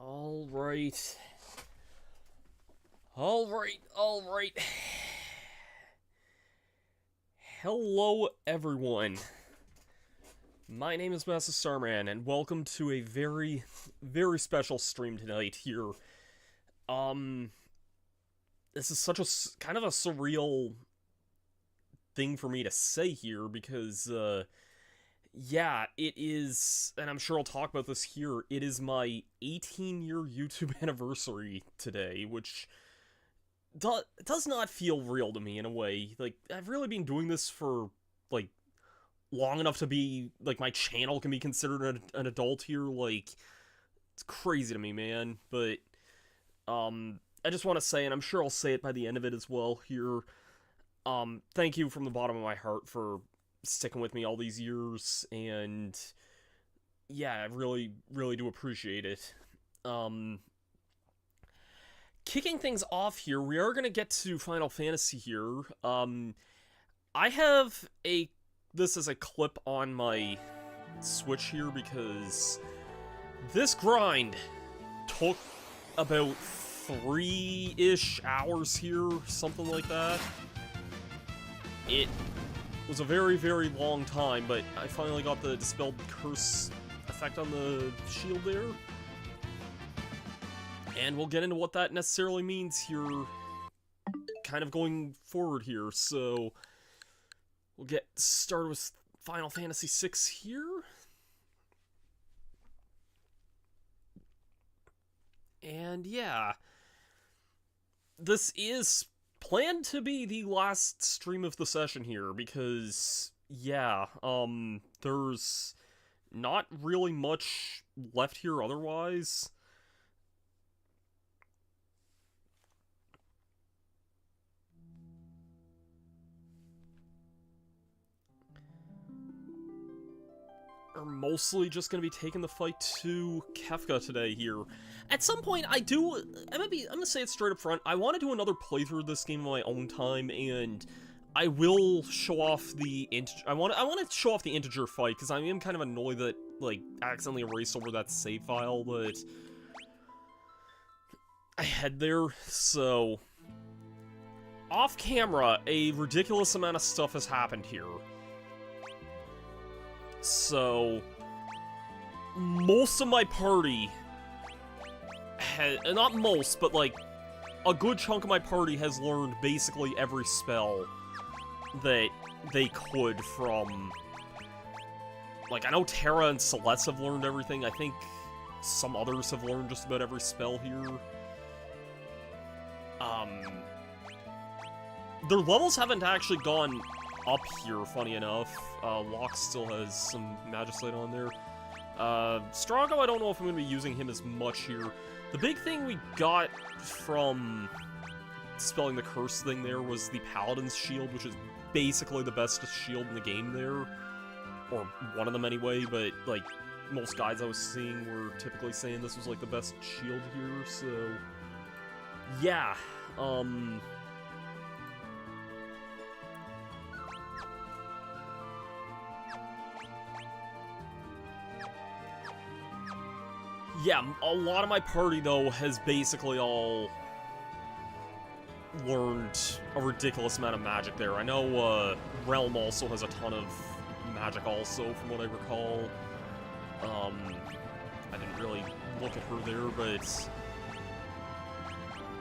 Alright. Alright. Hello, everyone. My name is Master Starman, and welcome to a very, very special stream tonight here. This is such a kind of a surreal thing for me to say here because, yeah, it is, and I'm sure I'll talk about this here, it is my 18-year YouTube anniversary today, which does not feel real to me in a way. Like, I've really been doing this for, like, long enough to be, like, my channel can be considered an adult here, like, it's crazy to me, man, but, I just want to say, and I'm sure I'll say it by the end of it as well here, thank you from the bottom of my heart for sticking with me all these years, and yeah, I really, really do appreciate it. Kicking things off here, we are going to get to Final Fantasy here. I have this as a clip on my Switch here because this grind took about 3-ish hours here, something like that. It was a very, very long time, but I finally got the Dispelled Curse effect on the shield there. And we'll get into what that necessarily means here, kind of going forward here, so we'll get started with Final Fantasy VI here. And yeah, this is planned to be the last stream of the session here, because, yeah, there's not really much left here otherwise. Are mostly just gonna be taking the fight to Kefka today here. At some point, I'm gonna say it straight up front, I want to do another playthrough of this game on my own time, and I will show off the I want to show off the integer fight, because I am kind of annoyed that, like, I accidentally erased over that save file, but I had there, so off camera, a ridiculous amount of stuff has happened here. So, most of my party not most, but like, a good chunk of my party has learned basically every spell that they could from, like, I know Terra and Celeste have learned everything. I think some others have learned just about every spell here. Their levels haven't actually gone up here, funny enough. Locke still has some Magislate on there. Strago, I don't know if I'm going to be using him as much here. The big thing we got from spelling the curse thing there was the Paladin's Shield, which is basically the best shield in the game there. Or one of them anyway, but, like, most guides I was seeing were typically saying this was, like, the best shield here, so yeah, yeah, a lot of my party, though, has basically all learned a ridiculous amount of magic there. I know, Realm also has a ton of magic also, from what I recall. I didn't really look at her there, but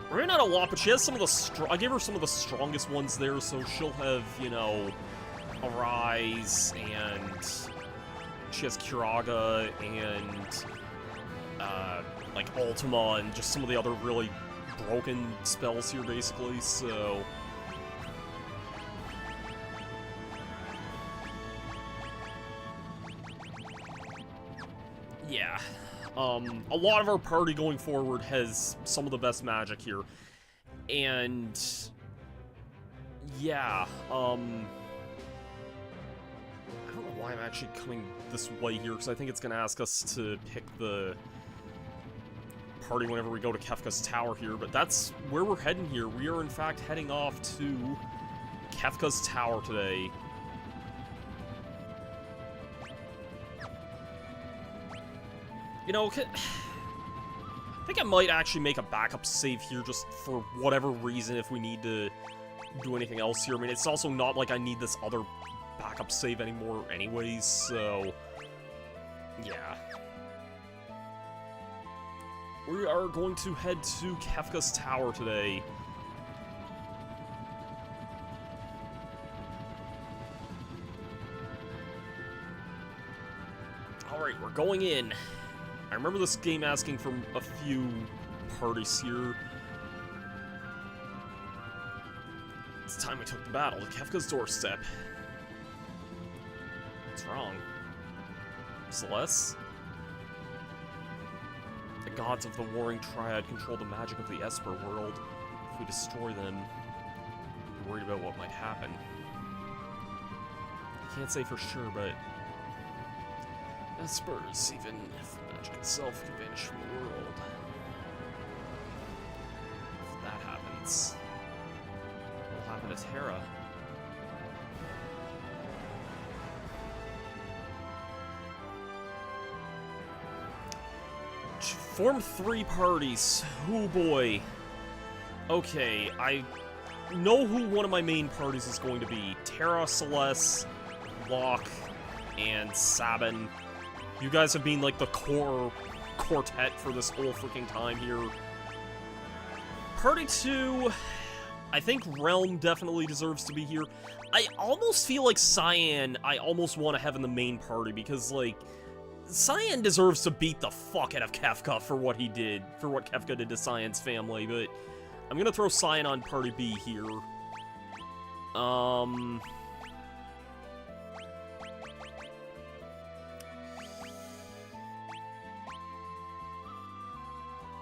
I ran out a lot, but she has some of the I gave her some of the strongest ones there, so she'll have, you know, Arise, and she has Curaga, and like Ultima, and just some of the other really broken spells here, basically, so yeah. A lot of our party going forward has some of the best magic here, and yeah, I don't know why I'm actually coming this way here, because I think it's going to ask us to pick the party whenever we go to Kefka's Tower here, but that's where we're heading here. We are, in fact, heading off to Kefka's Tower today. You know, think I might actually make a backup save here just for whatever reason if we need to do anything else here. I mean, it's also not like I need this other backup save anymore anyways, so... yeah. We are going to head to Kefka's Tower today. Alright, we're going in. I remember this game asking for a few parties here. It's time we took the battle to Kefka's doorstep. What's wrong? Celeste? The gods of the Warring Triad control the magic of the Esper world. If we destroy them, we're worried about what might happen. I can't say for sure, but... Espers, even if the magic itself can vanish from the world. If that happens, what will happen to Terra? Form 3 parties. Oh boy. Okay, I know who one of my main parties is going to be. Terra, Celeste, Locke, and Sabin. You guys have been like the core quartet for this whole freaking time here. Party 2, I think Relm definitely deserves to be here. I almost feel like Cyan, I almost want to have in the main party because, like, Cyan deserves to beat the fuck out of Kefka for what he did, for what Kefka did to Cyan's family, but I'm gonna throw Cyan on Party B here.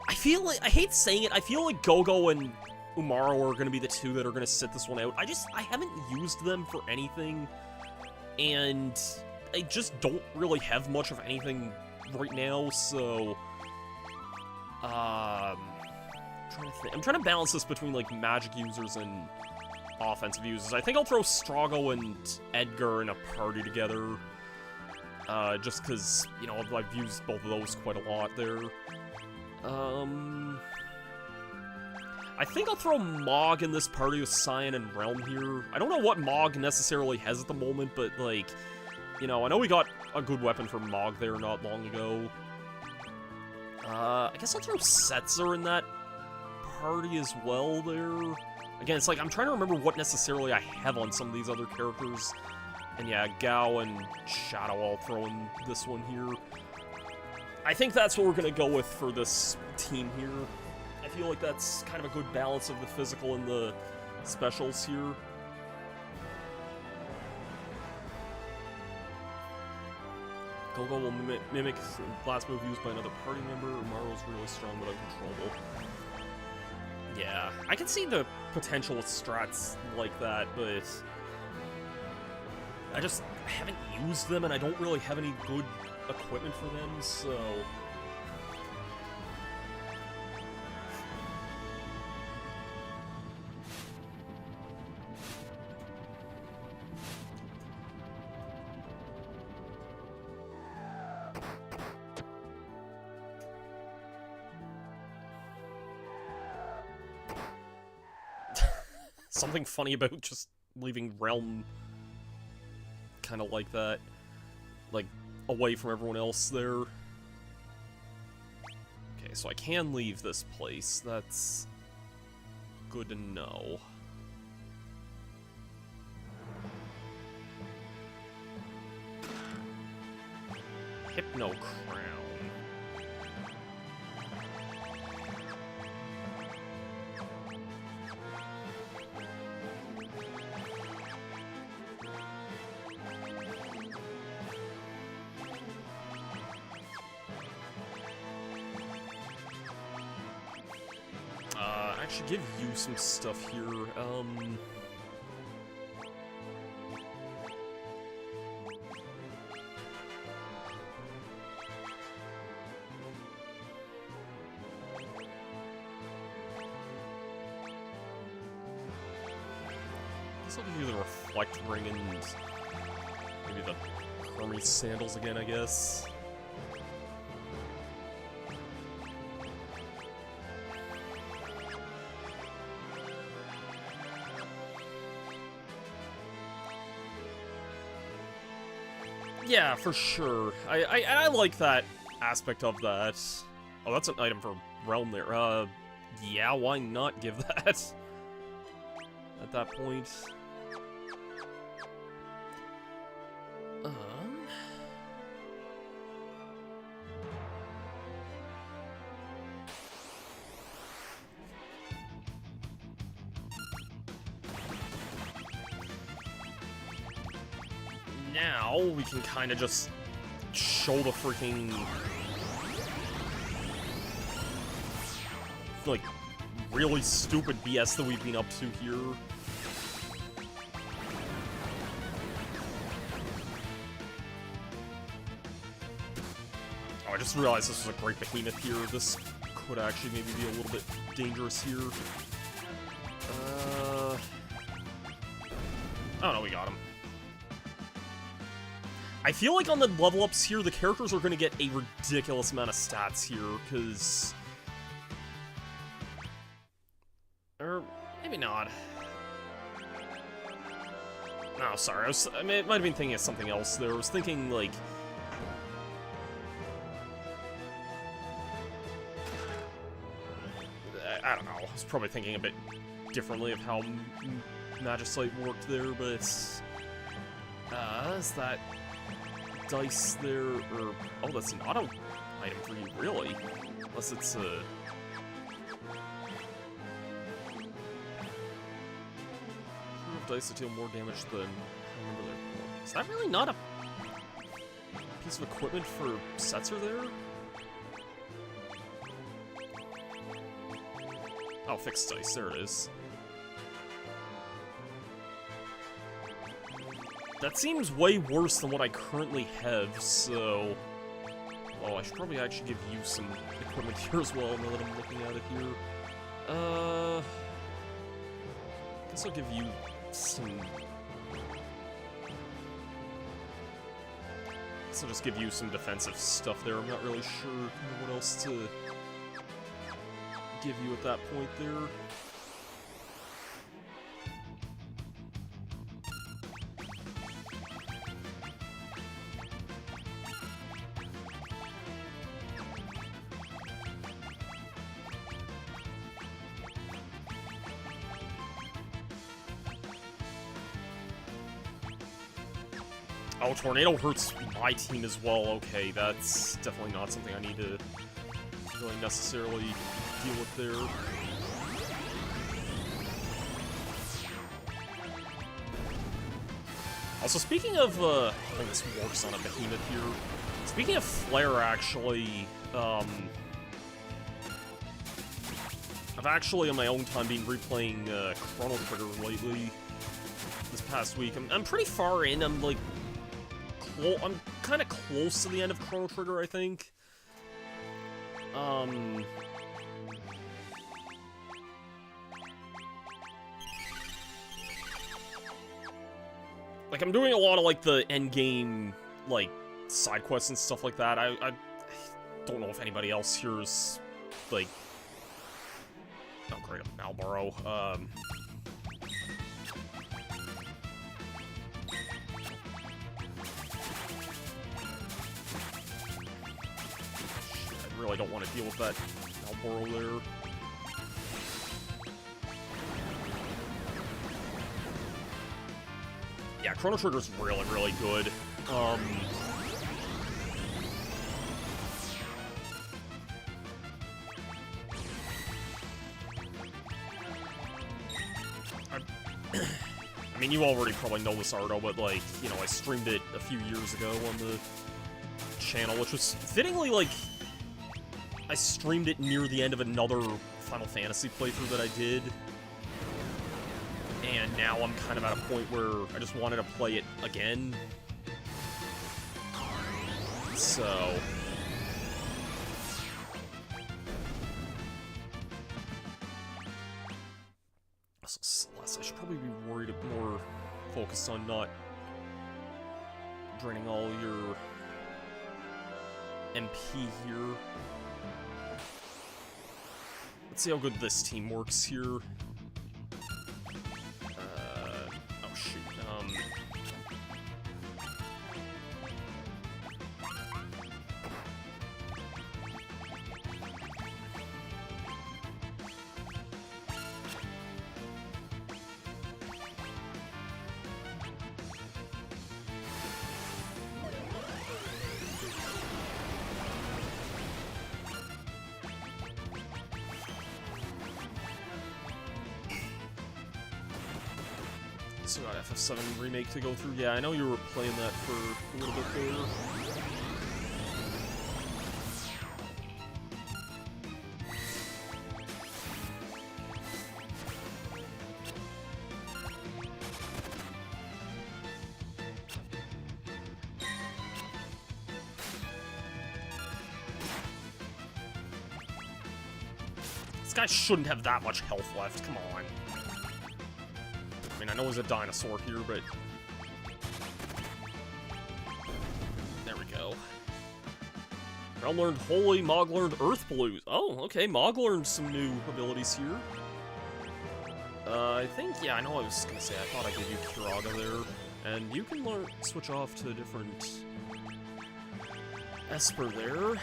I feel like, I hate saying it, I feel like Gogo and Umaro are gonna be the two that are gonna sit this one out. I haven't used them for anything, and I just don't really have much of anything right now, so... I'm trying to balance this between, like, magic users and offensive users. I think I'll throw Strago and Edgar in a party together. Just because, you know, I've used both of those quite a lot there. I think I'll throw Mog in this party with Cyan and Relm here. I don't know what Mog necessarily has at the moment, but, like... You know, I know we got a good weapon for Mog there not long ago. I guess I'll throw Setzer in that party as well there. Again, it's like, I'm trying to remember what necessarily I have on some of these other characters. And yeah, Gao and Shadow I'll throw in this one here. I think that's what we're gonna go with for this team here. I feel like that's kind of a good balance of the physical and the specials here. Gogo will mimic the blast move used by another party member. Umaro's really strong but uncontrollable. Yeah, I can see the potential with strats like that, but I haven't used them and I don't really have any good equipment for them, so... Something funny about just leaving Relm kind of like that, like, away from everyone else there. Okay, so I can leave this place. That's good to know. Hypno Crown. I should give you some stuff here. Guess I'll give you the Reflect Ring and maybe the Hermes Sandals again, I guess. Yeah, for sure. I like that aspect of that. Oh, that's an item for Realm there. Yeah, why not give that at that point? Now we can kind of just show the freaking, like, really stupid BS that we've been up to here. Oh, I just realized this was a great behemoth here. This could actually maybe be a little bit dangerous here. Oh no, we got him. I feel like on the level ups here, the characters are going to get a ridiculous amount of stats here, because... Or maybe not. No, sorry, I mean, it might have been thinking of something else there. I was thinking, like... I don't know, I was probably thinking a bit differently of how Magicite worked there, but it's... is that... dice there, or... Oh, that's an auto item for you, really? Unless it's, dice to deal more damage than... Is that really not a piece of equipment for Setzer there? Oh, fixed dice, there it is. That seems way worse than what I currently have, so... Oh, I should probably actually give you some equipment here as well, now that I'm looking at it here. I guess I'll give you some... I'll just give you some defensive stuff there. I'm not really sure what else to give you at that point there. Oh, Tornado hurts my team as well. Okay, that's definitely not something I need to really necessarily deal with there. Also, speaking of, I think this works on a behemoth here. Speaking of Flare, actually, I've actually, on my own time, been replaying Chrono Trigger lately. This past week, I'm pretty far in. I'm like, I'm kind of close to the end of Chrono Trigger, I think. Like, I'm doing a lot of, like, the endgame, like, side quests and stuff like that. I don't know if anybody else here is, like... Oh, great, I'm Malboro. I really don't want to deal with that Malboro there. Yeah, Chrono Trigger's really, really good. I mean, you already probably know this, Ardo, but, like, you know, I streamed it a few years ago on the channel, which was fittingly, like, I streamed it near the end of another Final Fantasy playthrough that I did. And now I'm kind of at a point where I just wanted to play it again. So... I should probably be worried more focused on not draining all your MP here. Let's see how good this team works here. Oh shoot. So got FF7 Remake to go through. Yeah, I know you were playing that for a little bit there. This guy shouldn't have that much health left, come on. I mean, I know he's a dinosaur here, but... There we go. Realm learned Holy, Mog learned Earth Blues. Oh, okay, Mog learned some new abilities here. I think, yeah, I know I was gonna say, I thought I gave you Kiraga there. And you can learn, switch off to a different... Esper there.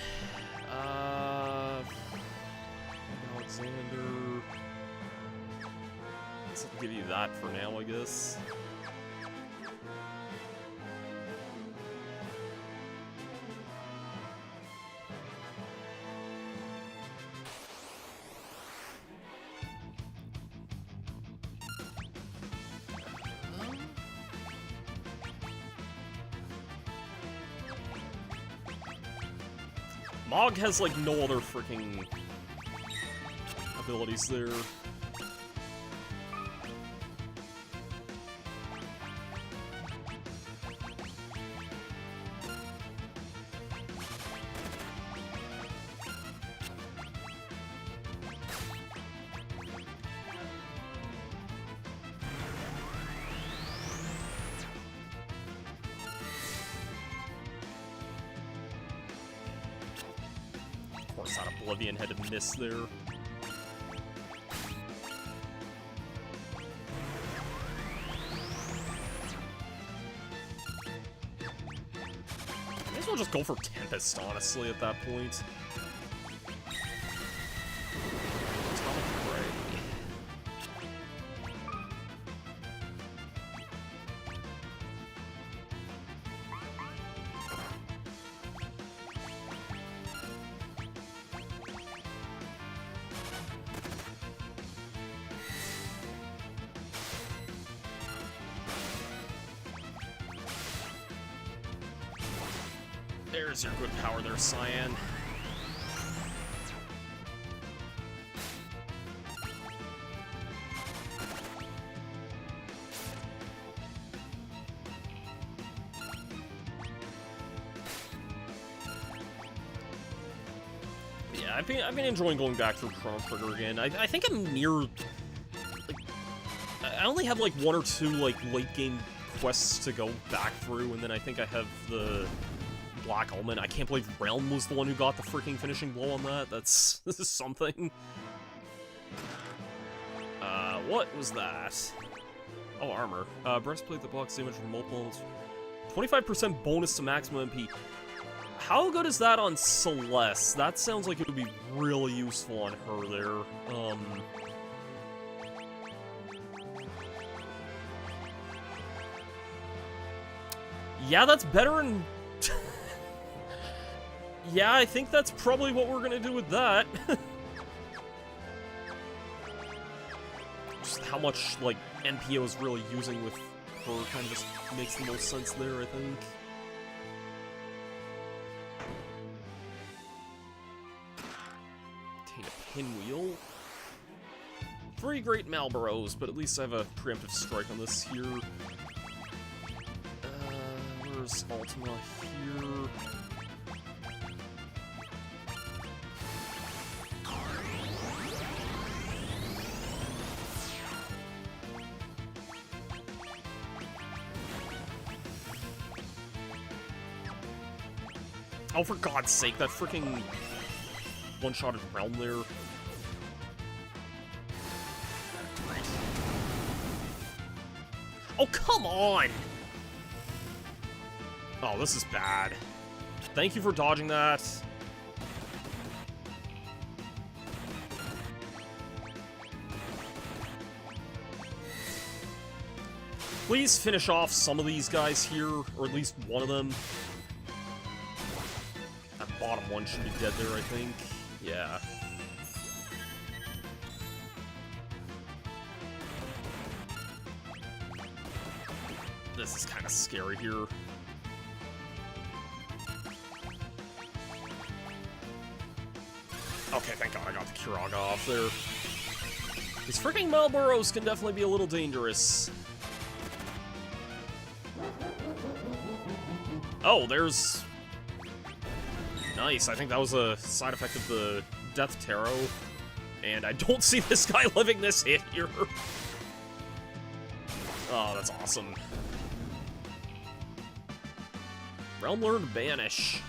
Alexander... Let's give you that for now, I guess. Mog has, like, no other freaking abilities there. Of course, that Oblivion had to miss there. May as well just go for Tempest, honestly, at that point. Atomic Ray. There's your good power there, Cyan. Yeah, I've been enjoying going back through Chrono Trigger again. I think I'm near, like, I only have like 1 or 2 like late game quests to go back through, and then I think I have the Black Omen. I can't believe Realm was the one who got the freaking finishing blow on that. This is something. What was that? Oh, armor. Breastplate that blocks damage from multiple... 25% bonus to maximum MP. How good is that on Celeste? That sounds like it would be really useful on her there. Yeah, that's better in... Yeah, I think that's probably what we're gonna do with that. Just how much, like, NPO is really using with her kind of just makes the most sense there, I think. Obtain a pinwheel. 3 great Malboros, but at least I have a preemptive strike on this here. Where's Ultima here? Oh, for God's sake, that freaking one-shotted Realm there. Oh, come on! Oh, this is bad. Thank you for dodging that. Please finish off some of these guys here, or at least one of them. That bottom one should be dead there, I think. Yeah. This is kind of scary here. Okay, thank God I got the Curaga off there. These freaking Malboros can definitely be a little dangerous. Oh, there's... Nice, I think that was a side effect of the Death Tarot. And I don't see this guy living this hit here. Oh, that's awesome. Realm Learned Banish.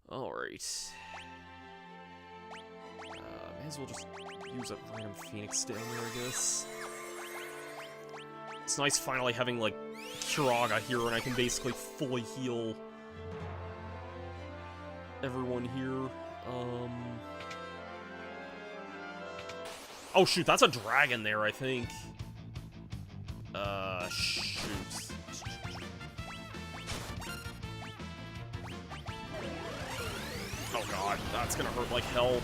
Alright. May as well just use a random Phoenix down there, I guess. It's nice finally having, like, Curaga here, and I can basically fully heal everyone here. Oh, shoot, that's a dragon there, I think. Shoot. Oh, God, that's gonna hurt like hell.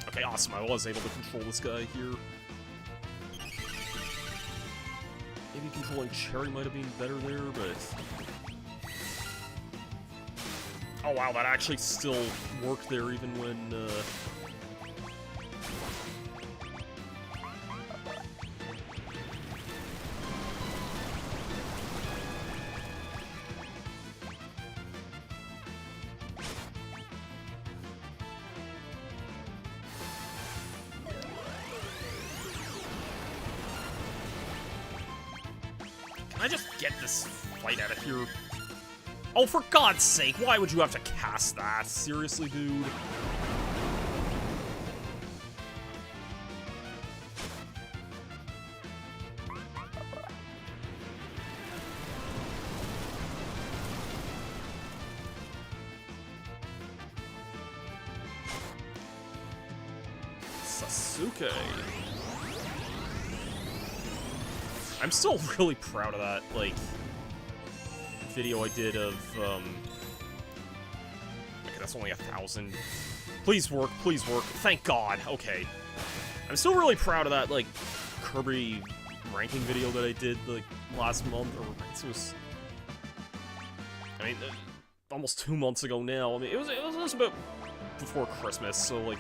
Okay, awesome. I was able to control this guy here. Maybe controlling Cherry might have been better there, but... Oh wow, that actually still worked there even when, Can I just get this fight out of here? Oh, for God's sake, why would you have to cast that? Seriously, dude? Sasuke. I'm still really proud of that, like, video I did of, okay, that's only 1,000. Please work, thank God, okay. I'm still really proud of that, like, Kirby ranking video that I did, like, last month, or it was, I mean, almost 2 months ago now. I mean, it was about before Christmas, so, like,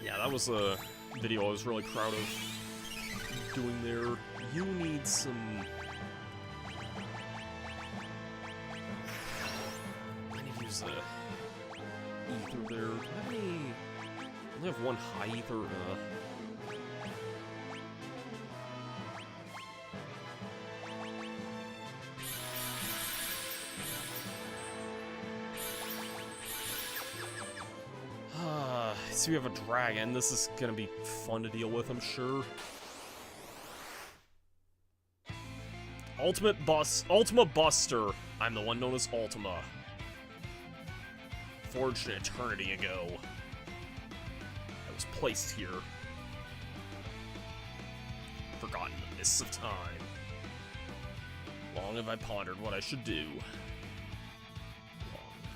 yeah, that was a video I was really proud of doing there. You need some... I need to use the ether there. I only have one high ether. So we have a dragon. This is gonna be fun to deal with, I'm sure. Ultima Buster. I'm the one known as Ultima. Forged an eternity ago. I was placed here. Forgotten the mists of time. Long have I pondered what I should do.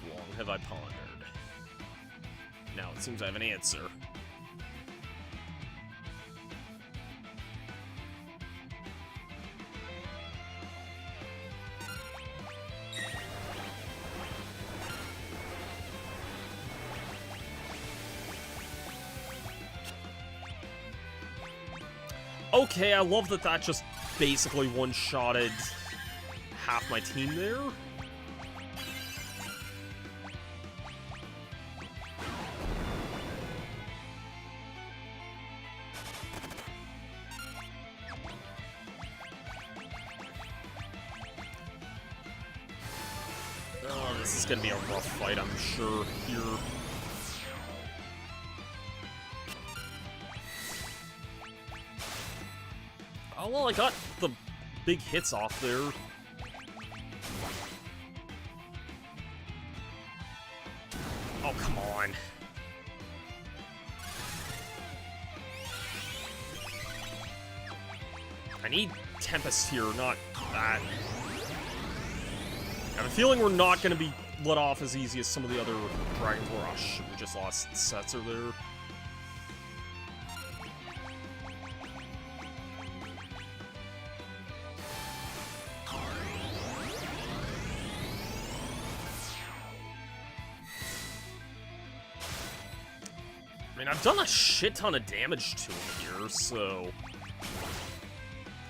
Long have I pondered. Now it seems I have an answer. Okay, I love that that just basically one-shotted half my team there. Oh, this is gonna be a rough fight, I'm sure, here. Oh, well, I got the big hits off there. Oh, come on. I need Tempest here, not that. I have a feeling we're not going to be let off as easy as some of the other dragons were. Oh, shit, we just lost Setzer there. I mean, I've done a shit ton of damage to him here, so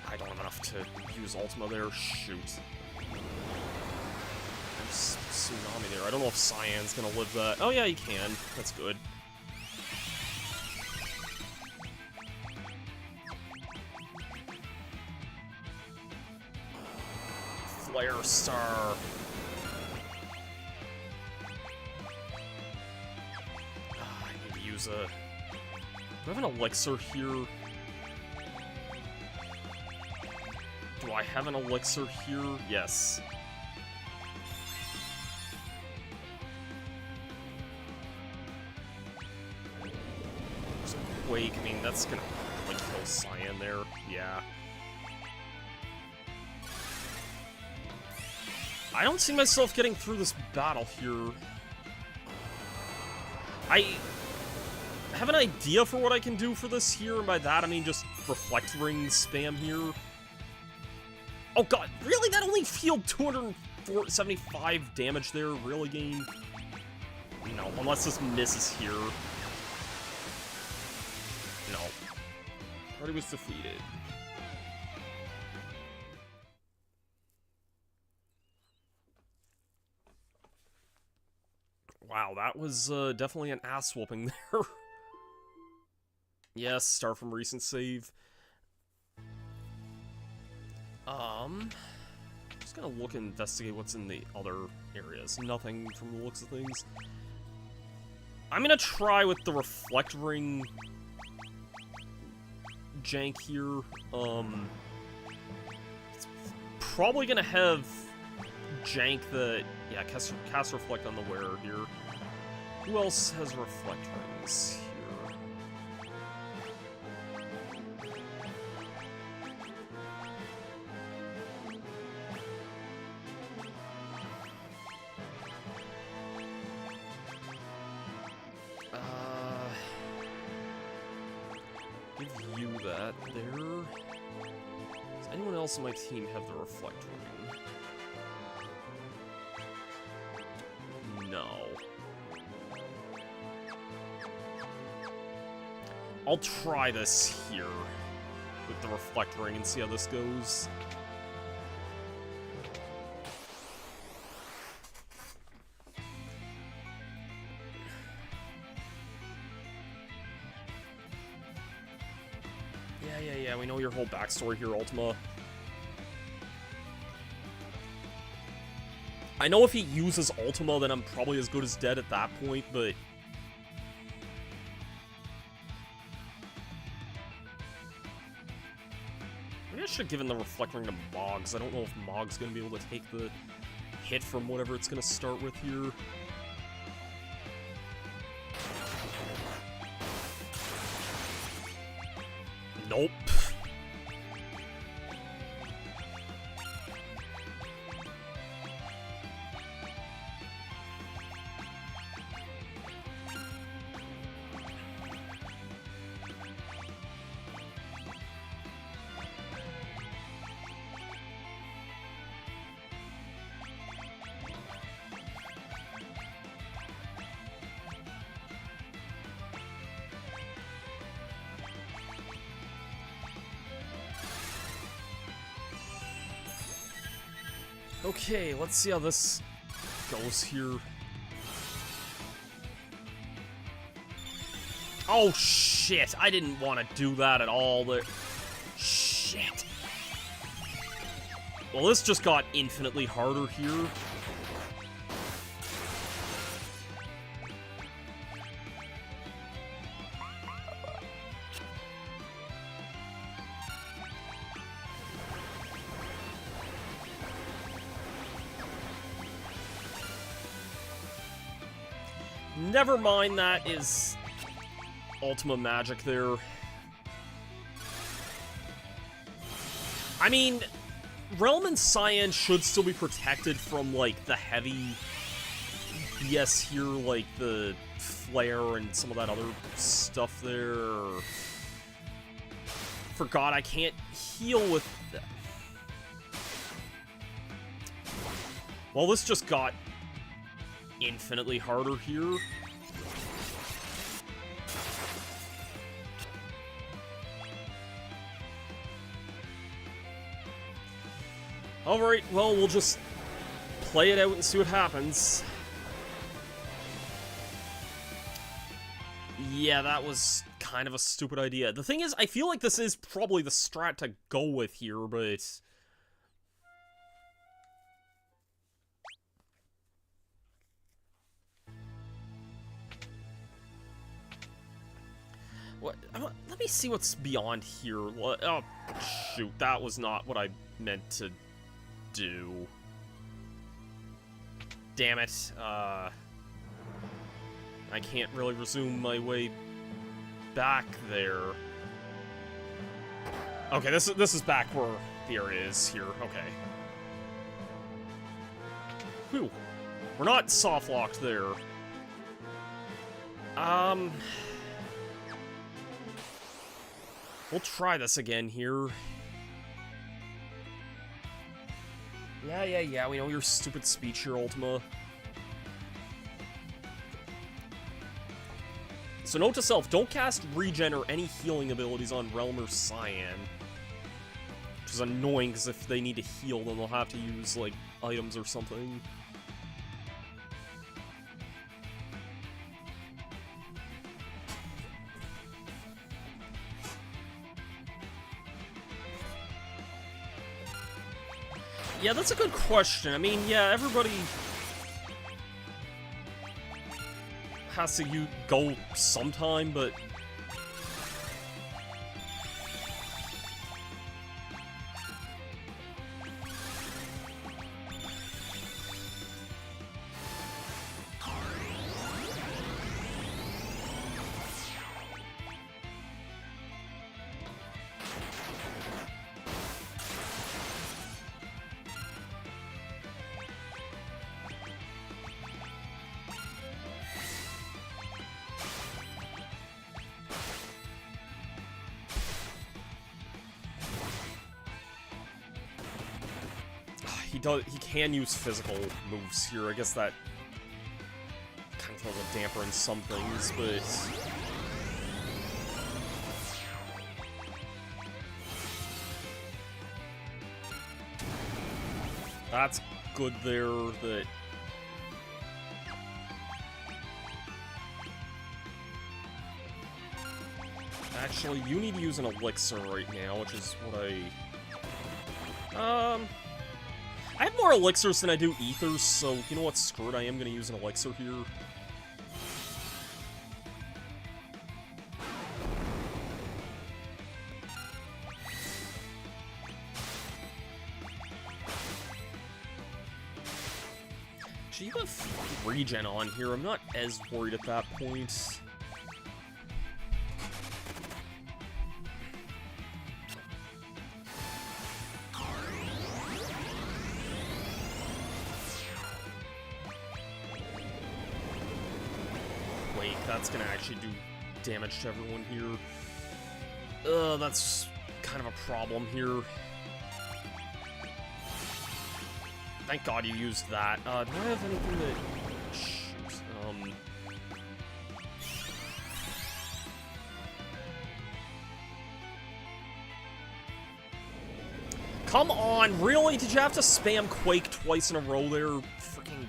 I don't have enough to use Ultima there. Shoot. There's Tsunami there. I don't know if Cyan's gonna live that. Oh yeah, he can. That's good. Flare Star. I need to use a... Do I have an elixir here? Do I have an elixir here? Yes. There's a Quake. I mean, that's gonna, like, kill Cyan there. Yeah. I don't see myself getting through this battle here. I have an idea for what I can do for this here, and by that I mean just Reflect Ring spam here. Oh god, really? That only healed 275 damage there? Really, game? No, unless this misses here. No. Party was defeated. Wow, that was definitely an ass-whooping there. Yes, start from recent save. Just gonna look and investigate what's in the other areas. Nothing from the looks of things. I'm gonna try with the Reflect Ring jank here. It's probably gonna have jank that... Yeah, cast Reflect on the wearer here. Who else has Reflect Rings here? Give you that there. Does anyone else on my team have the Reflect Ring? No. I'll try this here with the Reflect Ring and see how this goes. Yeah, we know your whole backstory here, Ultima. I know if he uses Ultima, then I'm probably as good as dead at that point, but... Maybe I should have given the Reflect Ring to Moggs. I don't know if Moggs gonna be able to take the hit from whatever it's gonna start with here. Nope. Okay, let's see how this goes here. Oh, shit. I didn't want to do that at all. Shit. Well, this just got infinitely harder here. Never mind, that is Ultima magic there. I mean, Realm and Cyan should still be protected from, like, the heavy BS here, like the flare and some of that other stuff there. Forgot I can't heal with that. Well, this just got infinitely harder here. Alright, well, we'll just play it out and see what happens. Yeah, that was kind of a stupid idea. The thing is, I feel like this is probably the strat to go with here, but... What? Let me see what's beyond here. Oh, shoot, that was not what I meant to do. Damn it. I can't really resume my way back there. Okay, this is back where the area is here. Okay. Whew. We're not soft-locked there. We'll try this again here. Yeah, we know your stupid speech here, Ultima. So note to self, don't cast Regen or any healing abilities on Realm or Cyan. Which is annoying, because if they need to heal, then they'll have to use, like, items or something. Yeah, that's a good question. I mean, yeah, everybody has to go sometime, but... He can use physical moves here. I guess that kind of throws a damper in some things, but... That's good there, that... Actually, you need to use an elixir right now, which is what I have more elixirs than I do ethers, so you know what, screw it, I am gonna use an elixir here. Actually, you have regen on here, I'm not as worried at that point. That's gonna actually do damage to everyone here. That's kind of a problem here. Thank God you used that. Do I have anything that... Shoot, Come on, really? Did you have to spam Quake twice in a row there? Freaking...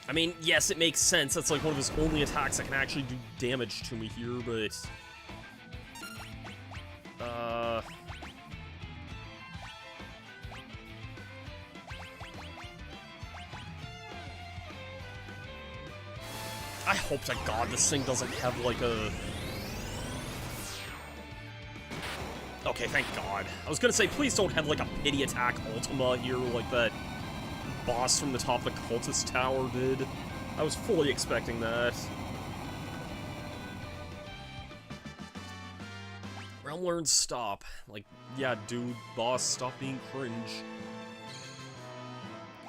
I mean, yes, it makes sense. That's like one of his only attacks that can actually do damage to me here, but... I hope to God this thing doesn't have, like, a... Okay, Okay, thank God. I was gonna say, please don't have, like, a pity attack Ultima here, like that boss from the top of the Cultist Tower did. I was fully expecting that. Realm learns stop. Like, yeah, dude, boss, stop being cringe.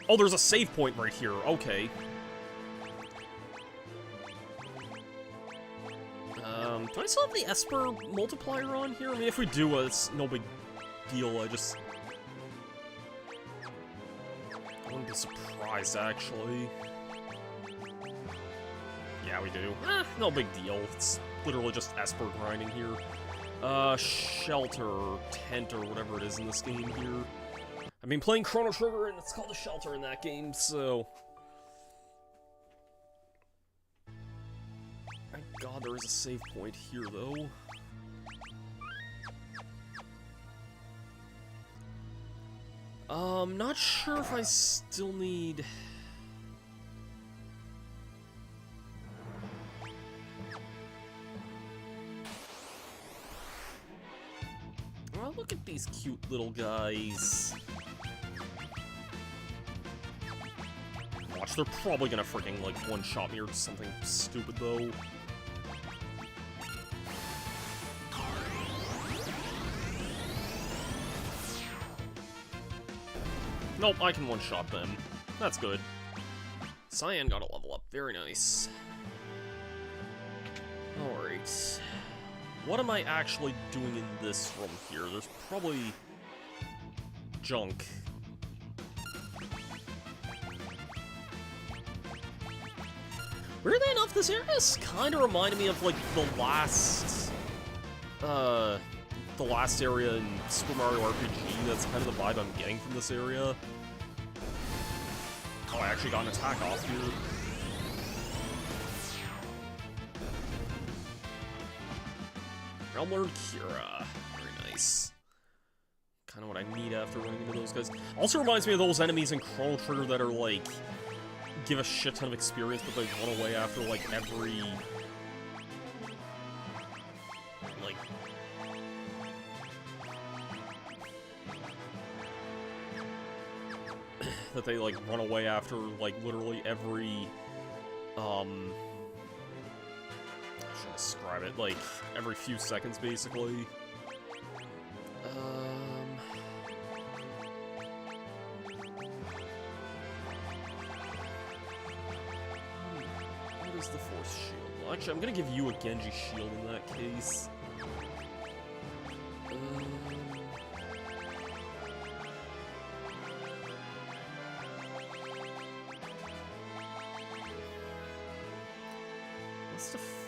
Oh, there's a save point right here. Okay. Do I still have the Esper multiplier on here? I mean, if we do, it's no big deal. I wouldn't be surprised, actually. Yeah, we do. No big deal. It's literally just Esper grinding here. Shelter, tent, or whatever it is in this game here. I've been playing Chrono Trigger, and it's called a shelter in that game, so... Thank God there is a save point here, though. Not sure if I still need... Well, look at these cute little guys. Watch, they're probably gonna freaking, like, one-shot me or something stupid, though. Nope, I can one-shot them. That's good. Cyan got a level up. Very nice. Alright. What am I actually doing in this room here? There's probably... junk. Weirdly enough, this area is kind of reminded me of, like, the last area in Super Mario RPG. That's kind of the vibe I'm getting from this area. Oh, I actually got an attack off here. Realm Lord Kira. Very nice. Kind of what I need after running into those guys. Also reminds me of those enemies in Chrono Trigger that are, like, give a shit ton of experience, but they run away after, like, every... like... that they, like, run away after, like, literally every, how should I describe it? Like, every few seconds, basically. What is the Force Shield? Well, actually, I'm gonna give you a Genji Shield in that case.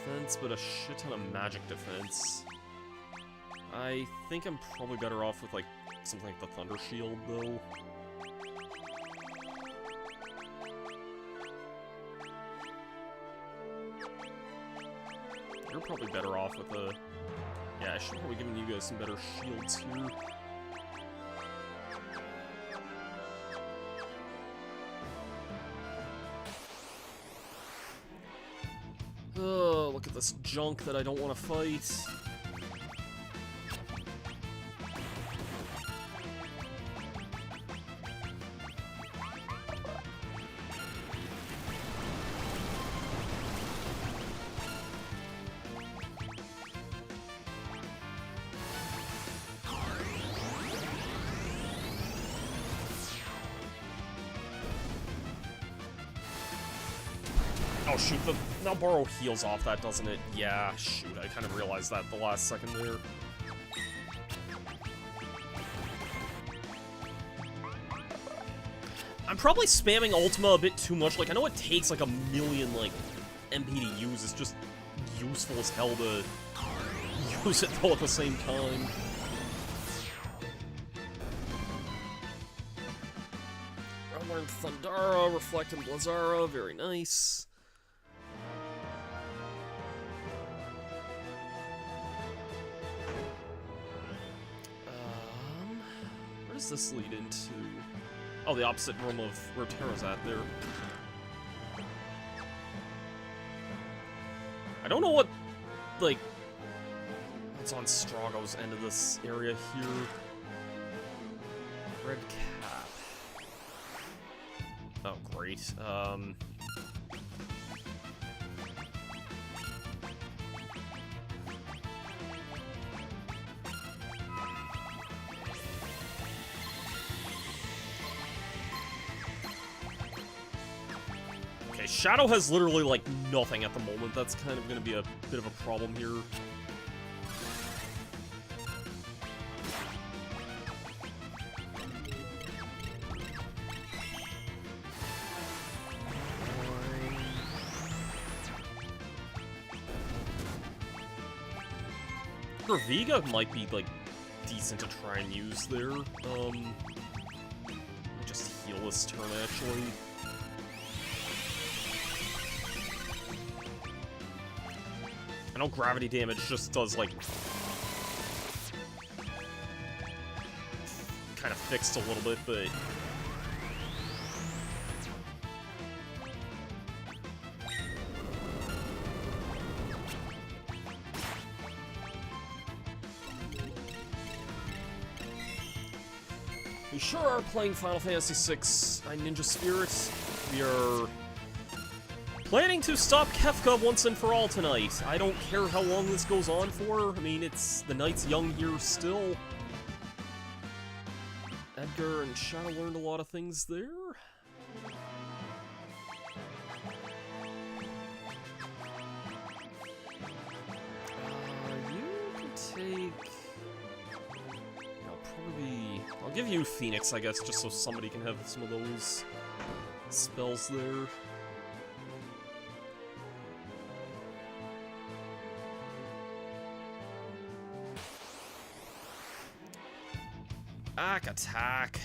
Defense, but a shit ton of magic defense. I think I'm probably better off with, like, something like the Thunder Shield, though. You're probably better off with a... Yeah, I should probably give you guys some better shields here. Oh, look at this junk that I don't want to fight. Oh shoot, now Borrow heals off that, doesn't it? Yeah, shoot, I kind of realized that the last second there. I'm probably spamming Ultima a bit too much. Like, I know it takes like a million, like, MP to use. It's just useful as hell to use it all at the same time. I learned Thundara, Reflect, and Blazara. Very nice. Where does this lead into? Oh, the opposite room of where Terra's at there. I don't know what, like... What's on Strago's end of this area here? Red cap. Oh, great. Okay, Shadow has literally, like, nothing at the moment. That's kind of gonna be a bit of a problem here. Vega might be, like, decent to try and use there. I'll just heal this turn, actually. I know gravity damage just does, like, kind of fixed a little bit, but... we sure are playing Final Fantasy VI Ninja Spirit. We are planning to stop Kefka once and for all tonight. I don't care how long this goes on for. I mean, it's the night's young here still. Edgar and Shadow learned a lot of things there. You can take... I'll give you Phoenix, I guess, just so somebody can have some of those spells there. Attack.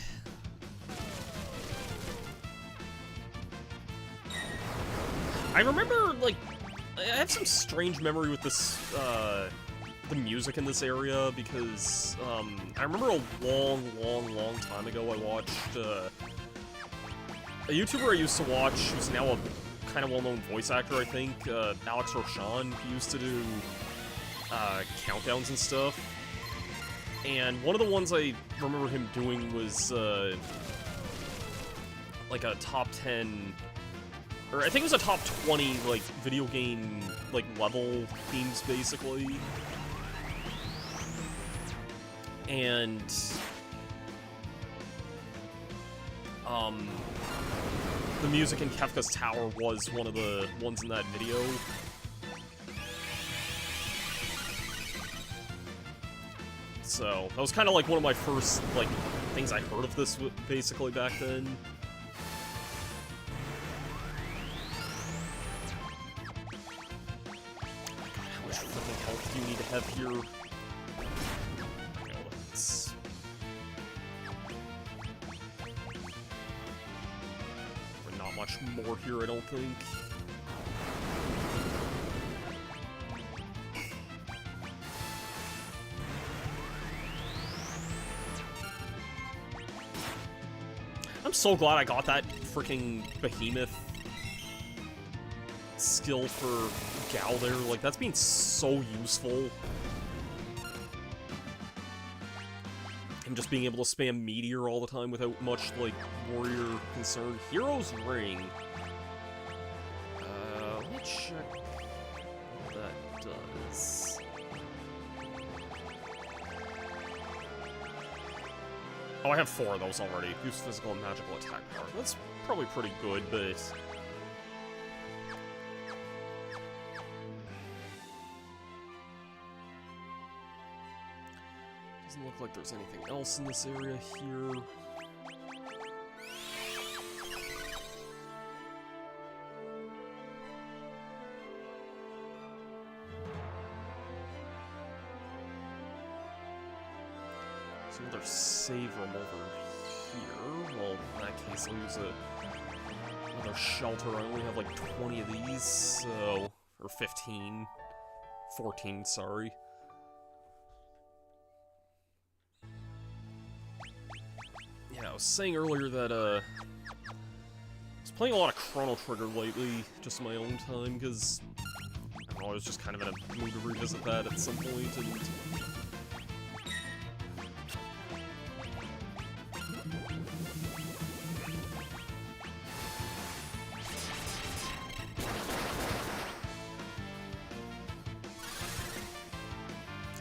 I remember, like, I have some strange memory with this, the music in this area, because, I remember a long time ago I watched, a YouTuber I used to watch, who's now a kind of well-known voice actor, I think, Alex Roshan. He used to do, countdowns and stuff, and one of the ones I remember him doing was, like a top 10, or I think it was a top 20, like, video game, like, level themes, basically. And, the music in Kefka's Tower was one of the ones in that video. So, that was kind of like one of my first, like, things I heard of this, basically, back then. Oh my god, how much fucking health do you need to have here? Not much more here, I don't think. I'm so glad I got that freaking behemoth skill for Gao there. Like, that's been so useful. Him just being able to spam Meteor all the time without much, like, warrior concern. Hero's Ring. Let me check what that does. Oh, I have 4 of those already. Use physical and magical attack power. That's probably pretty good, but... doesn't look like there's anything else in this area here. There's another save room over here. Well, in that case, I'll use another shelter. I only have like 20 of these, so... or 15. 14, sorry. Yeah, I was saying earlier that, I was playing a lot of Chrono Trigger lately, just in my own time, because, I don't know, I was just kind of in a mood to revisit that at some point, and...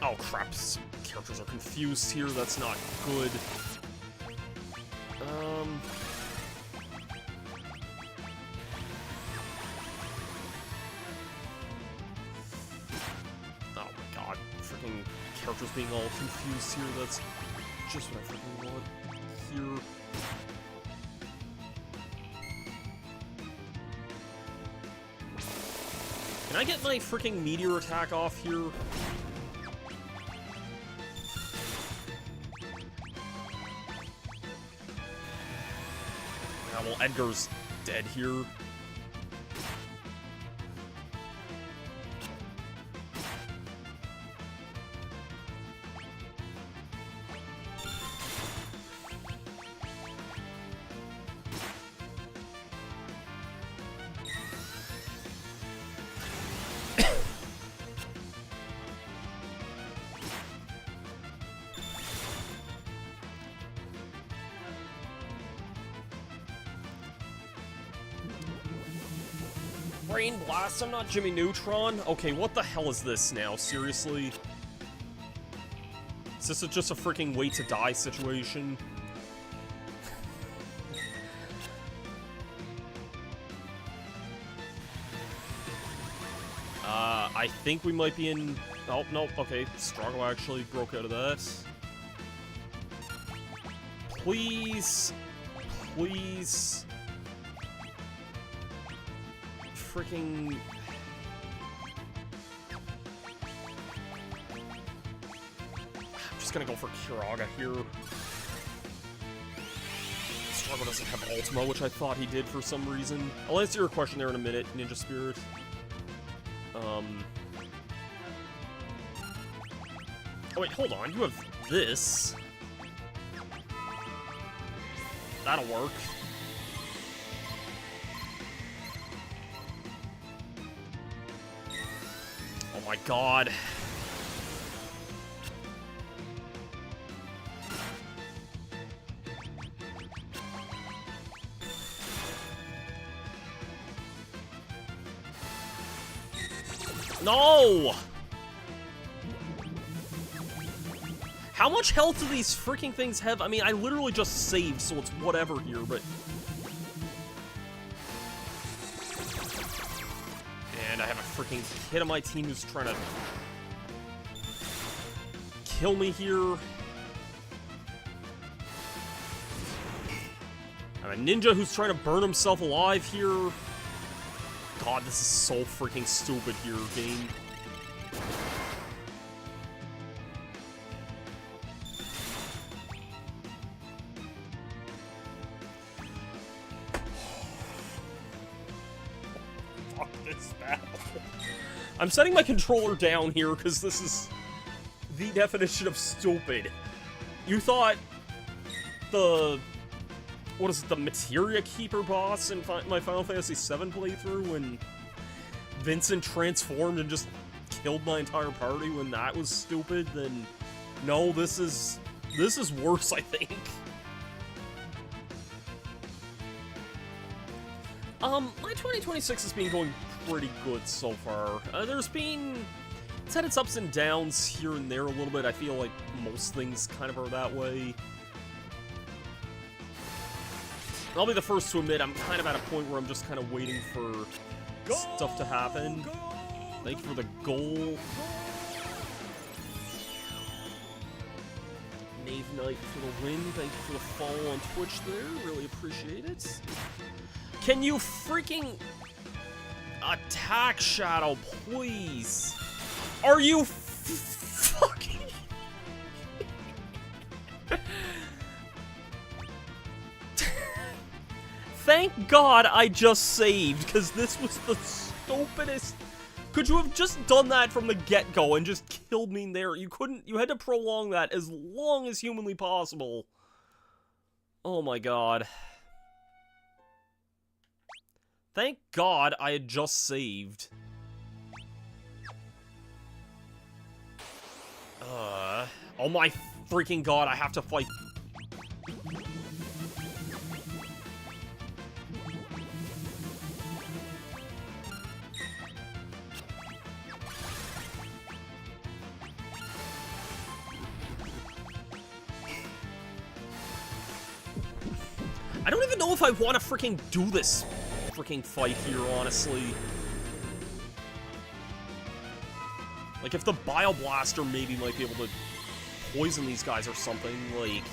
Oh crap, some characters are confused here, that's not good. Oh my god, freaking characters being all confused here, that's just what I freaking want here. Can I get my freaking meteor attack off here? Yeah, well, Edgar's dead here. Brain Blast, I'm not Jimmy Neutron. Okay, what the hell is this now? Seriously? Is this just a freaking wait to die situation? I think we might be in... Oh, no, okay. Strago actually broke out of that. Please. Please. Freaking... I'm just gonna go for Kiraga here. Strago doesn't have Ultima, which I thought he did for some reason. I'll answer your question there in a minute, Ninja Spirit. Oh wait, hold on, you have this. That'll work. Oh my god. No! How much health do these freaking things have? I mean, I literally just saved, so it's whatever here, but... And I have a freaking kid on my team who's trying to... kill me here. I have a ninja who's trying to burn himself alive here. God, this is so freaking stupid here, game. Fuck this battle. I'm setting my controller down here because this is the definition of stupid. You thought the... what is it, the Materia Keeper boss in my Final Fantasy VII playthrough when Vincent transformed and just killed my entire party when that was stupid? Then no, this is worse, I think. My 2026 has been going pretty good so far. It's had its ups and downs here and there a little bit. I feel like most things kind of are that way. I'll be the first to admit I'm kind of at a point where I'm just kind of waiting for stuff to happen. Thank you for the goal. Knave Knight for the win. Thank you for the follow on Twitch there. Really appreciate it. Can you freaking attack Shadow, please? Are you fucking... Thank God I just saved, because this was the stupidest... Could you have just done that from the get-go and just killed me there? You couldn't... You had to prolong that as long as humanly possible. Oh my god. Thank God I had just saved. Oh my freaking god, I have to fight. I don't even know if I want to freaking do this freaking fight here, honestly. Like, if the Bile Blaster maybe might be able to poison these guys or something, like...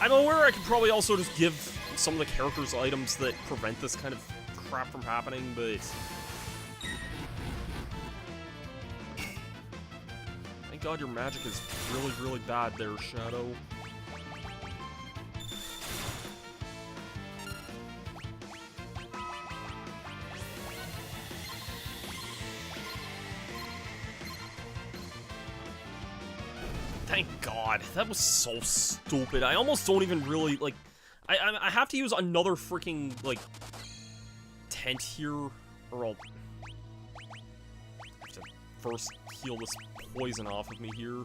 I'm aware I could probably also just give some of the characters items that prevent this kind of crap from happening, but... Thank god your magic is really, really bad there, Shadow. Thank god, that was so stupid. I almost don't even really, like... I have to use another freaking, like, tent here, or I'll have to first heal this poison off of me here.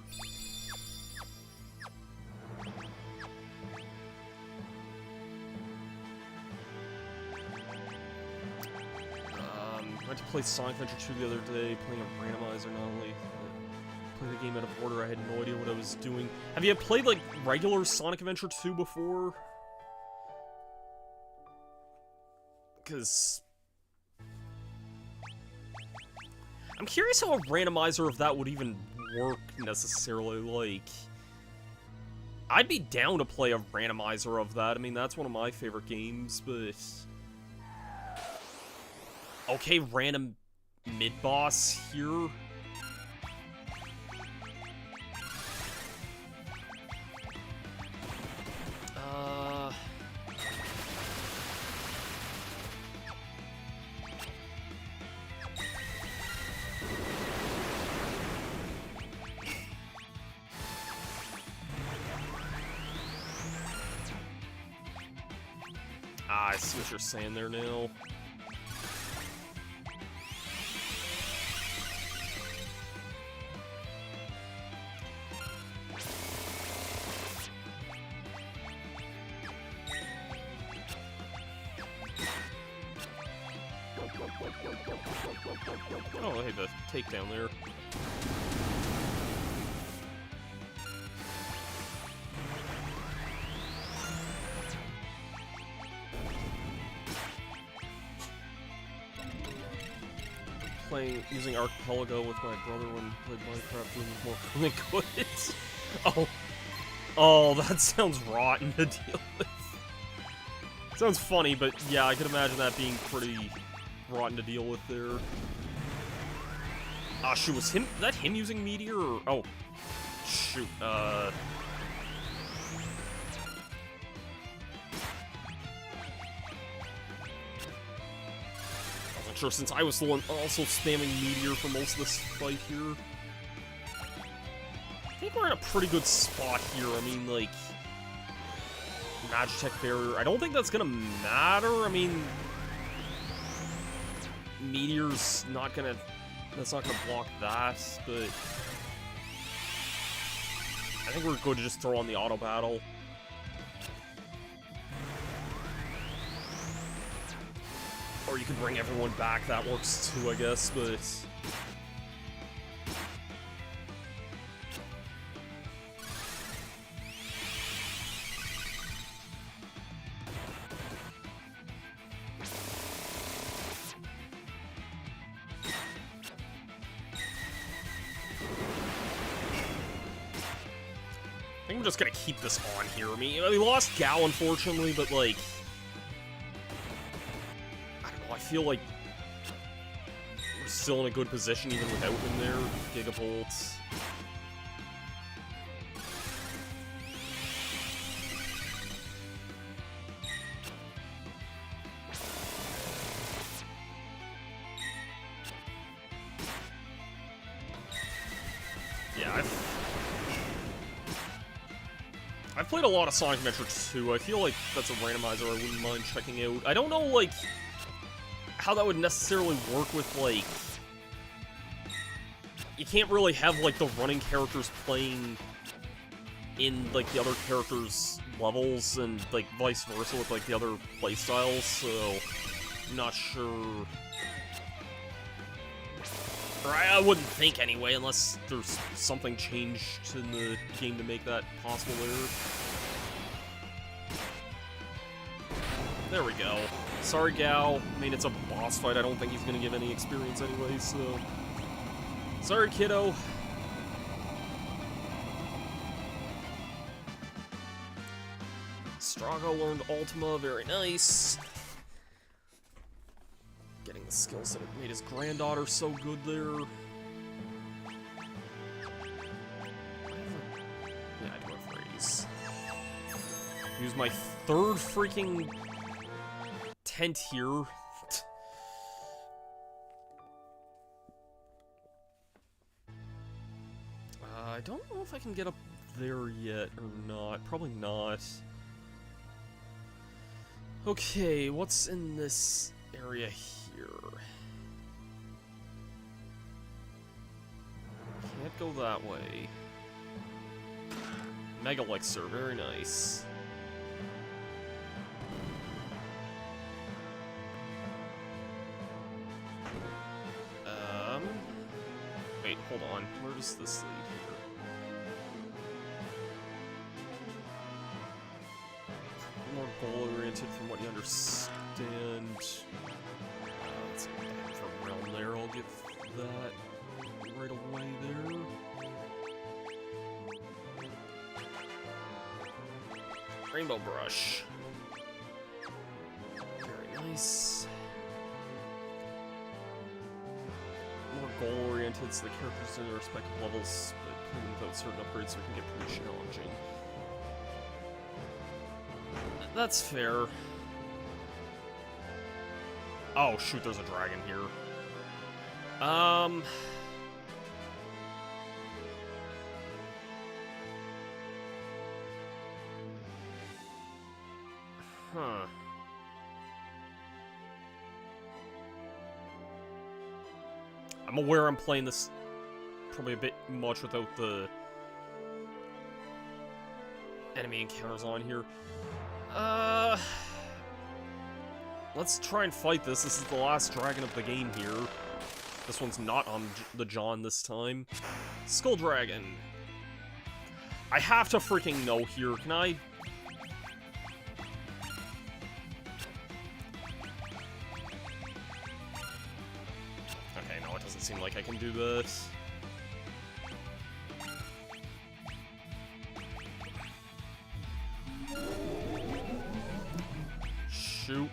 I went to play Sonic Adventure 2 the other day, playing a randomizer, not only play the game out of order, I had no idea what I was doing. Have you played, like, regular Sonic Adventure 2 before? Because I'm curious how a randomizer of that would even work, necessarily. Like, I'd be down to play a randomizer of that. I mean, that's one of my favorite games, but... Okay, random mid-boss here. I see what you're saying there now. Oh, hey, the takedown there. Using Archipelago with my brother when we played Minecraft doing more comic goods. Oh, that sounds rotten to deal with. Sounds funny, but yeah, I could imagine that being pretty rotten to deal with there. Ah, shoot, was that him using Meteor, or... Oh, shoot, Sure, since I was the one also spamming Meteor for most of this fight here. I think we're in a pretty good spot here. I mean, like, Magitech Barrier, I don't think that's gonna matter. I mean, Meteor's not gonna, that's not gonna block that, but I think we're going to just throw on the auto battle. Or you could bring everyone back, that works too, I guess, but... I think I'm just gonna keep this on here. I mean, we lost Gao, unfortunately, but, like... I feel like we're still in a good position even without him there. Gigabolt. I've played a lot of Sonic Adventure 2. I feel like that's a randomizer I wouldn't mind checking out. I don't know, like, how that would necessarily work with, like... You can't really have, like, the running characters playing in, like, the other characters' levels, and, like, vice versa with, like, the other playstyles, so... I'm not sure... Or I wouldn't think anyway, unless there's something changed in the game to make that possible there. There we go. Sorry, Gao. I mean, it's a boss fight. I don't think he's gonna give any experience anyway, so... Sorry, kiddo. Strago learned Ultima. Very nice. Getting the skills that have made his granddaughter so good there. Yeah, I do have raise. Use my third freaking tent here. I don't know if I can get up there yet or not. Probably not. Okay, what's in this area here? Can't go that way. Mega Elixir, very nice. Wait, hold on. Where does this lead here? More goal-oriented from what you understand. Let's go back for realm there. I'll get that right away there. Rainbow Brush. Very nice. More goal-oriented, so the characters in their respective levels, but playing without certain upgrades, so it can get pretty challenging. That's fair. Oh, shoot, there's a dragon here. Huh. I'm aware I'm playing this probably a bit much without the enemy encounters on here. Let's try and fight this. This is the last dragon of the game here. This one's not on the John this time. Skull Dragon. I have to freaking know here. Can I? Okay, no, it doesn't seem like I can do this. Shoot.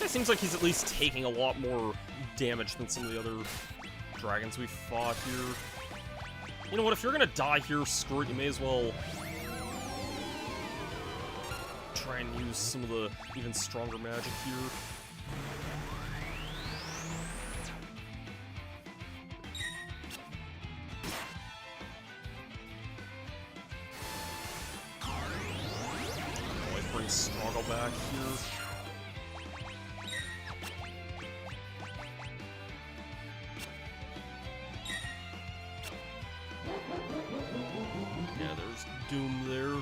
Seems like he's at least taking a lot more damage than some of the other dragons we fought here. You know what, if you're gonna die here, screw it, you may as well try and use some of the even stronger magic here. Oh, I bring Struggle back here. Doom there.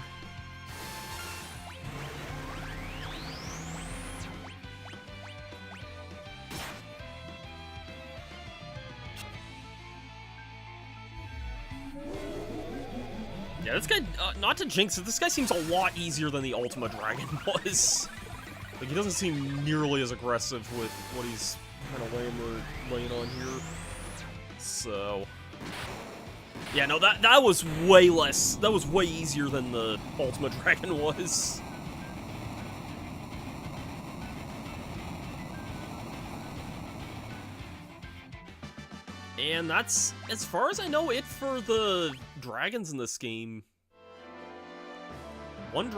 Yeah, this guy, not to jinx it, this guy seems a lot easier than the Ultima Dragon was. Like, he doesn't seem nearly as aggressive with what he's kind of laying on here. So... Yeah, no, that was way less. That was way easier than the Ultima Dragon was. And that's, as far as I know, it for the dragons in this game. What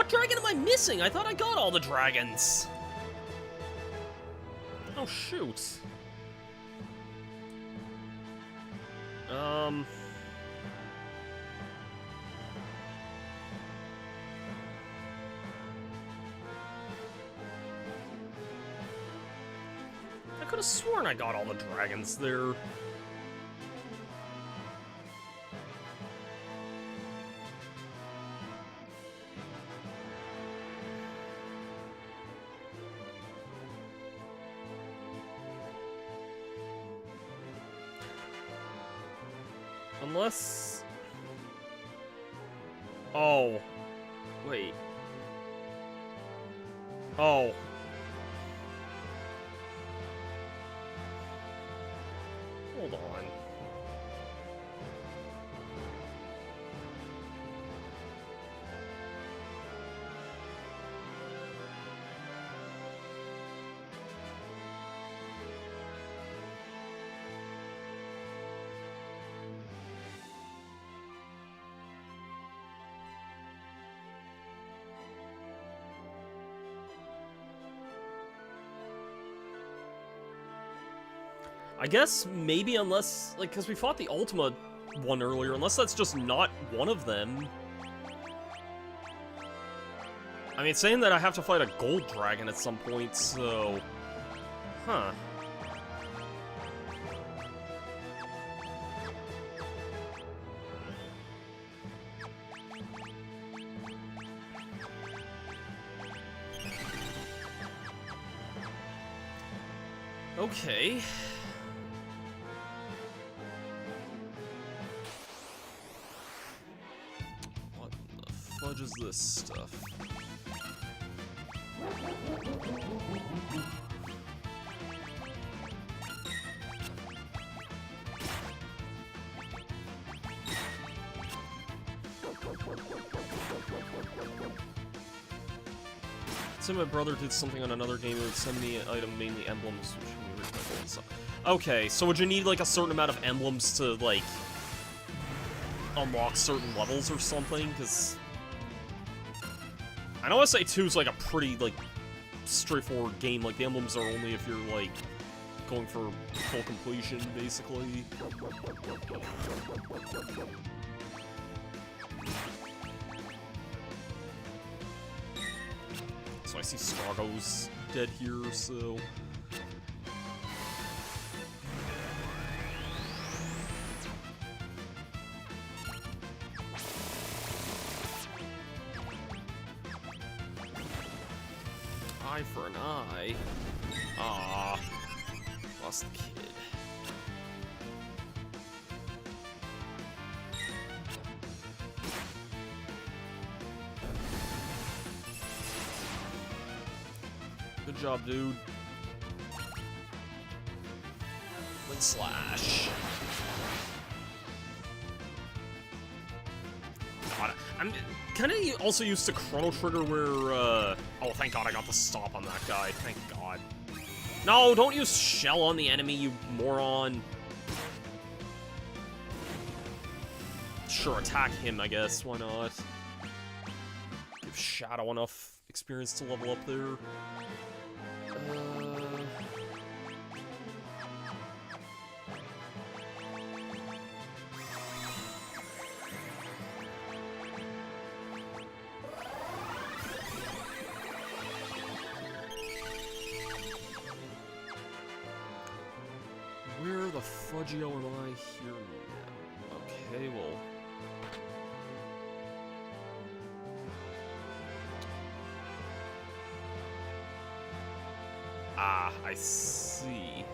dragon am I missing? I thought I got all the dragons. Oh, shoot. I could have sworn I got all the dragons there. Unless... Oh. Wait. Oh. Hold on. I guess maybe unless, like, because we fought the Ultima one earlier, unless that's just not one of them. I mean, it's saying that I have to fight a gold dragon at some point, so... Huh. Okay. What the fudge is this stuff? So my brother did something on another game that would send me an item, mainly emblems, which we were so. Okay, so would you need like a certain amount of emblems to like unlock certain levels or something? Because I know SA2 is like a pretty like straightforward game. Like the emblems are only if you're like going for full completion, basically. So I see Strago's dead here, so... Eye for an eye. Ah, lost the kid. Good job, dude. Wind slash. God, I'm kind of also used to Chrono Trigger where, oh, thank God I got the stop on that guy. Thank God. No, don't use shell on the enemy, you moron. Sure, attack him, I guess. Why not? Give Shadow enough experience to level up there. Where the fudgio am I here now? Okay, well... Ah, I see.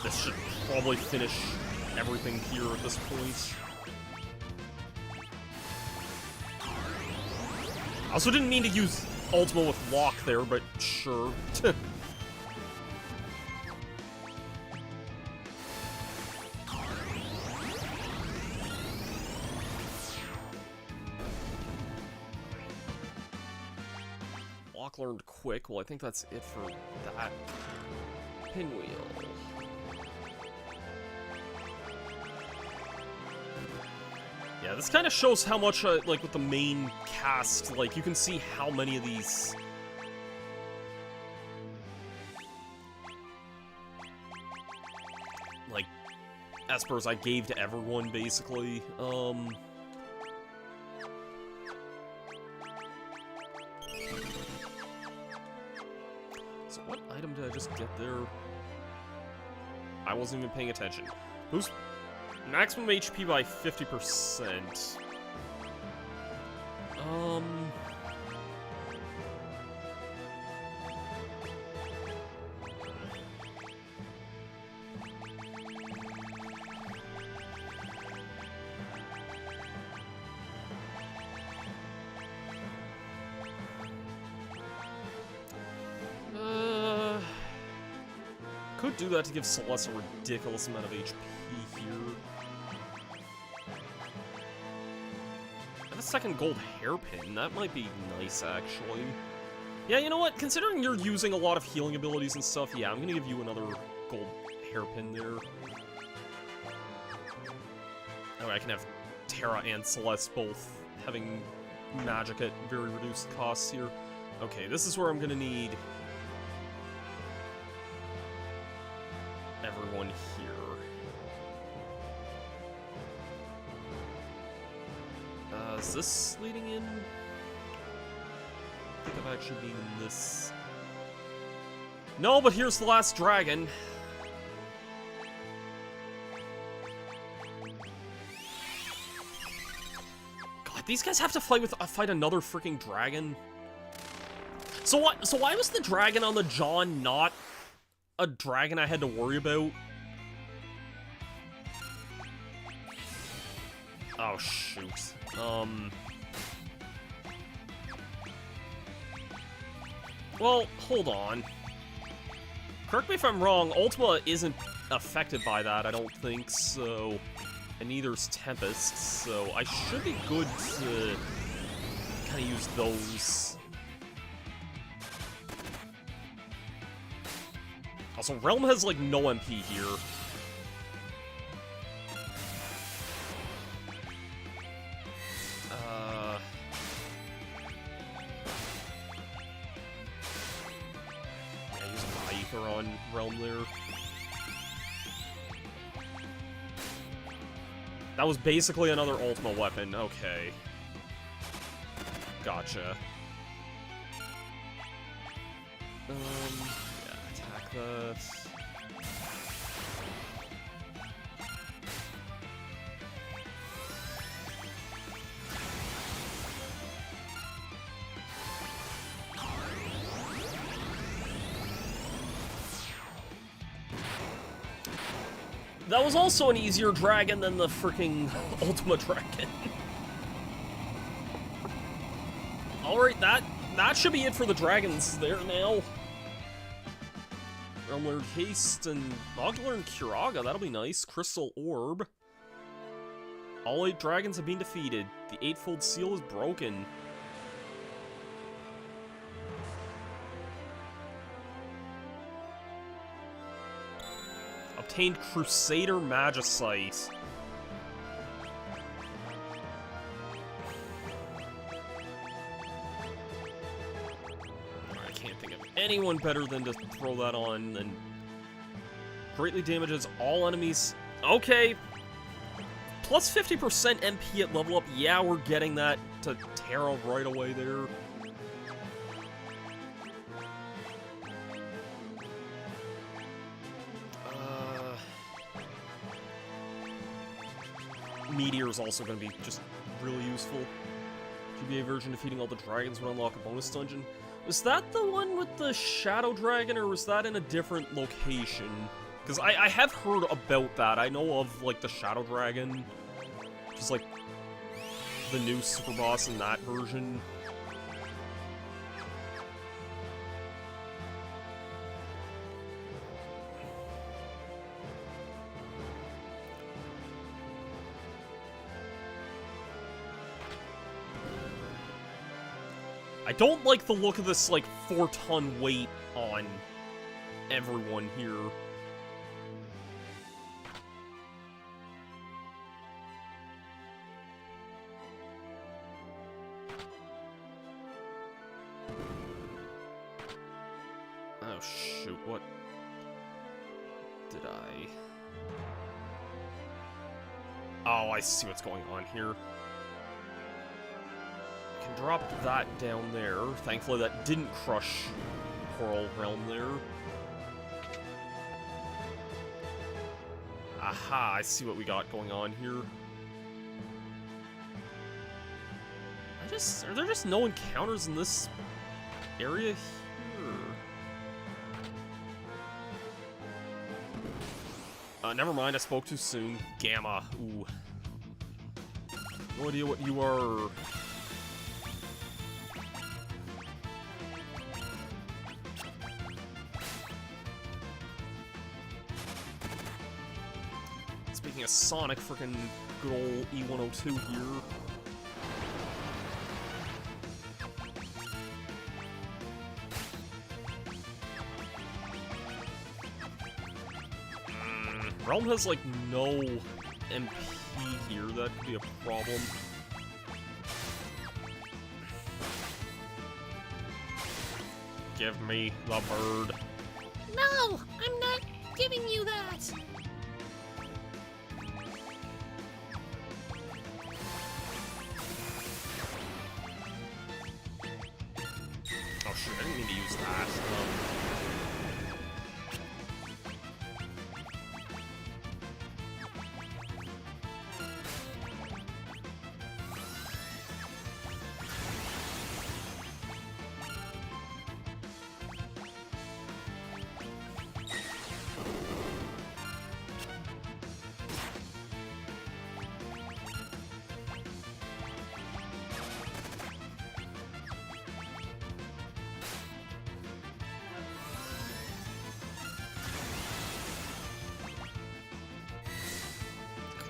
This should probably finish everything here at this point. I also didn't mean to use Ultima with Lock there, but sure. Lock learned quick. Well, I think that's it for that pinwheel. Yeah, this kind of shows how much, like, with the main cast, like, you can see how many of these... like, espers I gave to everyone, basically. So what item did I just get there? I wasn't even paying attention. Who's... maximum HP by 50%. Could do that to give Celeste a ridiculous amount of HP here. And a second gold hairpin, that might be nice, actually. Yeah, you know what? Considering you're using a lot of healing abilities and stuff, yeah, I'm gonna give you another gold hairpin there. Oh, I can have Terra and Celeste both having magic at very reduced costs here. Okay, this is where I'm gonna need everyone here. Is this leading in? I think I've actually been in this. No, but here's the last dragon. God, these guys have to fight another freaking dragon. So what? So why was the dragon on the John not a dragon I had to worry about? Oh shoot. Well, hold on. Correct me if I'm wrong, Ultima isn't affected by that, I don't think, so... And neither's Tempest, so I should be good to kind of use those. Also, Realm has, like, no MP here. Yeah, use my Ether on Realm there. That was basically another Ultima weapon, okay. Gotcha. Yeah, attack this. That was also an easier dragon than the freaking Ultima dragon. Alright, that should be it for the dragons there now. Realm Lord Haste and Ogler and Curaga, that'll be nice. Crystal Orb. All 8 dragons have been defeated. The Eightfold Seal is broken. Obtained Crusader Magicite. I can't think of anyone better than to throw that on, and greatly damages all enemies. Okay. Plus 50% MP at level up. Yeah, we're getting that to Terra right away there. Meteor is also going to be just really useful. GBA version defeating all the dragons would unlock a bonus dungeon. Was that the one with the Shadow Dragon, or was that in a different location? Because I have heard about that. I know of, like, the Shadow Dragon, which is, like, the new super boss in that version. I don't like the look of this, like, 4-ton weight on everyone here. Oh, shoot, what did I... Oh, I see what's going on here. Can drop that down there. Thankfully, that didn't crush Coral Realm there. Aha, I see what we got going on here. Are there just no encounters in this area here? Never mind, I spoke too soon. Gamma, ooh. No idea what you are... Speaking of Sonic, freaking good old E102 here. Realm has, like, no MP here. That could be a problem. Give me the bird. No! I'm not giving you that! Oh, shit, I didn't mean to use that.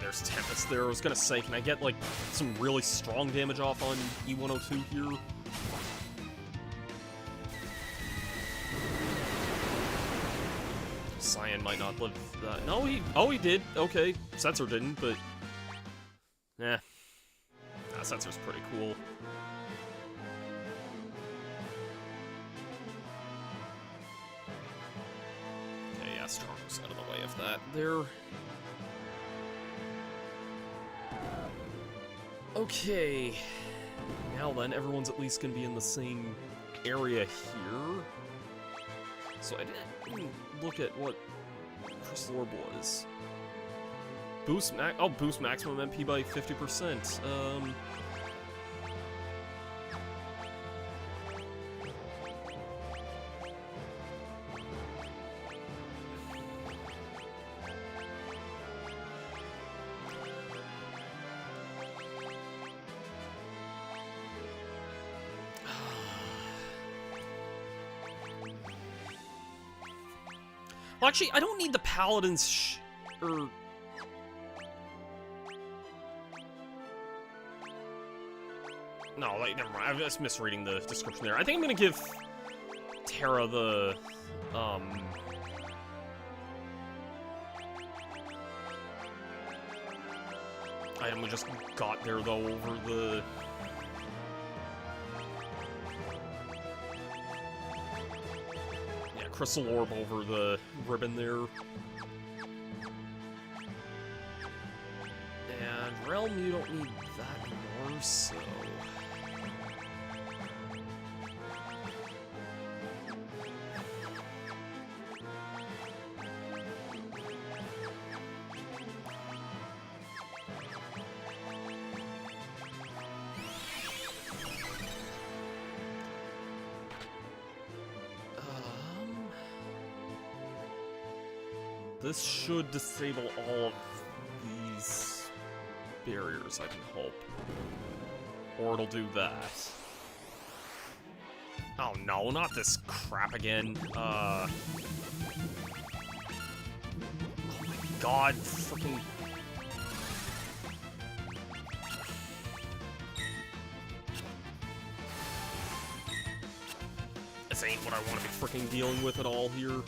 There's Tempest there. I was gonna say, can I get, like, some really strong damage off on E102 here? Cyan might not live that. No, he did. Okay. Sensor didn't, but... Eh. Nah, Sensor's pretty cool. Okay, yeah, Strong's out of the way of that. There... Okay, now then, everyone's at least gonna be in the same area here. So I didn't look at what Crystal Orb was. Boost maximum MP by 50%. Well, actually, I don't need the Paladin's No, like, never mind. I'm just misreading the description there. I think I'm gonna give Terra the, item we just got there, though, over the... Crystal Orb over the ribbon there. And Realm, you don't need that more, so... This should disable all of these barriers, I can hope. Or it'll do that. Oh no, not this crap again. Oh my god, freaking... This ain't what I want to be freaking dealing with at all here.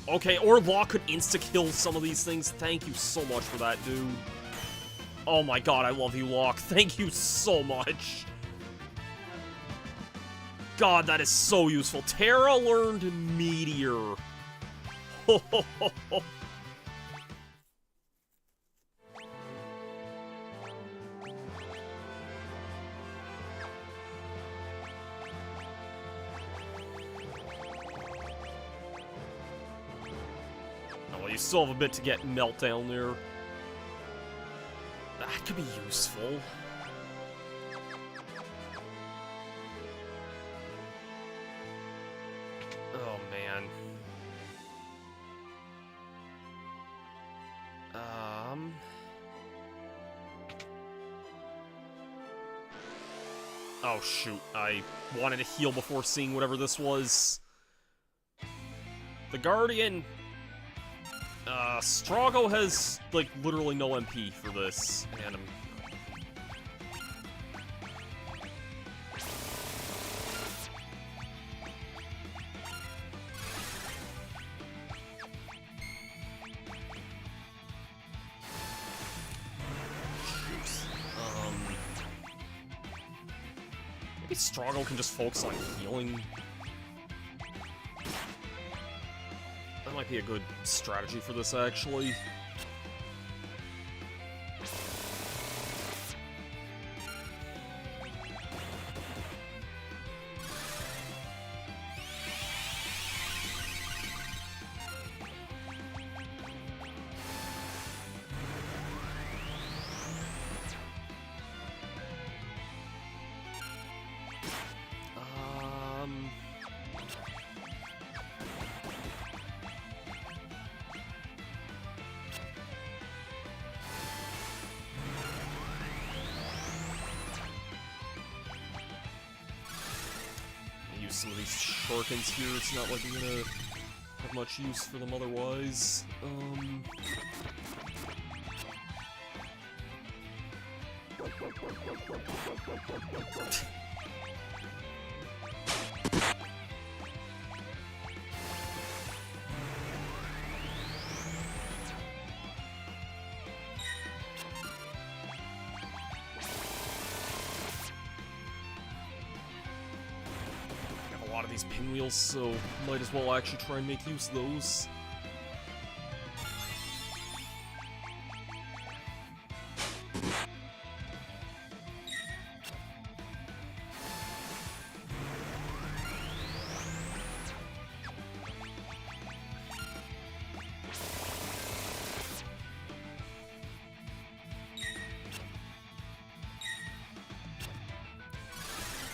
Okay, or Law could insta-kill some of these things. Thank you so much for that, dude. Oh my god, I love you, Locke. Thank you so much. God, that is so useful. Terra learned Meteor. Ho ho ho ho. Well, you still have a bit to get Meltdown there. That could be useful. Oh, man. Oh, shoot. I wanted to heal before seeing whatever this was. The Guardian... Strago has, like, literally no MP for this, and I'm... Maybe Strago can just focus on healing. That might be a good strategy for this, actually. Some of these shurikens here, it's not like I'm gonna have much use for them otherwise. A lot of these pinwheels, so might as well actually try and make use of those.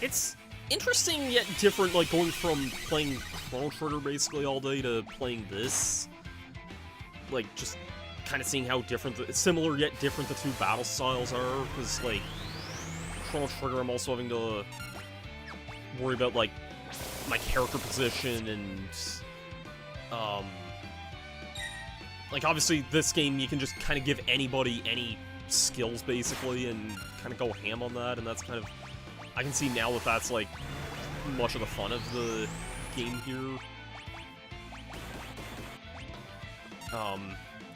It's interesting yet different, like going from playing Chrono Trigger basically all day to playing this. Like, just kind of seeing how different, similar yet different the two battle styles are, because, like, Chrono Trigger I'm also having to worry about, like, my character position and, like, obviously this game you can just kind of give anybody any skills, basically, and kind of go ham on that, and that's kind of, I can see now that that's, like, much of the fun of the game here.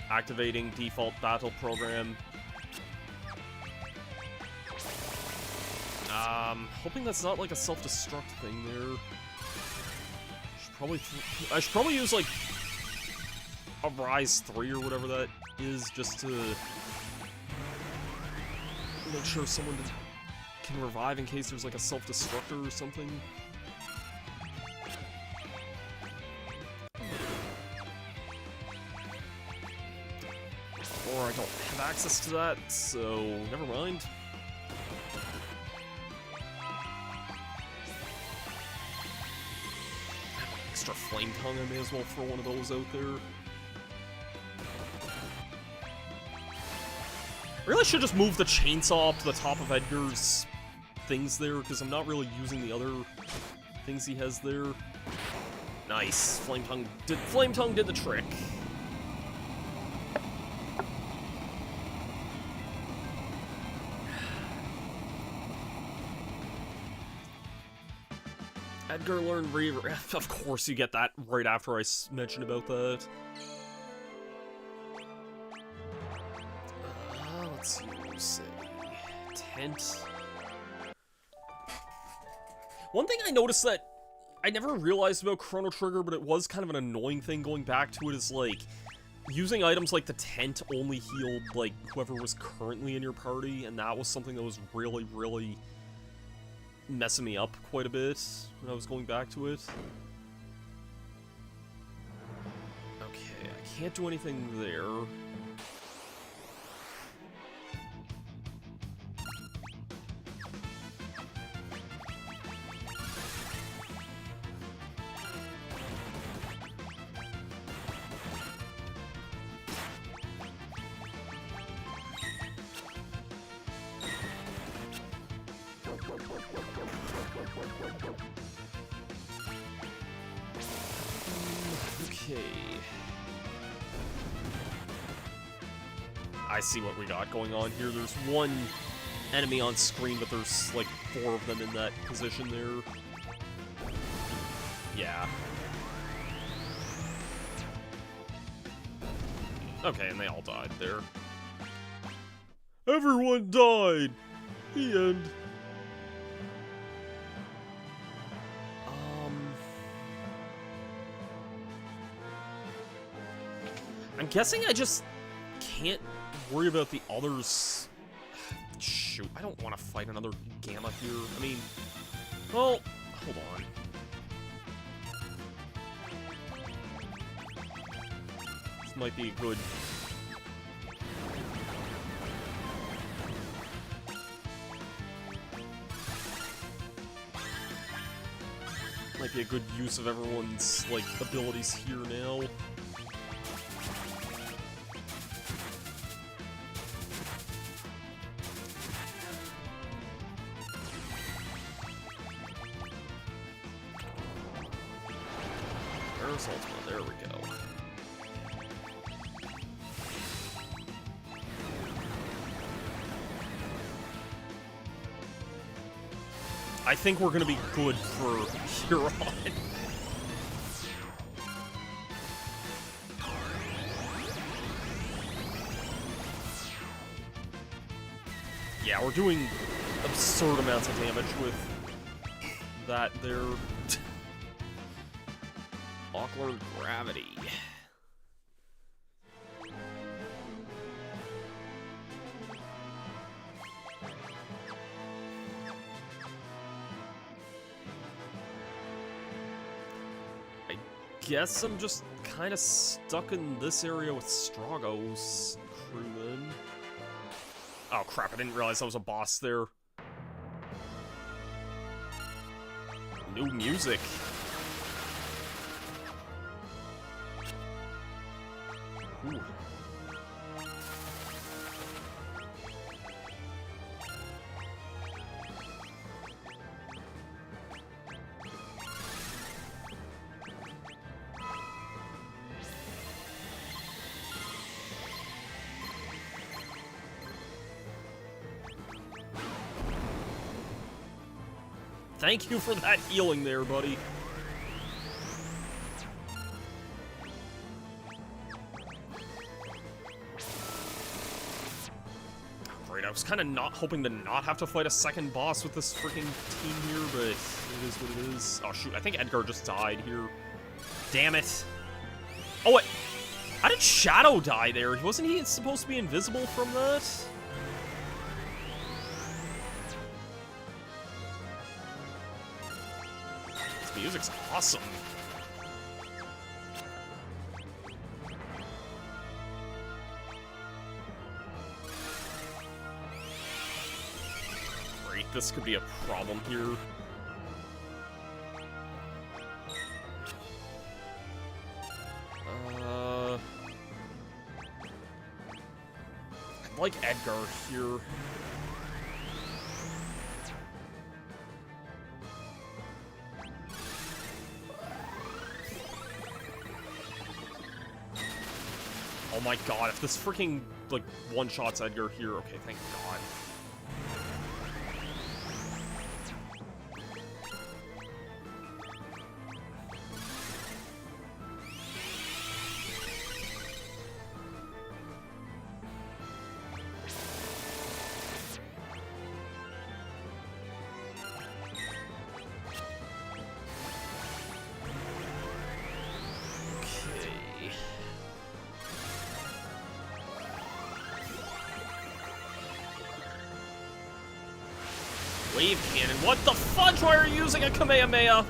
Activating default battle program. Hoping that's not, like, a self-destruct thing there. I should probably use, like, a Rise 3 or whatever that is, just to make sure someone can revive in case there's like a self-destructor or something. Or I don't have access to that, so never mind. extra flame tongue, I may as well throw one of those out there. Really should just move the chainsaw up to the top of Edgar's things there, because I'm not really using the other things he has there. Nice. Flame tongue did the trick. Edgar learned Reaver. Of course you get that right after I mentioned about that. Let's use a tent. One thing I noticed that I never realized about Chrono Trigger, but it was kind of an annoying thing going back to it, is like using items like the tent only healed like whoever was currently in your party, and that was something that was really, really messing me up quite a bit when I was going back to it. Okay, I can't do anything there. Okay. I see what we got going on here. There's one enemy on screen, but there's like 4 of them in that position there. Yeah. Okay, and they all died there. Everyone died! The end. I'm guessing I just can't worry about the others. Shoot, I don't want to fight another Gamma here. I mean, well, hold on. This might be a good... Might be a good use of everyone's, like, abilities here now. Ultima, there we go. I think we're gonna be good for here on. Yeah, we're doing absurd amounts of damage with that there. Ocular gravity. I guess I'm just kind of stuck in this area with Strago's crew then. Oh crap, I didn't realize I was a boss there. New music. Ooh. Thank you for that healing there, buddy. I was kind of not hoping to not have to fight a second boss with this freaking team here, but it is what it is. Oh shoot, I think Edgar just died here. Damn it. Oh wait, how did Shadow die there? Wasn't he supposed to be invisible from that? This music's awesome. This could be a problem here. like Edgar here. Oh my god, if this freaking, like, one-shots Edgar here, okay, thank god. Wave cannon. What the fudge? Why are you using a Kamehameha?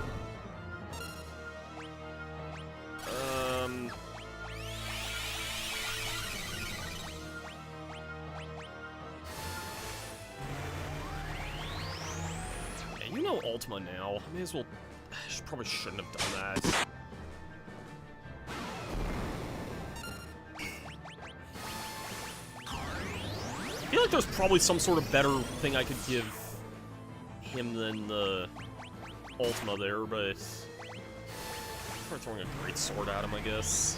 Yeah, you know Ultima now. I may as well. I probably shouldn't have done that. I feel like there's probably some sort of better thing I could give him than the Ultima there, but we're throwing a great sword at him, I guess.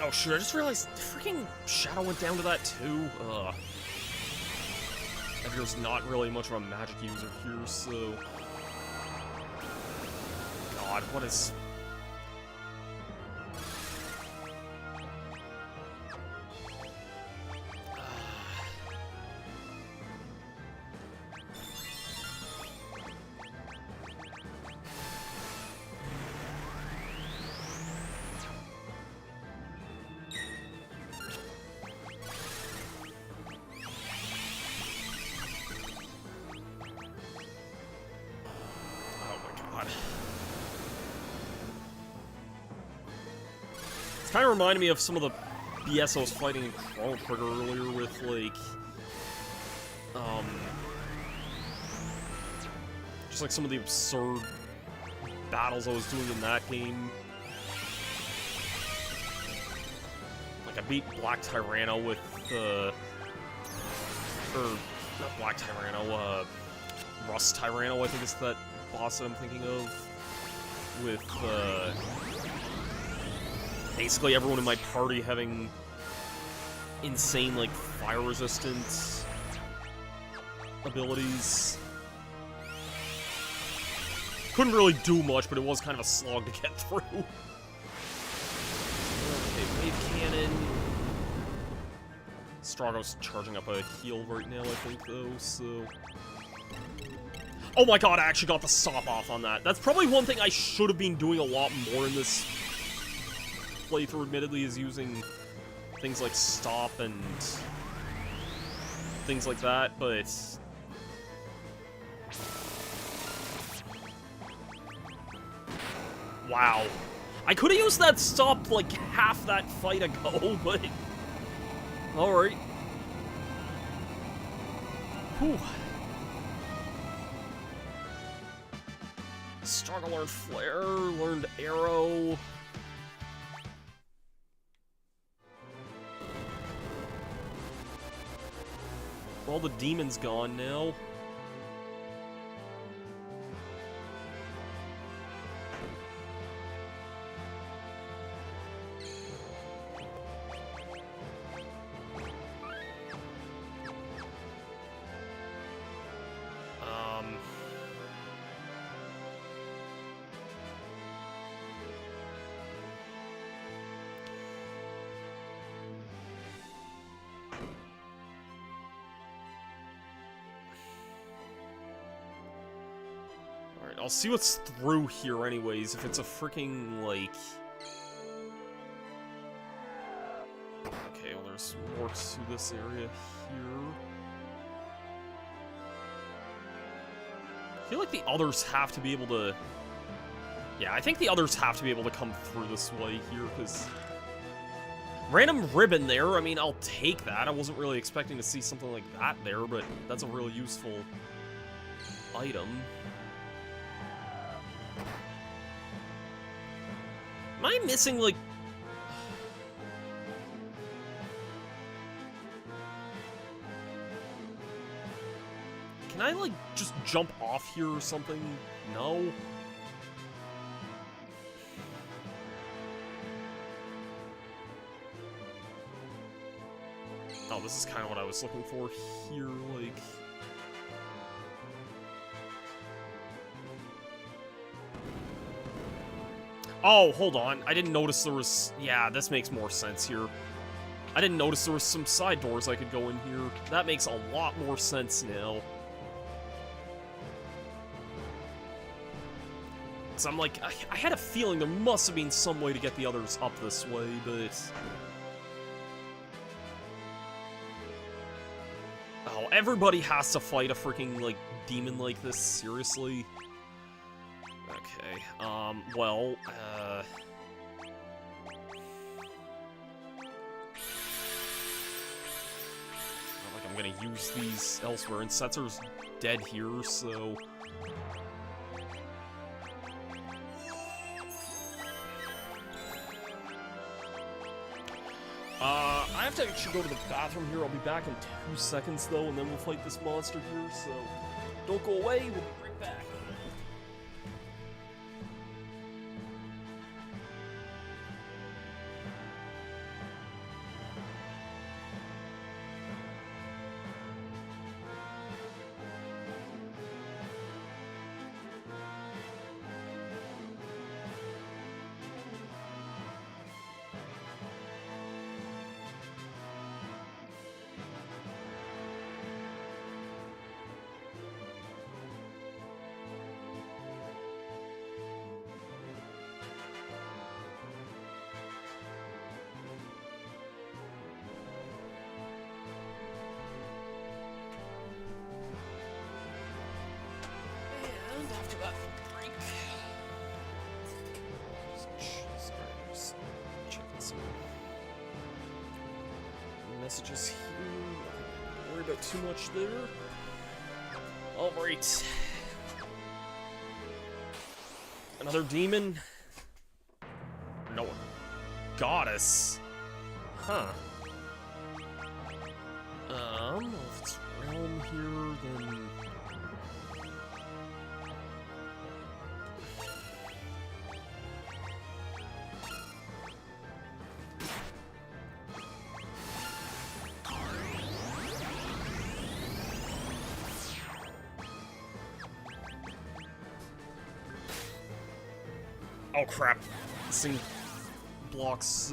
Oh shoot, I just realized freaking Shadow went down to that too. Ugh. Edgar's not really much of a magic user here, so... God, what is... It's kind of reminded me of some of the BS I was fighting in Chrono Trigger earlier with, like, just like some of the absurd battles I was doing in that game. Like, I beat Black Tyranno with, or, not Black Tyranno, Rust Tyranno, I think is that boss that I'm thinking of, with, basically everyone in my party having insane, like, fire-resistant abilities. Couldn't really do much, but it was kind of a slog to get through. Okay, wave cannon. Strago's charging up a heal right now, I think, though, so... Oh my god, I actually got the stop off on that. That's probably one thing I should have been doing a lot more in this playthrough, admittedly, is using things like stop and things like that, but... Wow. I could have used that stop, like, half that fight ago, but... Alright. Whew. Struggle learned Flare, learned Arrow... All the demons gone now. I'll see what's through here anyways, if it's a freaking, like... Okay, well there's more to this area here. I feel like the others have to be able to... Yeah, I think the others have to be able to come through this way here, because... Random ribbon there, I mean, I'll take that. I wasn't really expecting to see something like that there, but that's a real useful item. Am I missing, like... Can I, like, just jump off here or something? No? Oh, this is kind of what I was looking for here, like... Oh, hold on. I didn't notice there was... Yeah, this makes more sense here. I didn't notice there was some side doors I could go in here. That makes a lot more sense now. So I'm like, I had a feeling there must have been some way to get the others up this way, but... Oh, everybody has to fight a freaking, like, demon like this? Seriously? Okay, well, not like I'm gonna use these elsewhere, and Setzer's dead here, so... I have to actually go to the bathroom here. I'll be back in 2 seconds, though, and then we'll fight this monster here, so don't go away, we'll be right back. After that break, just checking some messages here. Don't worry about too much there. All right, another demon. No, goddess. Huh. If it's realm here, then. Oh crap, this thing blocks,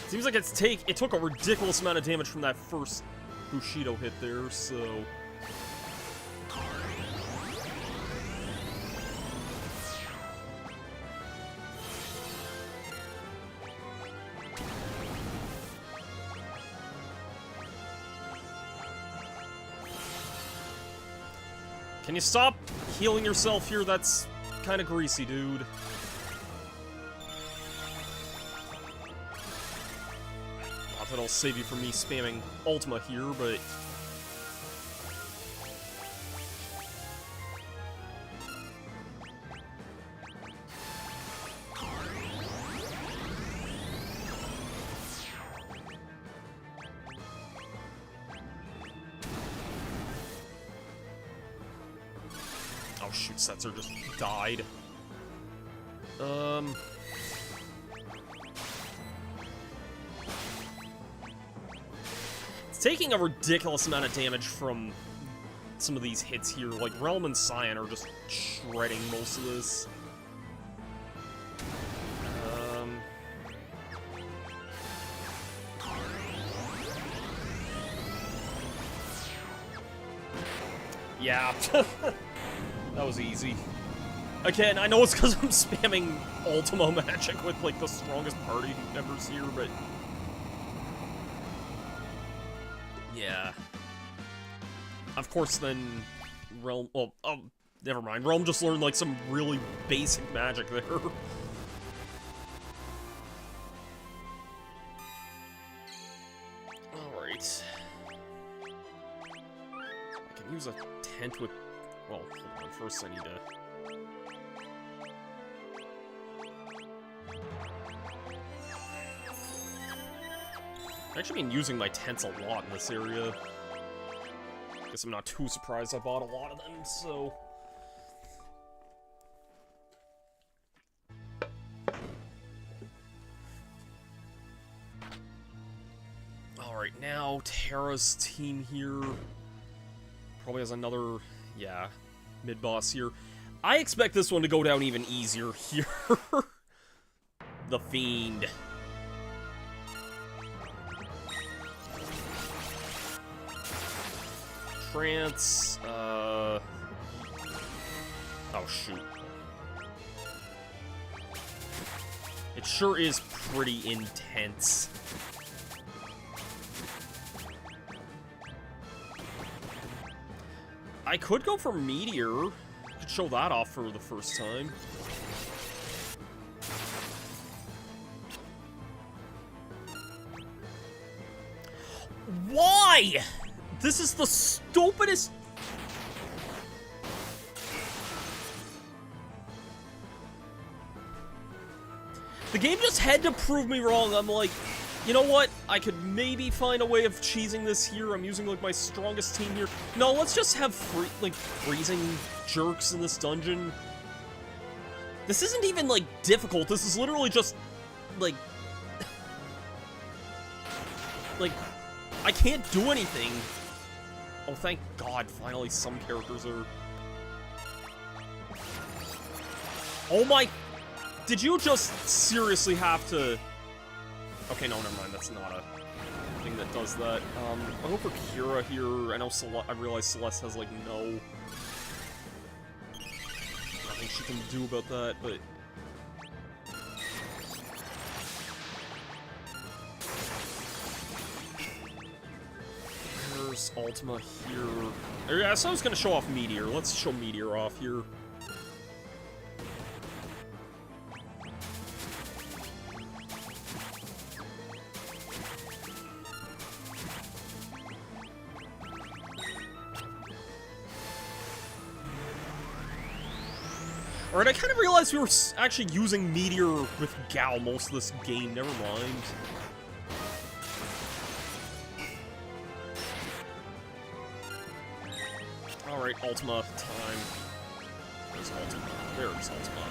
Seems like it took a ridiculous amount of damage from that first Bushido hit there, so... Can you stop healing yourself here? That's kind of greasy, dude. Not that it'll save you from me spamming Ultima here, but... Oh shoot, Setzer just died. It's taking a ridiculous amount of damage from some of these hits here. Like, Realm and Cyan are just shredding most of this. Yeah. That was easy. Again, I know it's because I'm spamming Ultimo magic with, like, the strongest party members here, but... yeah. Of course, then... Realm... well, oh, never mind. Realm just learned, like, some really basic magic there. Alright. I can use a tent with... well, hold on. First I need to... I've actually been using my tents a lot in this area. Guess I'm not too surprised I bought a lot of them, so... Alright, now Terra's team here probably has another, yeah, mid-boss here. I expect this one to go down even easier here. The Fiend. Trance, oh shoot. It sure is pretty intense. I could go for Meteor. Could show that off for the first time. Why? This is the stupidest... The game just had to prove me wrong. I'm like, you know what? I could maybe find a way of cheesing this here. I'm using, like, my strongest team here. No, let's just have freezing jerks in this dungeon. This isn't even, like, difficult. This is literally just, like... like, I can't do anything. Oh, thank God, finally some characters are... oh my... did you just seriously have to... okay, no, never mind, that's not a thing that does that. I'll go for Kira here. I know I realize Celeste has, like, nothing she can do about that, but... There's Ultima here. Yeah, so I was gonna show off Meteor. Let's show Meteor off here. Alright, I kind of realized we were actually using Meteor with Gal most of this game. Never mind. Alright, Ultima time. There's Ultima. There's Ultima.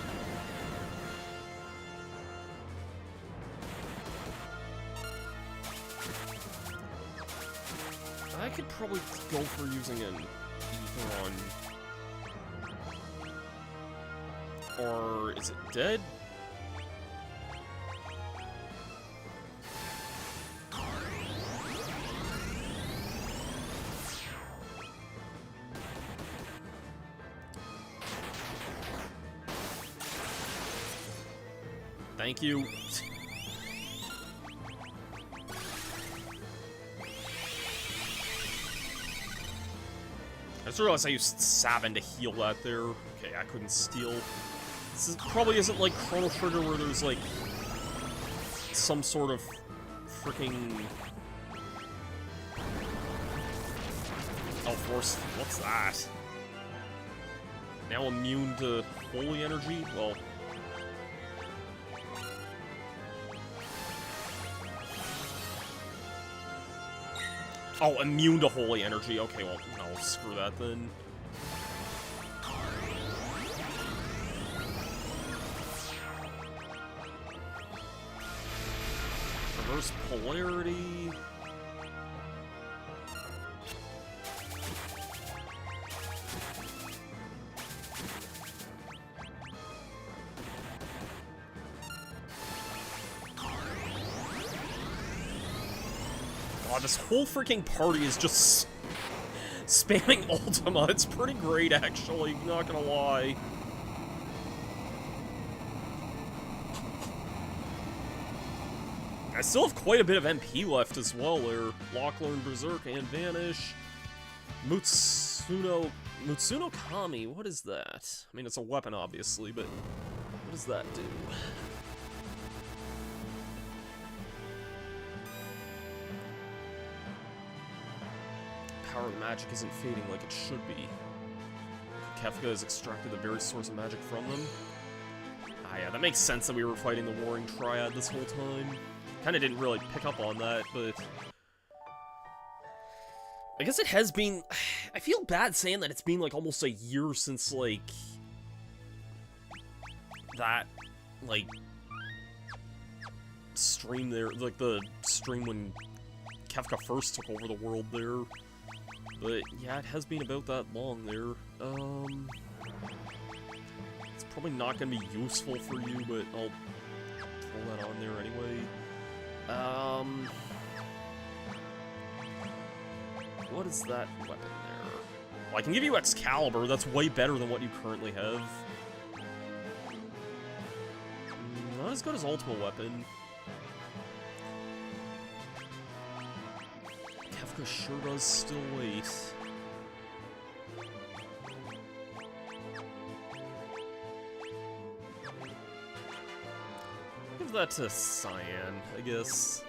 I could probably go for using an Aetheron. Or is it dead? Thank you. I just realized I used Sabin to heal that there. Okay, I couldn't steal. This probably isn't like Chrono Trigger where there's like some sort of freaking... oh, force. What's that? Now immune to holy energy? Well... oh, immune to holy energy. Okay, well, no, screw that then. Reverse polarity. God, this whole freaking party is just spamming Ultima. It's pretty great, actually, not gonna lie. I still have quite a bit of MP left as well there. Lachlan, Berserk, and Vanish. Mutsuno Kami, what is that? I mean, it's a weapon, obviously, but what does that do? Power of magic isn't fading like it should be. Kefka has extracted the very source of magic from them. Ah yeah, that makes sense that we were fighting the Warring Triad this whole time. Kinda didn't really pick up on that, but... I guess it has been... I feel bad saying that it's been like almost a year since like... that, like... stream there, like the stream when Kefka first took over the world there. But yeah, it has been about that long there. It's probably not gonna be useful for you, but I'll throw that on there anyway. What is that weapon there? Well, I can give you Excalibur, that's way better than what you currently have. Not as good as Ultima Weapon. Kefka sure does still wait. Give that to Cyan, I guess.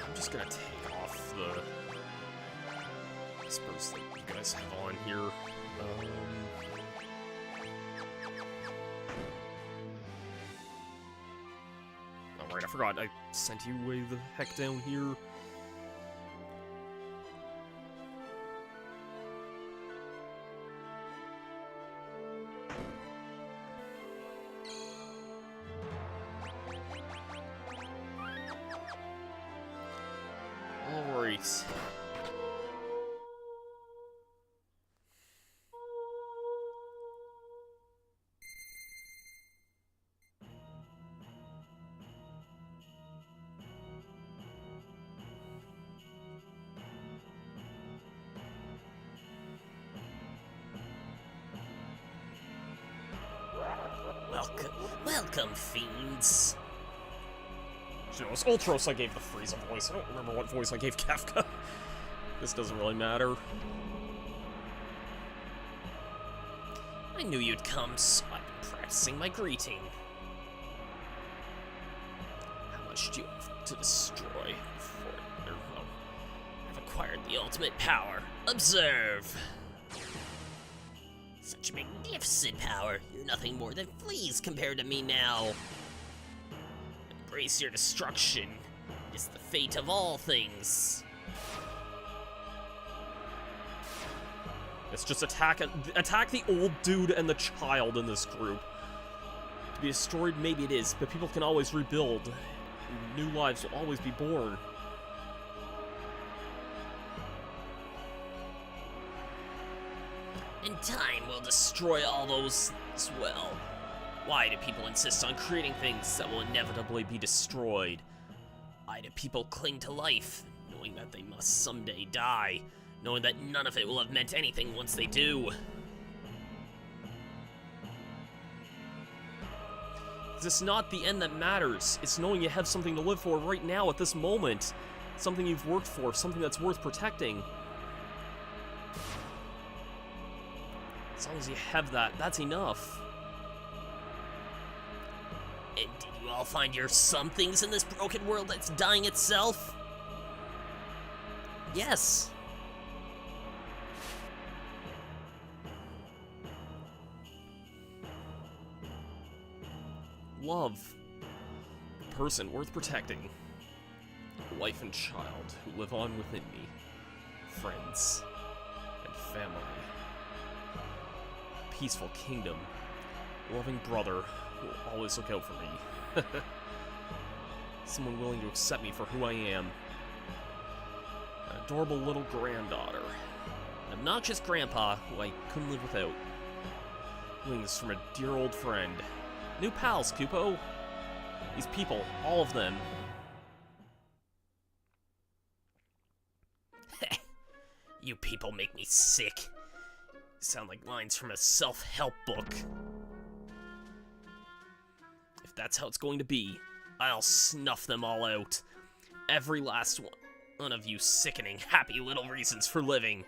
I'm just gonna take off the spurs that you guys have on here. Alright, I forgot I sent you way the heck down here. Alright. Welcome, fiends. You know, it was Ultros I gave the Frieza voice. I don't remember what voice I gave Kefka. This doesn't really matter. I knew you'd come, so I've been practicing my greeting. How much do you have to destroy before... well, I've acquired the ultimate power. Observe! Such magnificent power. You're nothing more than fleas compared to me now. Embrace your destruction. It is the fate of all things. It's just attack the old dude and the child in this group. To be destroyed, maybe it is, but people can always rebuild. New lives will always be born. And time will destroy all those as well. Why do people insist on creating things that will inevitably be destroyed? Why do people cling to life, knowing that they must someday die, knowing that none of it will have meant anything once they do? It's not the end that matters. It's knowing you have something to live for right now at this moment. Something you've worked for, something that's worth protecting. As long as you have that, that's enough. And did you all find your somethings in this broken world that's dying itself? Yes. Love. A person worth protecting. A wife and child who live on within me. Friends. And family. A peaceful kingdom. A loving brother who will always look out for me. Someone willing to accept me for who I am. An adorable little granddaughter. An obnoxious grandpa who I couldn't live without. Wings from a dear old friend. New pals, Kupo. These people, all of them. You people make me sick. You sound like lines from a self-help book. If that's how it's going to be, I'll snuff them all out. Every last one. None of you sickening, happy little reasons for living.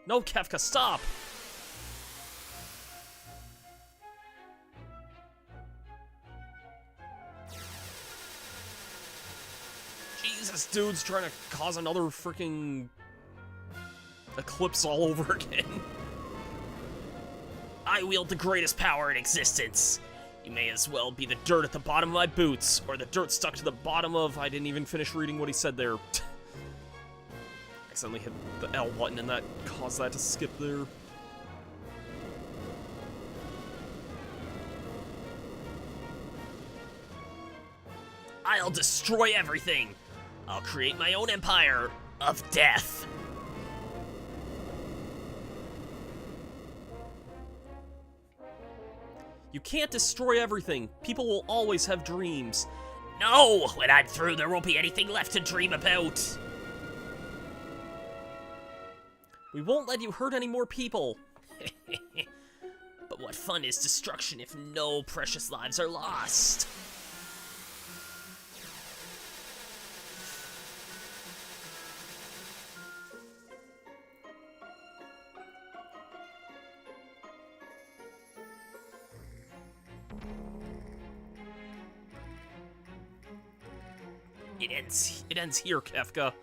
No, Kefka, stop! Jesus, dude's trying to cause another freaking eclipse all over again. I wield the greatest power in existence. You may as well be the dirt at the bottom of my boots, or the dirt stuck to the bottom of... I didn't even finish reading what he said there. Accidentally hit the L button and that caused that to skip there. I'll destroy everything. I'll create my own empire of death. You can't destroy everything. People will always have dreams. No! When I'm through, there won't be anything left to dream about. We won't let you hurt any more people. But what fun is destruction if no precious lives are lost? It ends here, Kefka.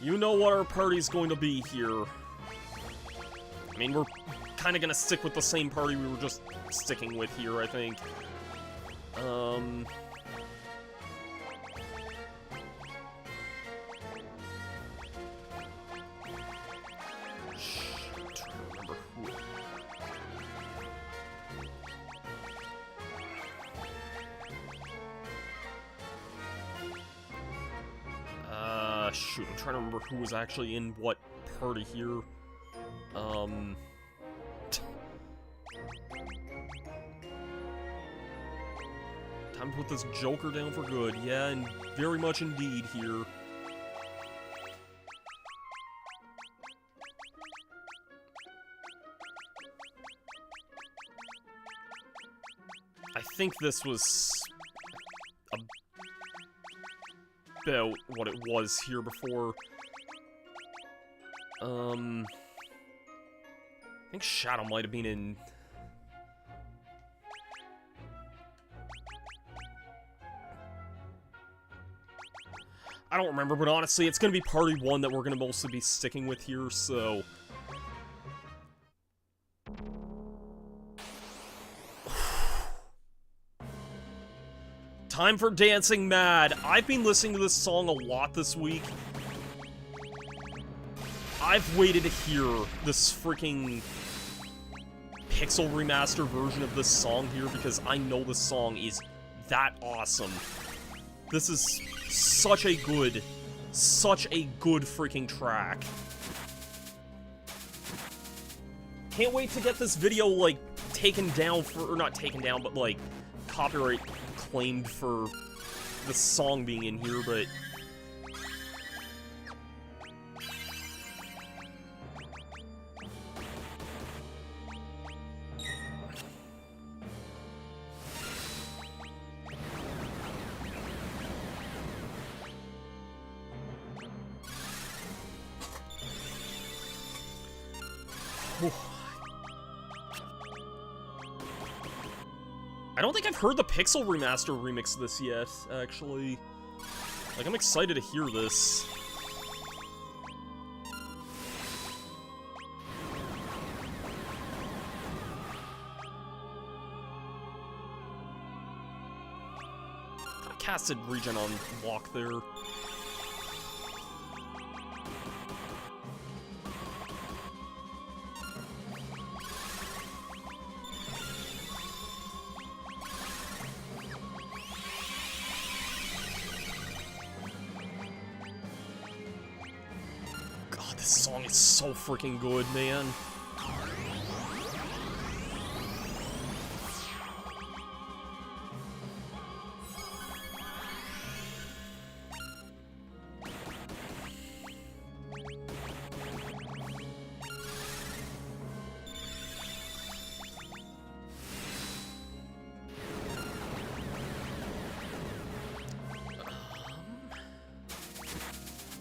You know what our party's going to be here. I mean, we're kind of gonna stick with the same party we were just sticking with here, I think. Shoot, I'm trying to remember who was actually in what party here. Time to put this Joker down for good. Yeah, and very much indeed here. I think this was about what it was here before. I think Shadow might have been in... I don't remember, but honestly, it's gonna be Party 1 that we're gonna mostly be sticking with here, so... Time for Dancing Mad. I've been listening to this song a lot this week. I've waited to hear this freaking Pixel Remaster version of this song here because I know this song is that awesome. This is such a good freaking track. Can't wait to get this video, like, taken down for, or not taken down, but, like, copyright claimed for the song being in here, but... I don't think I've heard the Pixel Remaster remix of this yet, actually. Like, I'm excited to hear this. I casted regen on Walk there. This song is so freaking good, man.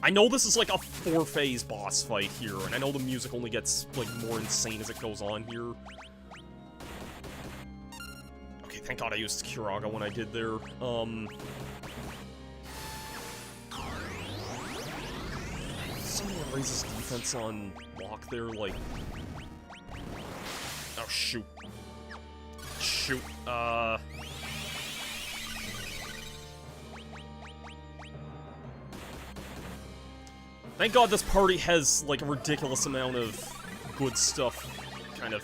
I know this is like a 4-phase boss fight here, and I know the music only gets, like, more insane as it goes on here. Okay, thank God I used Curaga when I did there. Someone raises defense on Locke there, like... Oh, shoot. Shoot, Thank God this party has, like, a ridiculous amount of good stuff, kind of.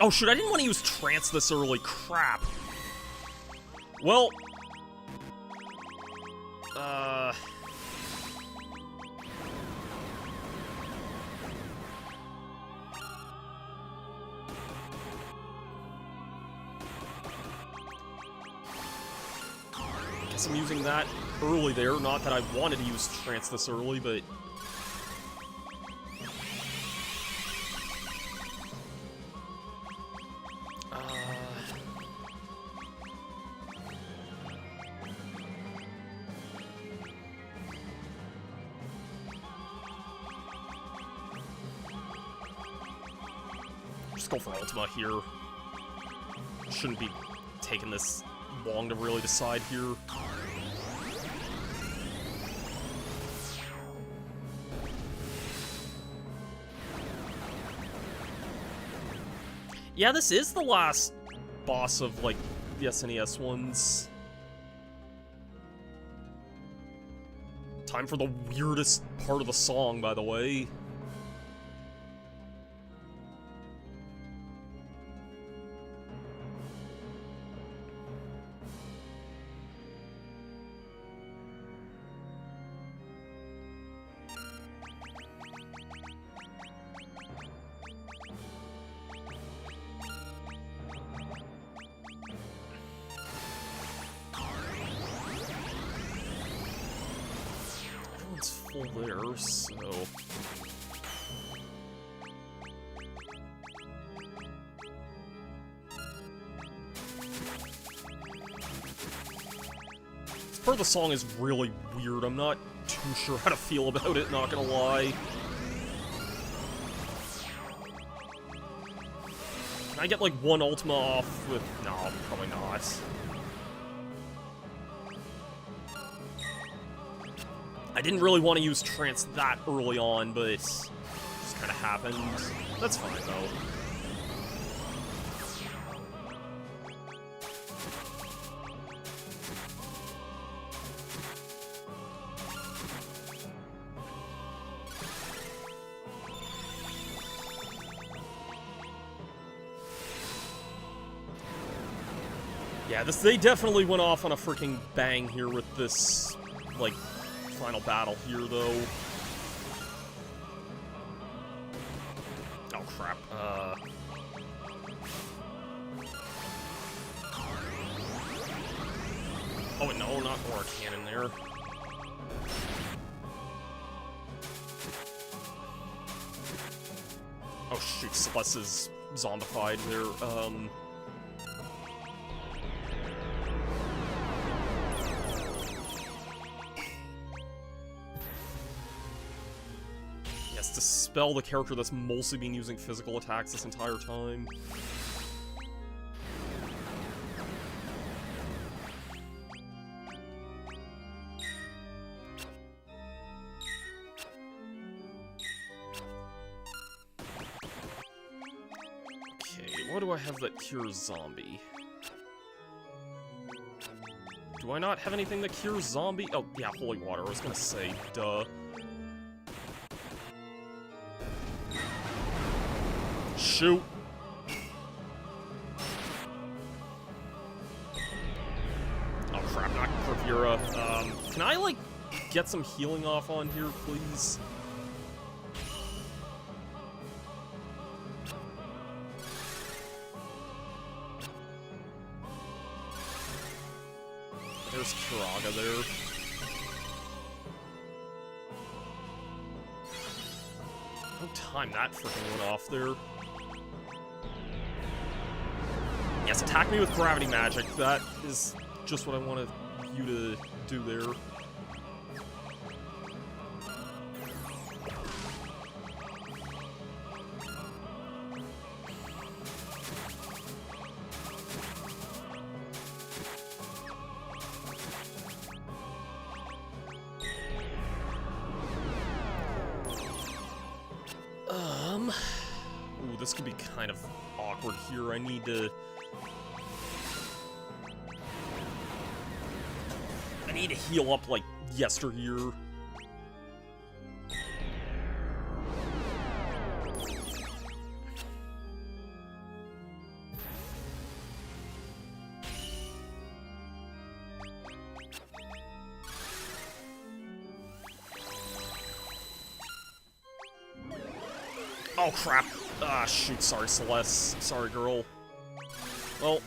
Oh, shoot, I didn't want to use Trance this early. Crap. Well... Guess I'm using that early there. Not that I wanted to use Trance this early, but... Just go for Ultima here. Shouldn't be taking this long to really decide here. Yeah, this is the last boss of, like, the SNES ones. Time for the weirdest part of the song, by the way. There, so... This part of the song is really weird. I'm not too sure how to feel about it, not gonna lie. Can I get, like, one Ultima off with... No, probably not. I didn't really want to use Trance that early on, but it just kind of happened. That's fine, though. Yeah, they definitely went off on a freaking bang here with this, like, final battle here, though. Oh, crap. Oh, no, not Aura Cannon there. Oh, shoot, Celeste is zombified there. Dispel the character that's mostly been using physical attacks this entire time. Okay, what do I have that cures zombie? Do I not have anything that cures zombie? Oh, yeah, holy water, I was gonna say, duh. Shoot. Oh crap, not Bravura. Can I, like, get some healing off on here, please? There's Curaga there. No time that freaking went off there. Yes, attack me with gravity magic. That is just what I wanted you to do there. Ooh, this could be kind of awkward here. I need to heal up like yesteryear. Oh, crap. Ah, shoot. Sorry, Celeste. Sorry, girl. Well,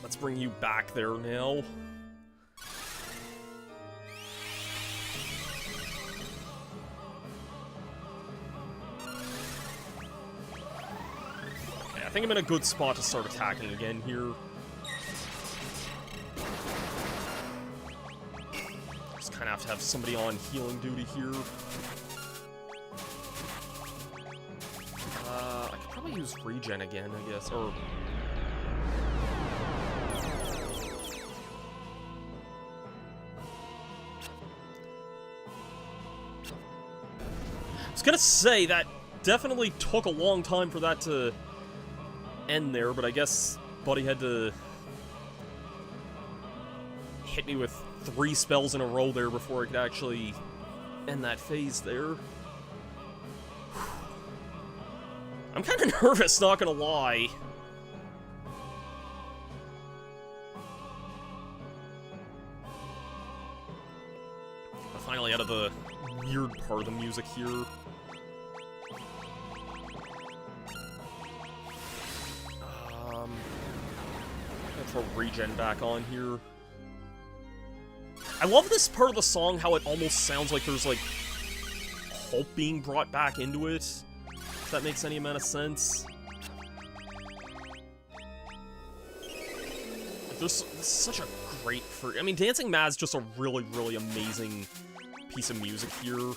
let's bring you back there now. Okay, I think I'm in a good spot to start attacking again here. Just kind of have somebody on healing duty here. I could probably use regen again, I guess, or... I was gonna say, that definitely took a long time for that to end there, but I guess Buddy had to hit me with 3 spells in a row there before I could actually end that phase there. I'm kind of nervous, not gonna lie. I'm finally out of the weird part of the music here. I'm gonna throw regen back on here. I love this part of the song, how it almost sounds like there's, like, hope being brought back into it. If that makes any amount of sense. This is such a great I mean, Dancing Mad's just a really, really amazing piece of music here.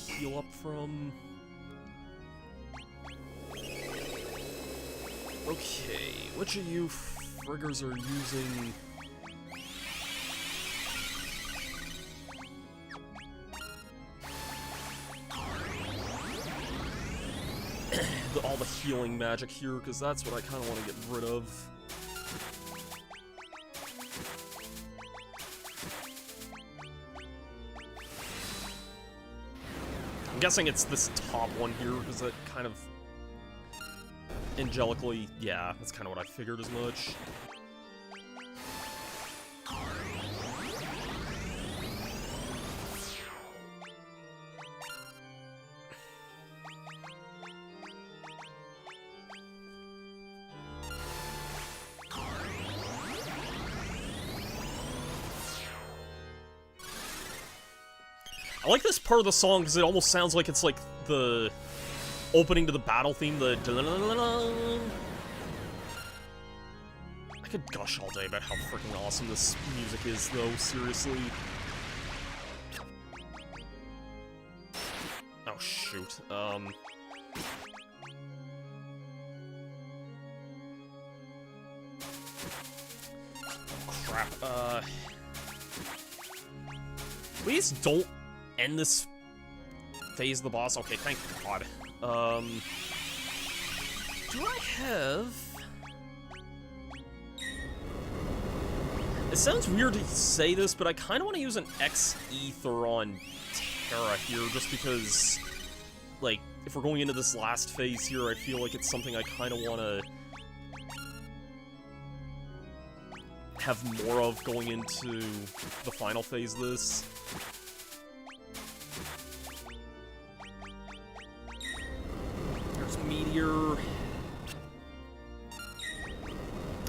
Heal up from... Okay, which of you friggers are using... all the healing magic here, because that's what I kind of want to get rid of. I'm guessing it's this top one here, because it kind of angelically, yeah, that's kind of what I figured as much. I like this part of the song because it almost sounds like it's like the opening to the battle theme, the I could gush all day about how freaking awesome this music is, though, seriously. Oh, shoot. Crap, please don't end this phase of the boss. Okay, thank God. Do I have... It sounds weird to say this, but I kind of want to use an X-Ether on Terra here, just because, like, if we're going into this last phase here, I feel like it's something I kind of want to have more of going into the final phase of this. There's Meteor.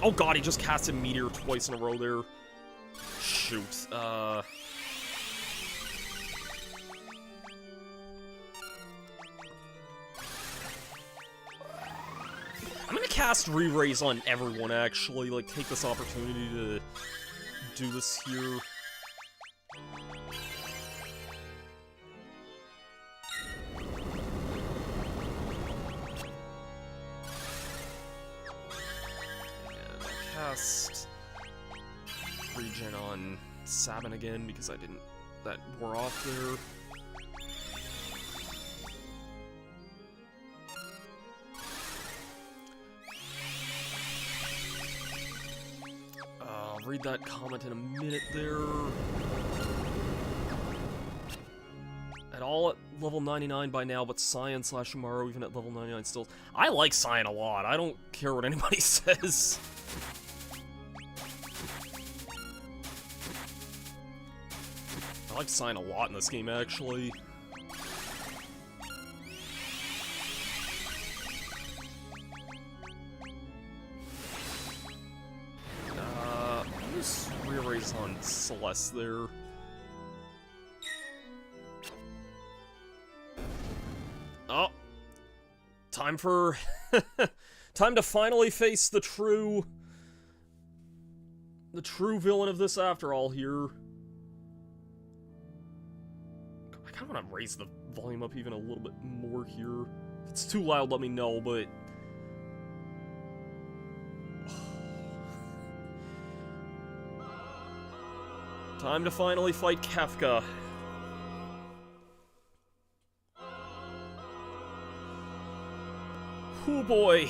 Oh god, he just casted Meteor twice in a row there. Shoot, I'm gonna cast Re-Raise on everyone, actually. Like, take this opportunity to do this here. Cast Regen on Sabin again because I didn't. That wore off there. I'll read that comment in a minute there. At all at level 99 by now, but Cyan / Umaru even at level 99 still. I like Cyan a lot. I don't care what anybody says. I like Cyan a lot in this game, actually. I'll just Re-Raise on Celeste there. Oh. Time for... time to finally face the true villain of this after all here. I kind of want to raise the volume up even a little bit more here. If it's too loud, let me know, but... Time to finally fight Kefka. Oh boy.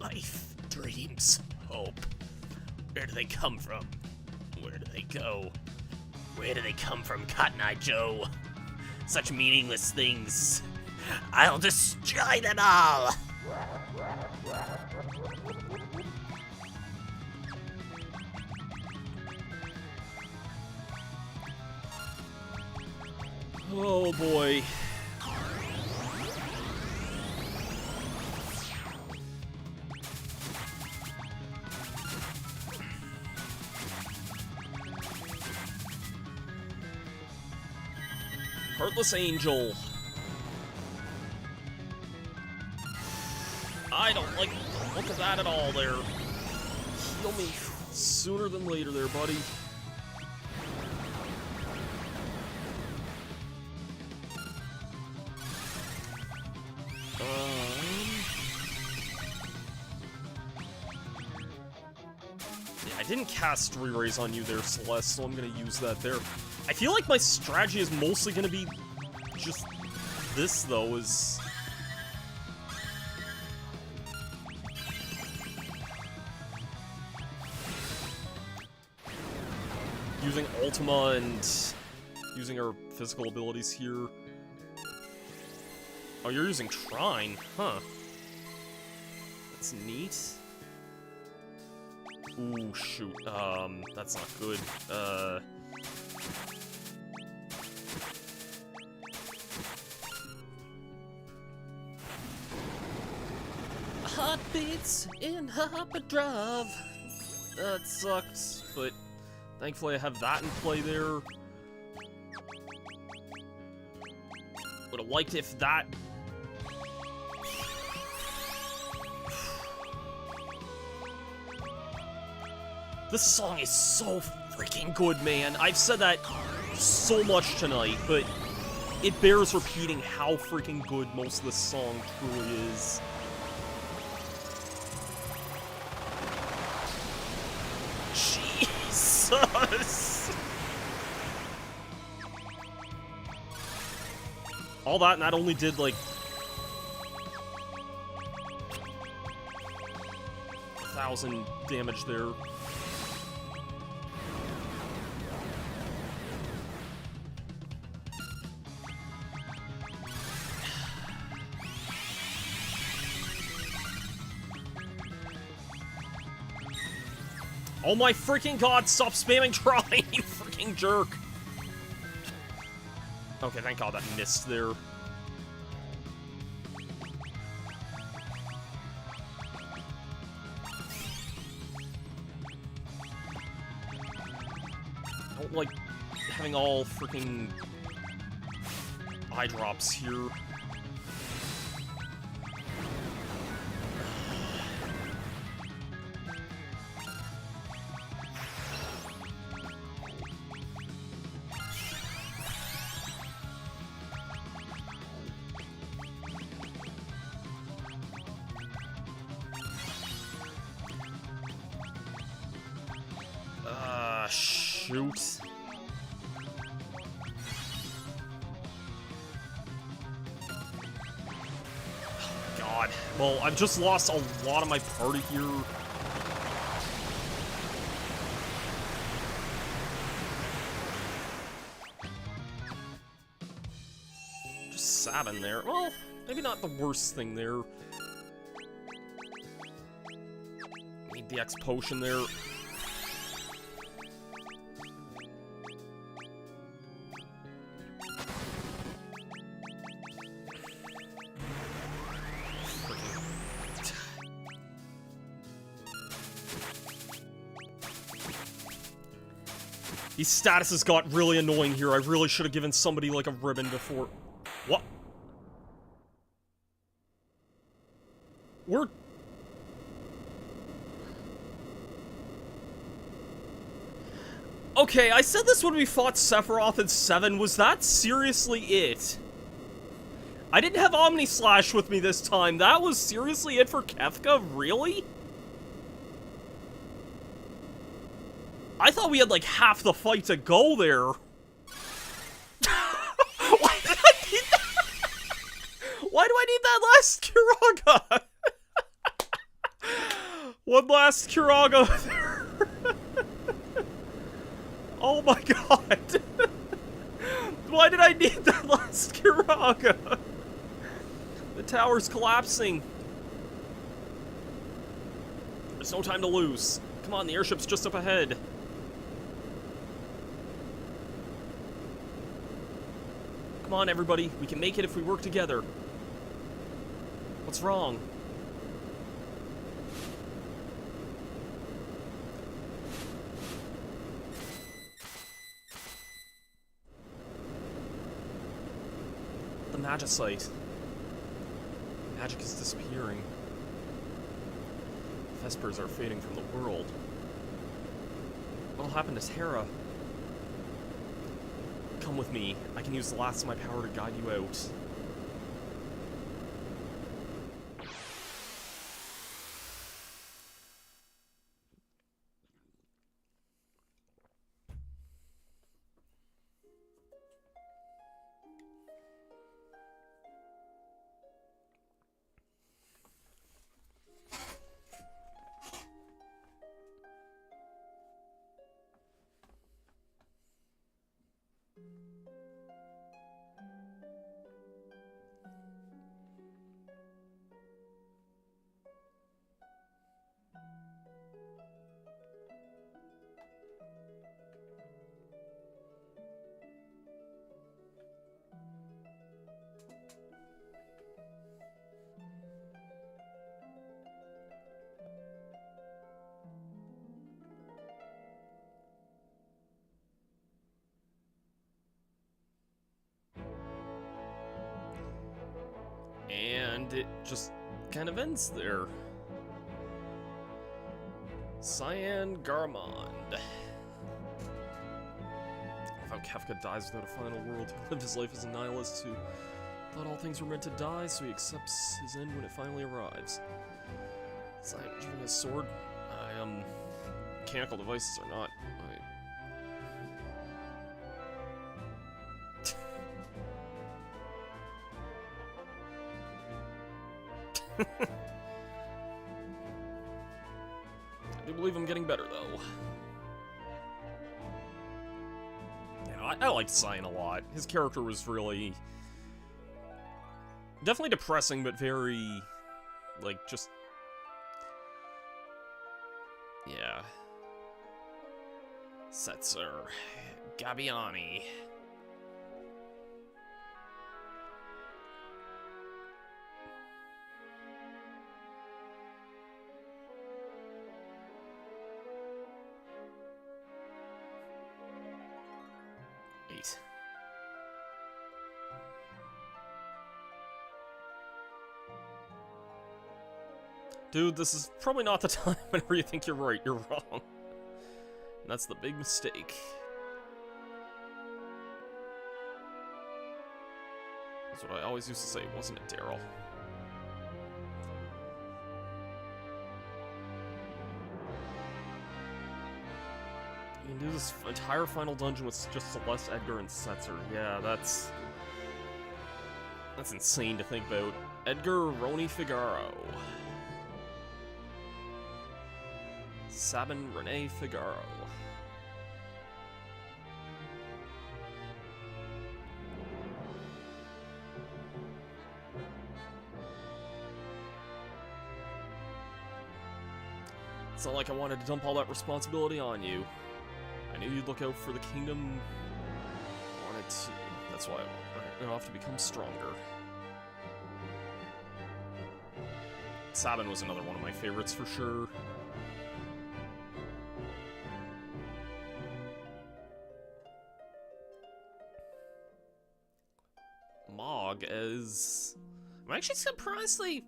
Life, dreams, hope. Where do they come from? Where do they go? Where do they come from, Cotton Eye Joe? Such meaningless things. I'll destroy them all! Oh boy. Heartless Angel. I don't like the look of that at all there. Heal me sooner than later there, buddy. Yeah, I didn't cast Re-Raise on you there, Celeste, so I'm gonna use that there. I feel like my strategy is mostly gonna be just this, though, is... using Ultima and using her physical abilities here. Oh, you're using Trine, huh? That's neat. Ooh, shoot. That's not good. Heartbeats in hyperdrive. That sucked, but thankfully I have that in play there. Would have liked if that... This song is so freaking good, man. I've said that so much tonight, but it bears repeating how freaking good most of this song truly is. Jesus! All that, and that only did, like, 1,000 damage there. Oh my freaking god, stop spamming try, you freaking jerk! Okay, thank god that missed there. I don't like having all freaking eye drops here. Shoot. God. Well, I've just lost a lot of my party here. Just Sabin there. Well, maybe not the worst thing there. Need the X potion there. These statuses got really annoying here. I really should have given somebody, like, a ribbon before. What? We're... Okay, I said this when we fought Sephiroth in 7. Was that seriously it? I didn't have Omni Slash with me this time. That was seriously it for Kefka? Really? I thought we had, like, half the fight to go there. Why did I need that? Why do I need that last Curaga? One last Curaga there. Oh my god. Why did I need that last Curaga? The tower's collapsing. There's no time to lose. Come on, the airship's just up ahead. Come on, everybody. We can make it if we work together. What's wrong? The Magicite. Magic is disappearing. Vespers are fading from the world. What'll happen to Terra? Come with me. I can use the last of my power to guide you out. And it just kind of ends there. Cyan Garmond. How Kefka dies without a final world. He lived his life as a nihilist who thought all things were meant to die, so he accepts his end when it finally arrives. Cyan, even his sword? Mechanical devices are not. do believe I'm getting better, though. Yeah, I liked Cyan a lot. His character was really... definitely depressing, but very... like, just... yeah. Setzer. Gabbiani. Dude, this is probably not the time whenever you think you're right, you're wrong. And that's the big mistake. That's what I always used to say, wasn't it, Daryl? You can do this entire final dungeon with just Celeste, Edgar, and Setzer. Yeah, that's insane to think about. Edgar Roni Figaro. Sabin Renee Figaro. It's not like I wanted to dump all that responsibility on you. I knew you'd look out for the kingdom. I wanted to. That's why I have to become stronger. Sabin was another one of my favorites for sure. Mog as... I'm actually surprised they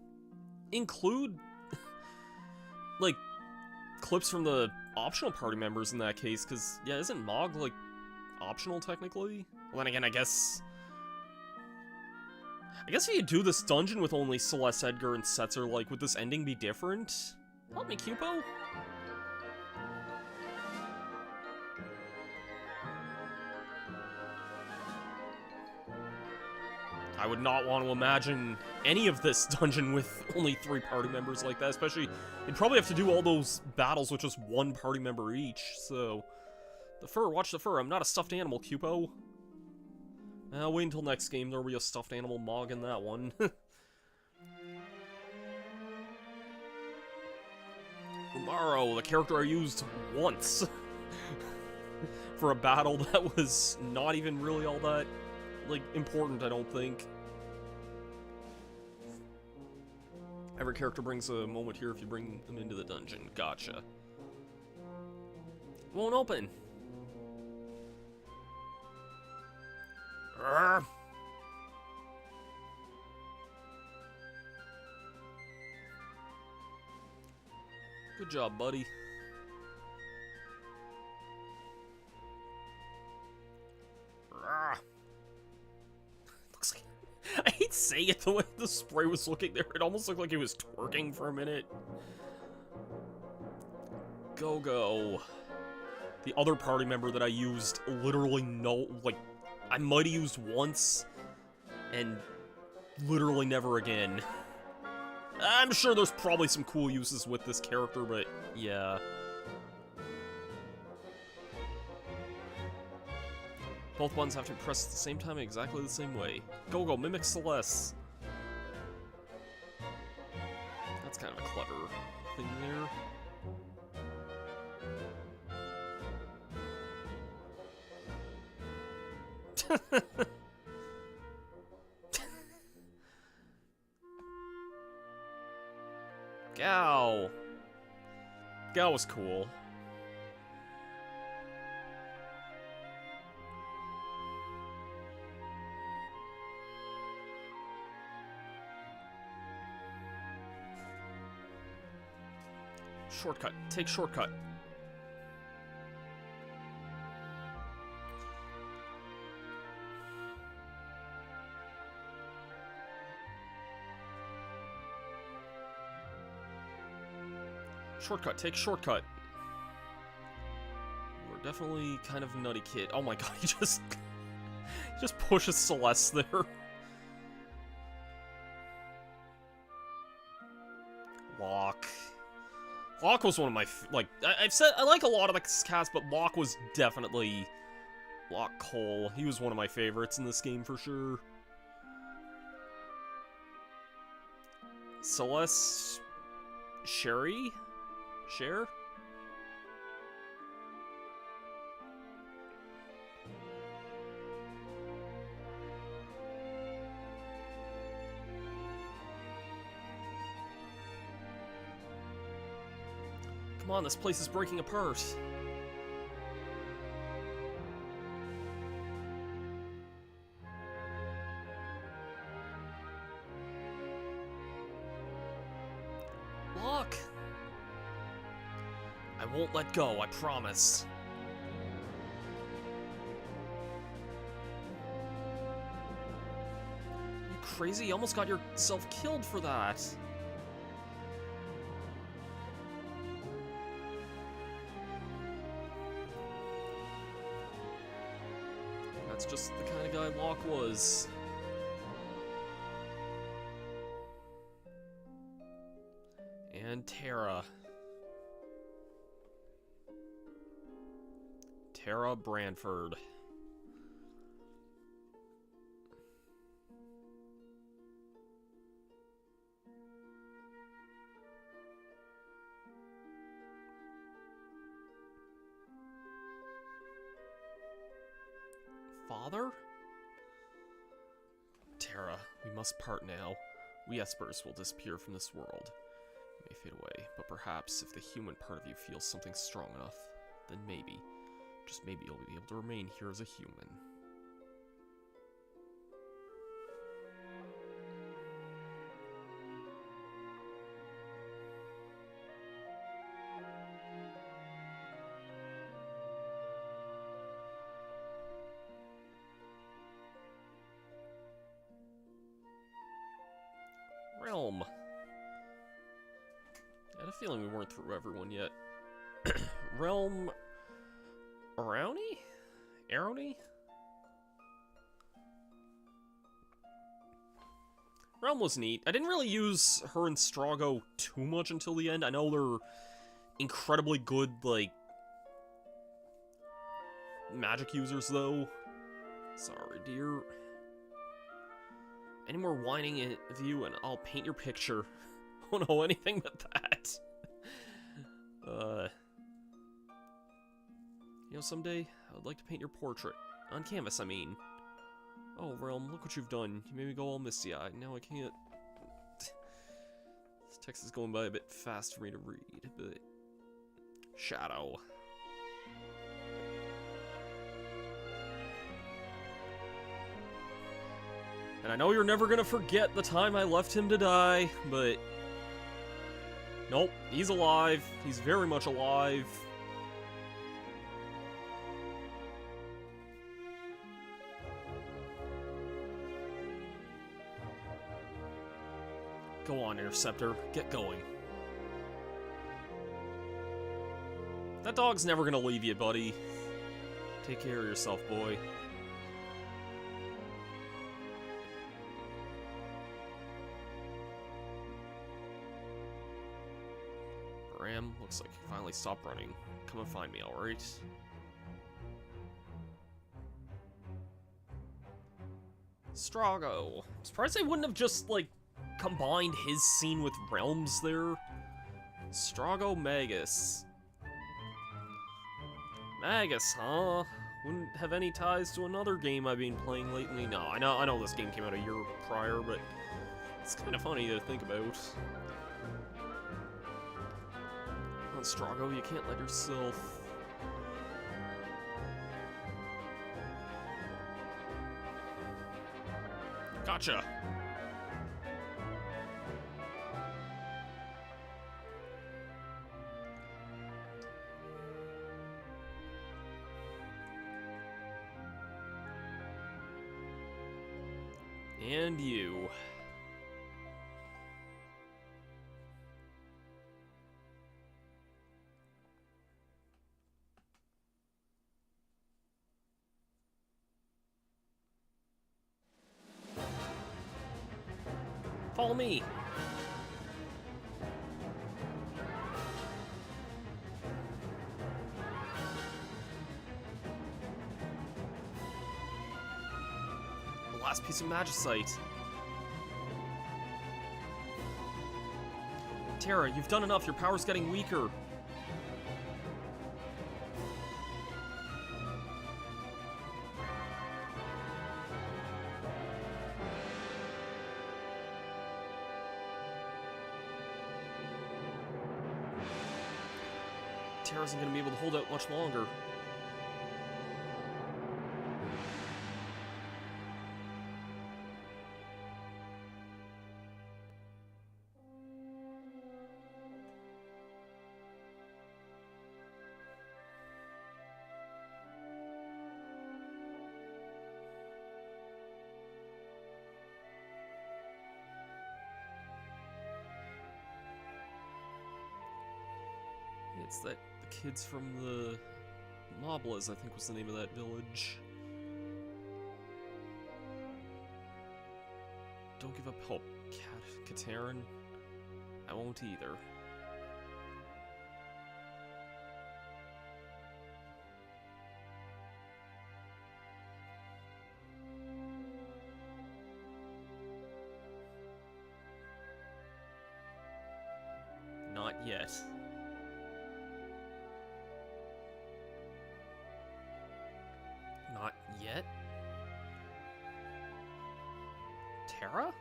include like clips from the optional party members in that case, because yeah, isn't Mog like optional technically? Well, then again, I guess if you do this dungeon with only Celeste, Edgar, and Setzer, like, would this ending be different? Help me, Cupo. I would not want to imagine any of this dungeon with only 3 party members like that, especially, you'd probably have to do all those battles with just 1 party member each, so... The fur, watch the fur, I'm not a stuffed animal, Cupo. I'll wait until next game, there'll be a stuffed animal Mog in that one. Umaro, the character I used once for a battle that was not even really all that, like, important, I don't think. Every character brings a moment here if you bring them into the dungeon. Gotcha. Won't open. Urgh. Good job, buddy. Looks like... I hate saying it the way the spray was looking there. It almost looked like it was twerking for a minute. Go-Go. The other party member that I used literally I might have used once, and literally never again. I'm sure there's probably some cool uses with this character, but yeah. Both buttons have to be pressed at the same time exactly the same way. Go-Go, mimic Celeste. That's kind of a clever thing there. Gao. Gao was cool. Shortcut. Take shortcut. Shortcut, take shortcut. We're definitely kind of nutty kid. Oh my god, he just pushes Celeste there. Lock. Locke was one of my, I've said, I like a lot of the cast, but Locke was definitely, Locke Cole, he was one of my favorites in this game for sure. Celeste, Sherry? Cher? Come on, this place is breaking apart. Locke! I won't let go, I promise. You crazy? You almost got yourself killed for that. That's just the kind of guy Locke was. And Tara. Tara Branford. Father? Tara, we must part now. We Espers will disappear from this world. You may fade away, but perhaps if the human part of you feels something strong enough, then maybe, just maybe you'll be able to remain here as a human. Realm. I had a feeling we weren't through everyone yet. Realm... Aroni? Aroni? Realm was neat. I didn't really use her and Strago too much until the end. I know they're incredibly good, like, magic users, though. Sorry, dear. Any more whining of you and I'll paint your picture. Oh no, anything but that. You know, someday, I would like to paint your portrait. On canvas, I mean. Oh, Realm, look what you've done. You made me go all misty-eyed. Now I can't... This text is going by a bit fast for me to read, but... Shadow. And I know you're never gonna forget the time I left him to die, but... Nope, he's alive. He's very much alive. Go on, Interceptor. Get going. That dog's never gonna leave you, buddy. Take care of yourself, boy. Ram, looks like you finally stopped running. Come and find me, alright? Strago. I'm surprised they wouldn't have just, like, combined his scene with Realm's there. Strago Magus. Magus, huh? Wouldn't have any ties to another game I've been playing lately. No, I know this game came out a year prior, but it's kind of funny to think about. Come on, Strago, you can't let yourself... Gotcha! And you. Follow me. last piece of magicite. Terra, you've done enough. Your power's getting weaker. Terra isn't going to be able to hold out much longer. It's that the kids from the Moblas, I think was the name of that village. Don't give up hope, Katerin. I won't either. Not yet. Not yet? Terra?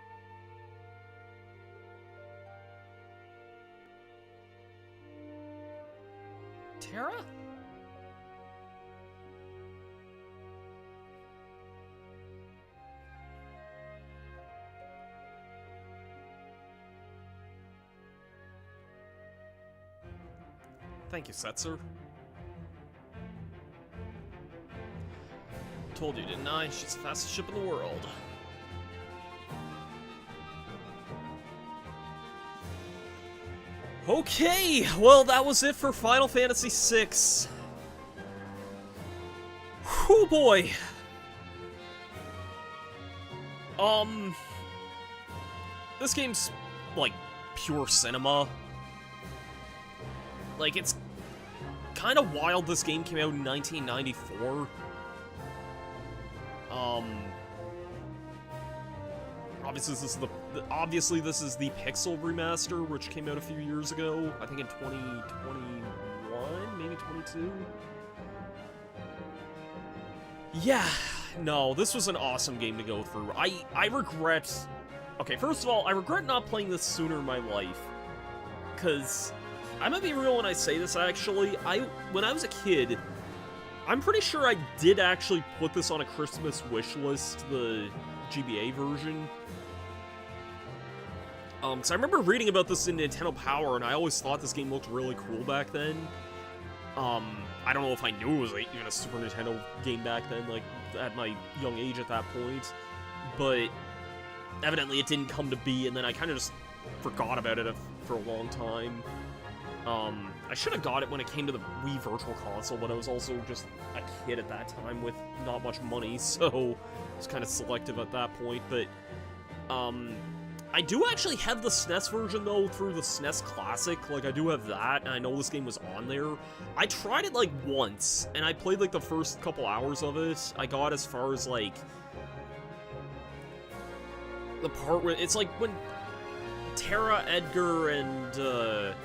Terra? Thank you, Setzer. Told you, didn't I? She's the fastest ship in the world. Okay, well, that was it for Final Fantasy VI. Whew, boy. This game's, like, pure cinema. Like, it's kind of wild this game came out in 1994. Obviously this is the Pixel remaster, which came out a few years ago. I think in 2021, maybe 22. Yeah, no, this was an awesome game to go through. I regret... Okay, first of all, I regret not playing this sooner in my life. Because, I'm gonna be real when I say this, actually. When I was a kid, I'm pretty sure I did actually put this on a Christmas wish list, the GBA version. Because I remember reading about this in Nintendo Power, and I always thought this game looked really cool back then. I don't know if I knew it was like, even a Super Nintendo game back then, like, at my young age at that point. But evidently it didn't come to be, and then I kind of just forgot about it for a long time. I should have got it when it came to the Wii Virtual Console, but I was also just a kid at that time with not much money, so I was kind of selective at that point. But, I do actually have the SNES version, though, through the SNES Classic. Like, I do have that, and I know this game was on there. I tried it, like, once, and I played, like, the first couple hours of it. I got as far as, like, the part where... It's like when Terra, Edgar, and,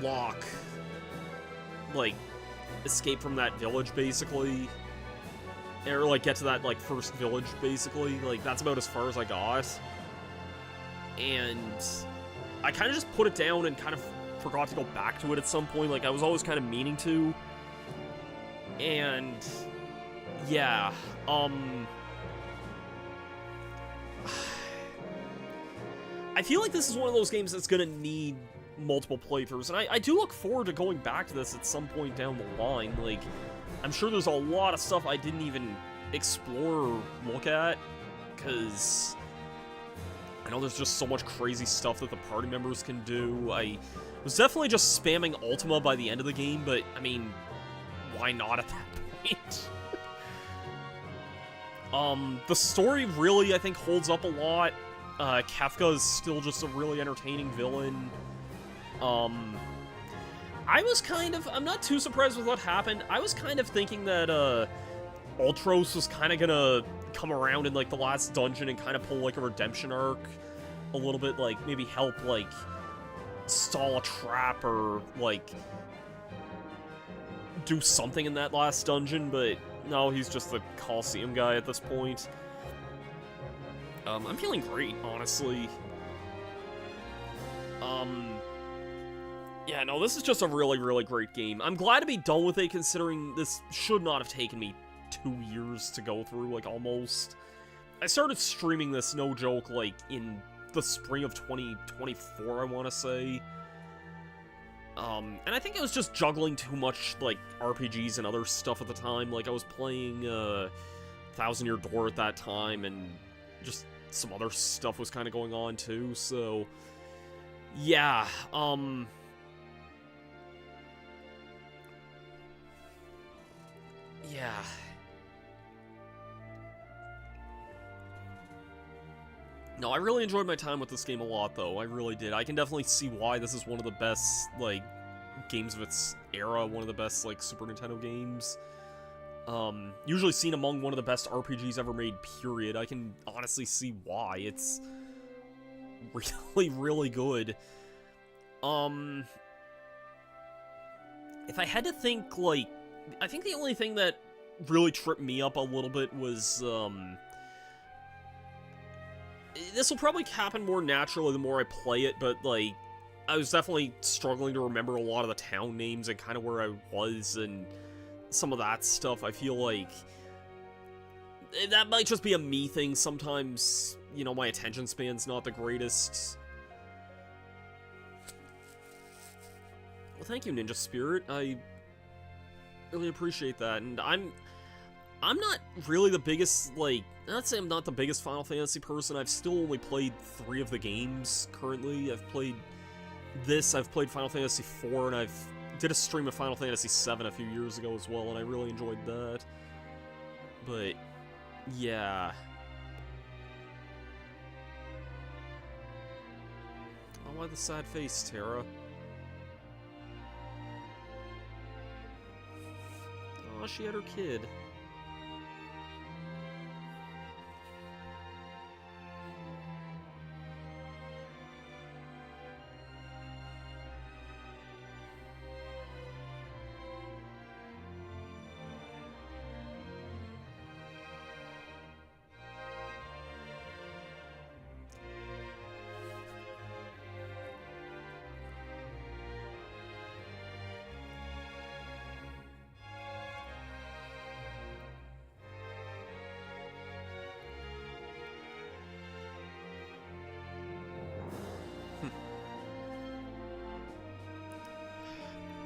Locke, like, escape from that village, basically. Or, like, get to that, like, first village, basically. Like, that's about as far as I got. And I kind of just put it down and kind of forgot to go back to it at some point. Like, I was always kind of meaning to. And yeah, I feel like this is one of those games that's gonna need multiple playthroughs, and I do look forward to going back to this at some point down the line. Like, I'm sure there's a lot of stuff I didn't even explore or look at, because I know there's just so much crazy stuff that the party members can do. I was definitely just spamming Ultima by the end of the game, but, I mean, why not at that point? The story really, I think, holds up a lot. Kefka is still just a really entertaining villain. I'm not too surprised with what happened. I was kind of thinking that, Ultros was kind of gonna come around in, like, the last dungeon and kind of pull, like, a redemption arc a little bit, like, maybe help, like, stall a trap or, like, do something in that last dungeon, but no, he's just the Coliseum guy at this point. I'm feeling great, honestly. Yeah, no, this is just a really, really great game. I'm glad to be done with it, considering this should not have taken me 2 years to go through, like, almost. I started streaming this, no joke, like, in the spring of 2024, I want to say. And I think I was just juggling too much, like, RPGs and other stuff at the time. Like, I was playing, Thousand Year Door at that time, and just some other stuff was kind of going on, too, so... Yeah, yeah. No, I really enjoyed my time with this game a lot, though. I really did. I can definitely see why this is one of the best, like, games of its era. One of the best, like, Super Nintendo games. Usually seen among one of the best RPGs ever made, period. I can honestly see why. It's really, really good. If I had to think, like, I think the only thing that really tripped me up a little bit was, this will probably happen more naturally the more I play it, but, like, I was definitely struggling to remember a lot of the town names and kind of where I was and some of that stuff. I feel like that might just be a me thing. Sometimes, you know, my attention span's not the greatest. Well, thank you, Ninja Spirit. I really appreciate that, and I'm not really the biggest, like, not say I'm not the biggest Final Fantasy person. I've still only played 3 of the games currently. I've played this, I've played Final Fantasy 4, and I've did a stream of Final Fantasy 7 a few years ago as well, and I really enjoyed that. But, yeah. Oh, why the sad face, Terra? Oh, she had her kid.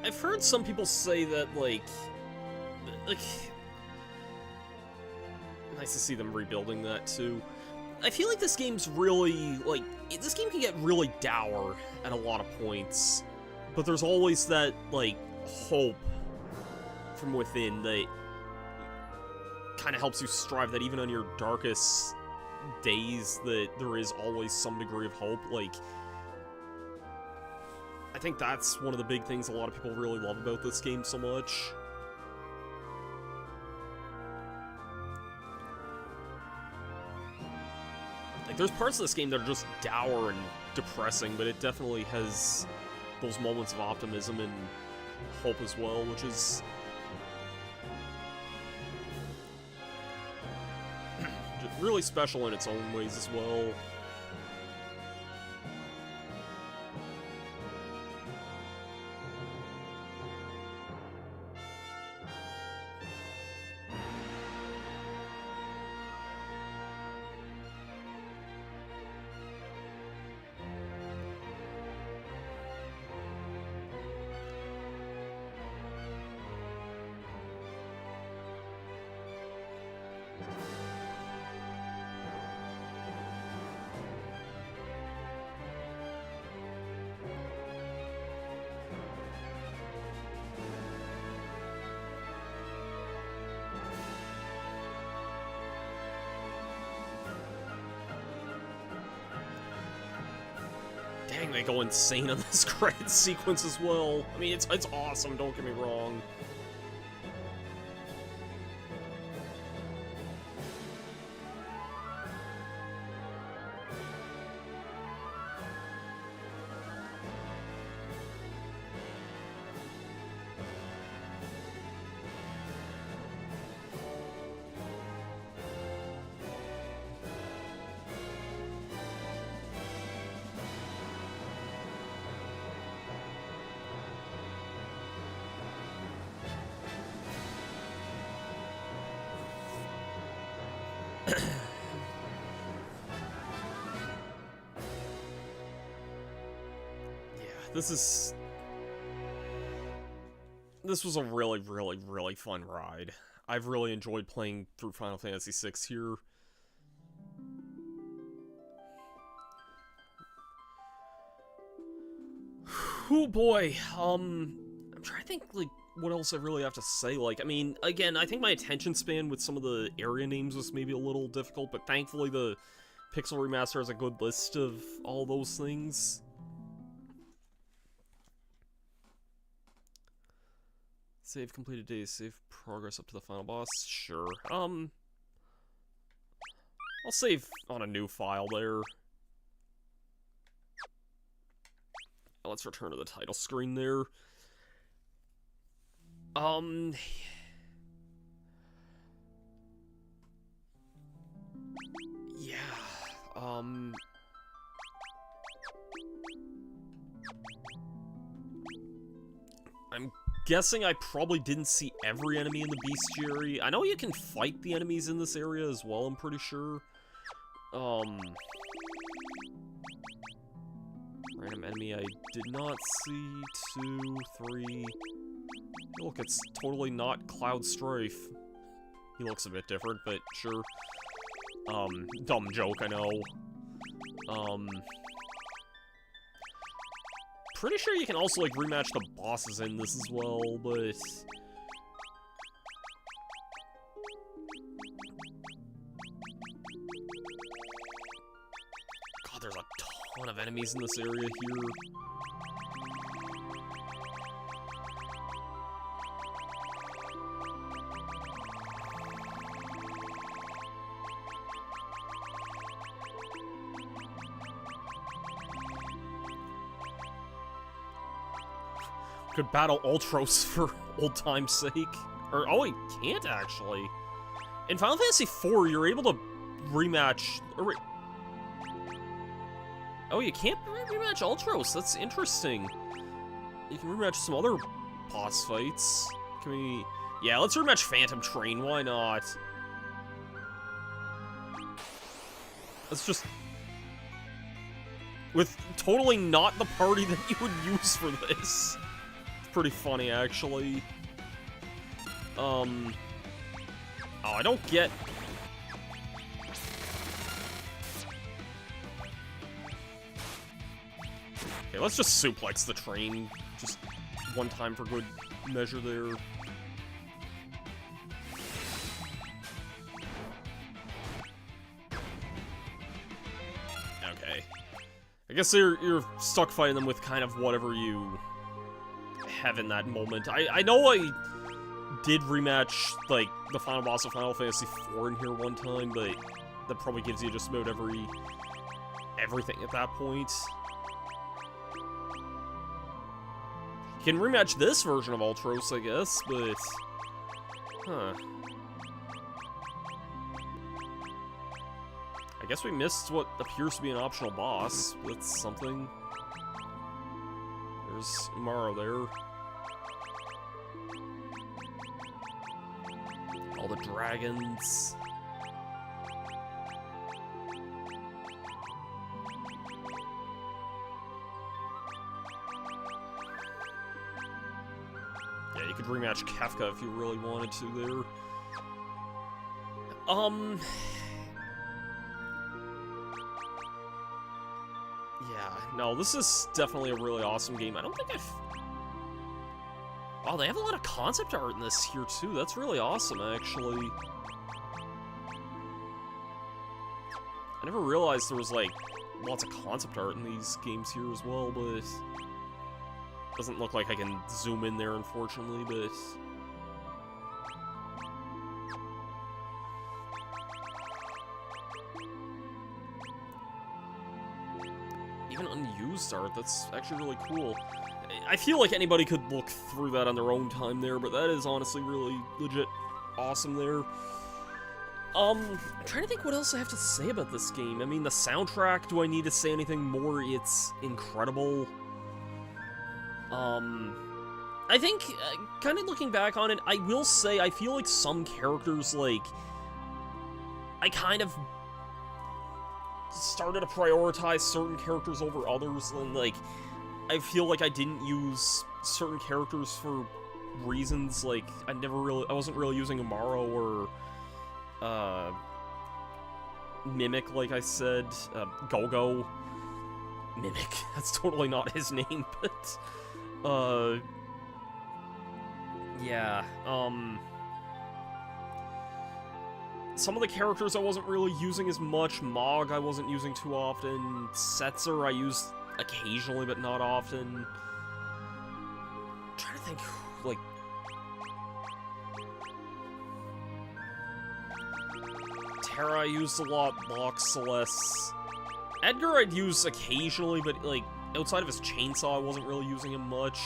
I've heard some people say that, like, nice to see them rebuilding that, too. I feel like this game's really, like, this game can get really dour at a lot of points, but there's always that, like, hope from within that kind of helps you strive, that even on your darkest days, that there is always some degree of hope. Like, I think that's one of the big things a lot of people really love about this game so much. Like, there's parts of this game that are just dour and depressing, but it definitely has those moments of optimism and hope as well, which is really special in its own ways as well. Dang, they go insane on this credit sequence as well. I mean, it's awesome, don't get me wrong. This was a really, really, really fun ride. I've really enjoyed playing through Final Fantasy VI here. Oh boy, I'm trying to think, like, what else I really have to say. Like, I mean, again, I think my attention span with some of the area names was maybe a little difficult, but thankfully the Pixel Remaster has a good list of all those things. Save completed days, save progress up to the final boss, sure. I'll save on a new file there. Let's return to the title screen there. Yeah, I'm guessing I probably didn't see every enemy in the bestiary. I know you can fight the enemies in this area as well, I'm pretty sure. Random enemy I did not see. 2, 3. Look, it's totally not Cloud Strife. He looks a bit different, but sure. Dumb joke, I know. Pretty sure you can also, like, rematch the bosses in this as well, but... God, there's a ton of enemies in this area here. Could battle Ultros for old time's sake. Or, oh, he can't actually. In Final Fantasy IV, you're able to rematch... Or, oh, you can't rematch Ultros. That's interesting. You can rematch some other boss fights. Can we... Yeah, let's rematch Phantom Train. Why not? Let's just... With totally not the party that you would use for this. It's pretty funny, actually. Oh, I don't get... Okay, let's just suplex the train. Just one time for good measure there. Okay. I guess you're stuck fighting them with kind of whatever you have in that moment. I know I did rematch, like, the final boss of Final Fantasy IV in here one time, but that probably gives you just about everything at that point. You can rematch this version of Ultros, I guess, but... Huh. I guess we missed what appears to be an optional boss. That's something. There's Umaro there. All the dragons. Yeah, you could rematch Kefka if you really wanted to there. Yeah, no, this is definitely a really awesome game. I don't think Wow, they have a lot of concept art in this here, too. That's really awesome, actually. I never realized there was, like, lots of concept art in these games here as well, but... Doesn't look like I can zoom in there, unfortunately, but... Even unused art, that's actually really cool. I feel like anybody could look through that on their own time there, but that is honestly really legit awesome there. I'm trying to think what else I have to say about this game. I mean, the soundtrack, do I need to say anything more? It's incredible. I think, kind of looking back on it, I will say I feel like some characters, like, I kind of started to prioritize certain characters over others, and, like, I feel like I didn't use certain characters for reasons, like, I wasn't really using Amaro or, Mimic, like I said, Go-Go. Mimic, that's totally not his name, but, yeah, some of the characters I wasn't really using as much. Mog I wasn't using too often. Setzer I used occasionally, but not often. I'm trying to think, like... Terra I used a lot, Locke, Celeste. Edgar I'd use occasionally, but, like, outside of his chainsaw, I wasn't really using him much.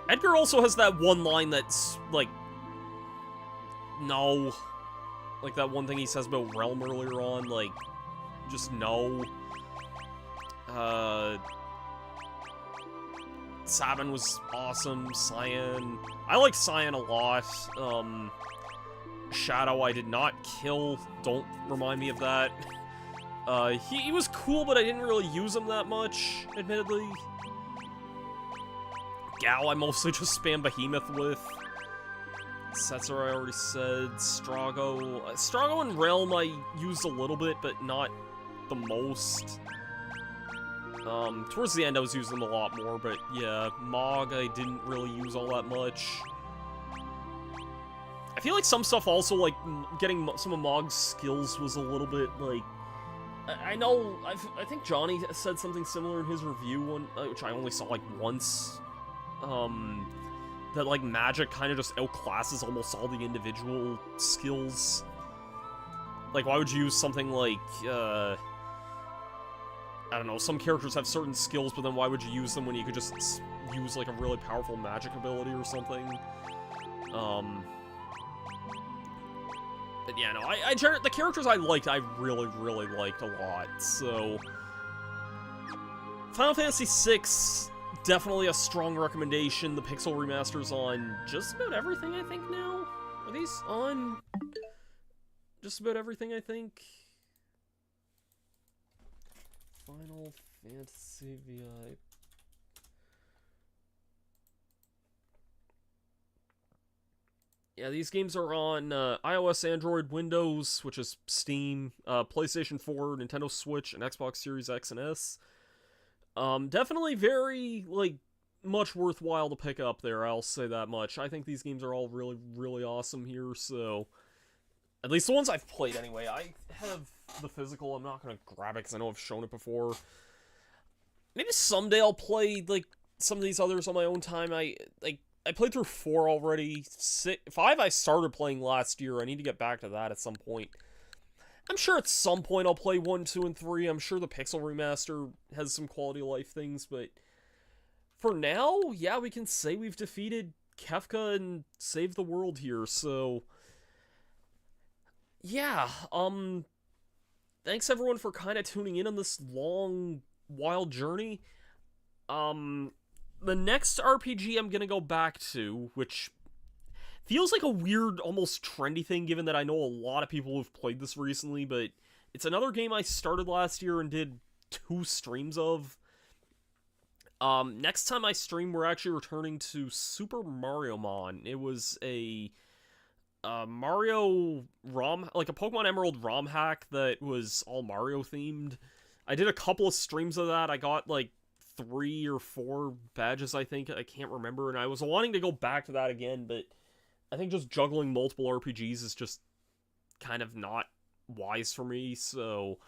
Edgar also has that one line that's, like... No. Like that one thing he says about Realm earlier on, like, just no. Sabin was awesome. Cyan. I like Cyan a lot. Shadow I did not kill. Don't remind me of that. He was cool, but I didn't really use him that much, admittedly. Gao I mostly just spam Behemoth with. Setzer I already said. Strago and Realm I used a little bit, but not the most. Towards the end I was using them a lot more, but yeah, Mog I didn't really use all that much. I feel like some stuff also, like, getting some of Mog's skills was a little bit, like... I know, I think Johnny said something similar in his review, which I only saw, like, once. That, like, magic kind of just outclasses almost all the individual skills. Like, why would you use something like, I don't know, some characters have certain skills, but then why would you use them when you could just use, like, a really powerful magic ability or something? But yeah, no, the characters I liked, I really, really liked a lot, so... Final Fantasy VI, definitely a strong recommendation. The Pixel Remaster's on just about everything, I think, now? Are these on just about everything, I think? Final Fantasy VI... Yeah, these games are on iOS, Android, Windows, which is Steam, PlayStation 4, Nintendo Switch, and Xbox Series X and S. Definitely very, like, much worthwhile to pick up there, I'll say that much. I think these games are all really, really awesome here, so... At least the ones I've played, anyway. I have the physical, I'm not gonna grab it, because I know I've shown it before. Maybe someday I'll play, like, some of these others on my own time. I played through 4 already. 5 I started playing last year. I need to get back to that at some point. I'm sure at some point I'll play 1, 2, and 3. I'm sure the Pixel Remaster has some quality of life things, but for now, yeah, we can say we've defeated Kefka and saved the world here, so... Yeah, thanks everyone for kind of tuning in on this long, wild journey. The next RPG I'm gonna go back to, which feels like a weird, almost trendy thing, given that I know a lot of people who've played this recently, but it's another game I started last year and did 2 streams of. Next time I stream, we're actually returning to Super Mario Mon. It was a Mario ROM, like a Pokemon Emerald ROM hack that was all Mario themed. I did a couple of streams of that. I got, like, 3 or 4 badges, I think. I can't remember, and I was wanting to go back to that again, but I think just juggling multiple RPGs is just kind of not wise for me, so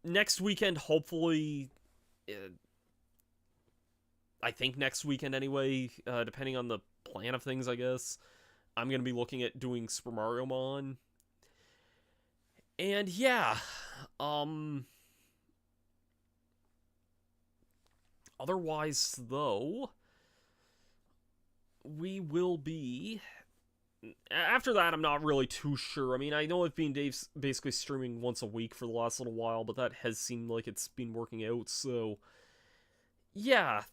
next weekend, hopefully, I think next weekend anyway, depending on the plan of things, I guess, I'm going to be looking at doing Super Mario Mon. And yeah, otherwise, though, we will be... After that, I'm not really too sure. I mean, I know I've been basically streaming once a week for the last little while, but that has seemed like it's been working out, so... Yeah,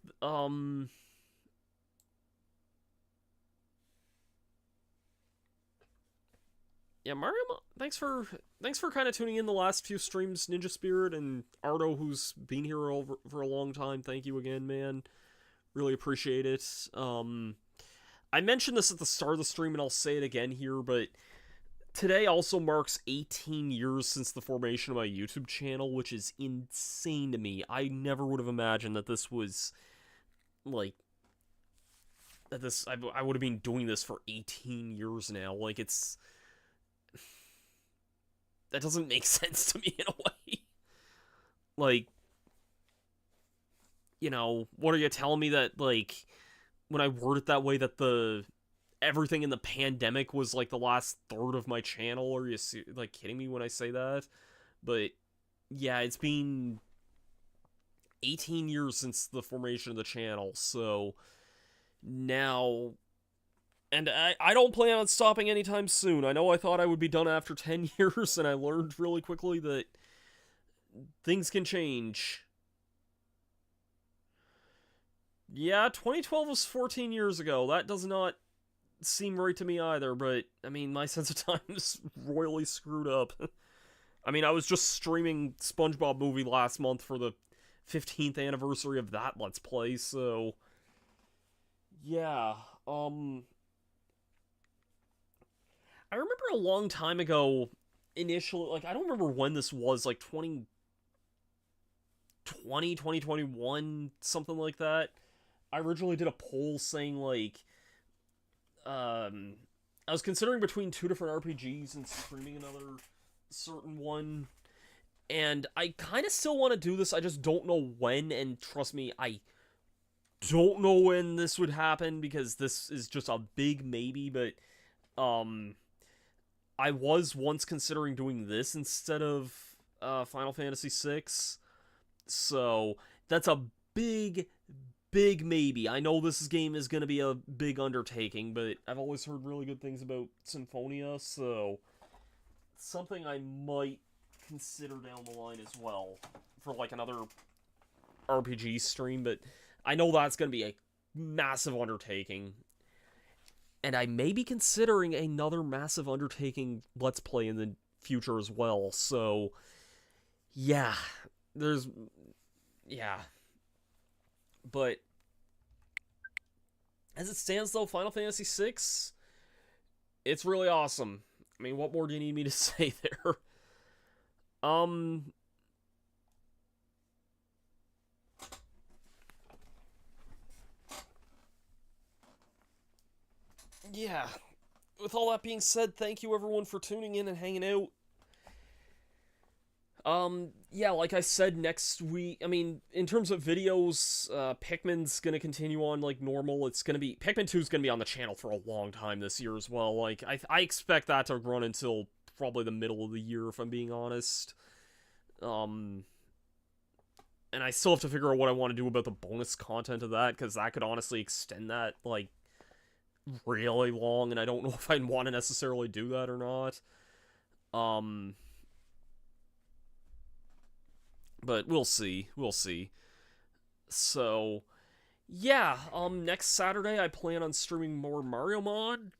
yeah, thanks for kind of tuning in the last few streams, Ninja Spirit and Ardo, who's been here over for a long time. Thank you again, man. Really appreciate it. I mentioned this at the start of the stream, and I'll say it again here, but today also marks 18 years since the formation of my YouTube channel, which is insane to me. I never would have imagined that this was, like, I would have been doing this for 18 years now. Like, that doesn't make sense to me in a way. Like, what are you telling me that, like, when I word it that way, that everything in the pandemic was, like, the last third of my channel? Are you, like, kidding me when I say that? But, yeah, it's been 18 years since the formation of the channel, so now... And I don't plan on stopping anytime soon. I know I thought I would be done after 10 years, and I learned really quickly that things can change. Yeah, 2012 was 14 years ago. That does not seem right to me either, but, I mean, my sense of time is royally screwed up. I mean, I was just streaming SpongeBob Movie last month for the 15th anniversary of that Let's Play, so... Yeah, I remember a long time ago, initially, like, I don't remember when this was, like, 2020, 2021, something like that. I originally did a poll saying, like, I was considering between two different RPGs and streaming another certain one, and I kind of still want to do this, I just don't know when, and trust me, I don't know when this would happen, because this is just a big maybe, but, I was once considering doing this instead of Final Fantasy VI, so that's a big, big maybe. I know this game is going to be a big undertaking, but I've always heard really good things about Symphonia, so something I might consider down the line as well for, like, another RPG stream, but I know that's going to be a massive undertaking. And I may be considering another massive undertaking Let's Play in the future as well, so... Yeah. Yeah. But... As it stands, though, Final Fantasy VI... It's really awesome. I mean, what more do you need me to say there? Yeah, with all that being said, thank you everyone for tuning in and hanging out. Yeah, like I said, next week, I mean, in terms of videos, Pikmin's gonna continue on like normal. Pikmin 2 is gonna be on the channel for a long time this year as well. Like, I expect that to run until probably the middle of the year, if I'm being honest. And I still have to figure out what I want to do about the bonus content of that, because that could honestly extend that, like, really long, and I don't know if I'd want to necessarily do that or not. But we'll see. So, yeah, next Saturday I plan on streaming more Mario Mod.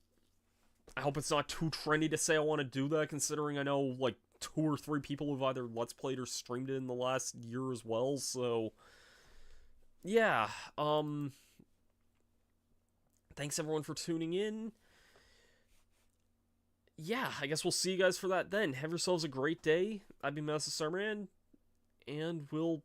I hope it's not too trendy to say I want to do that, considering I know, like, 2 or 3 people have either Let's Played or streamed it in the last year as well, so... Yeah, thanks everyone for tuning in. Yeah, I guess we'll see you guys for that then. Have yourselves a great day. I've been Master Starman, and we'll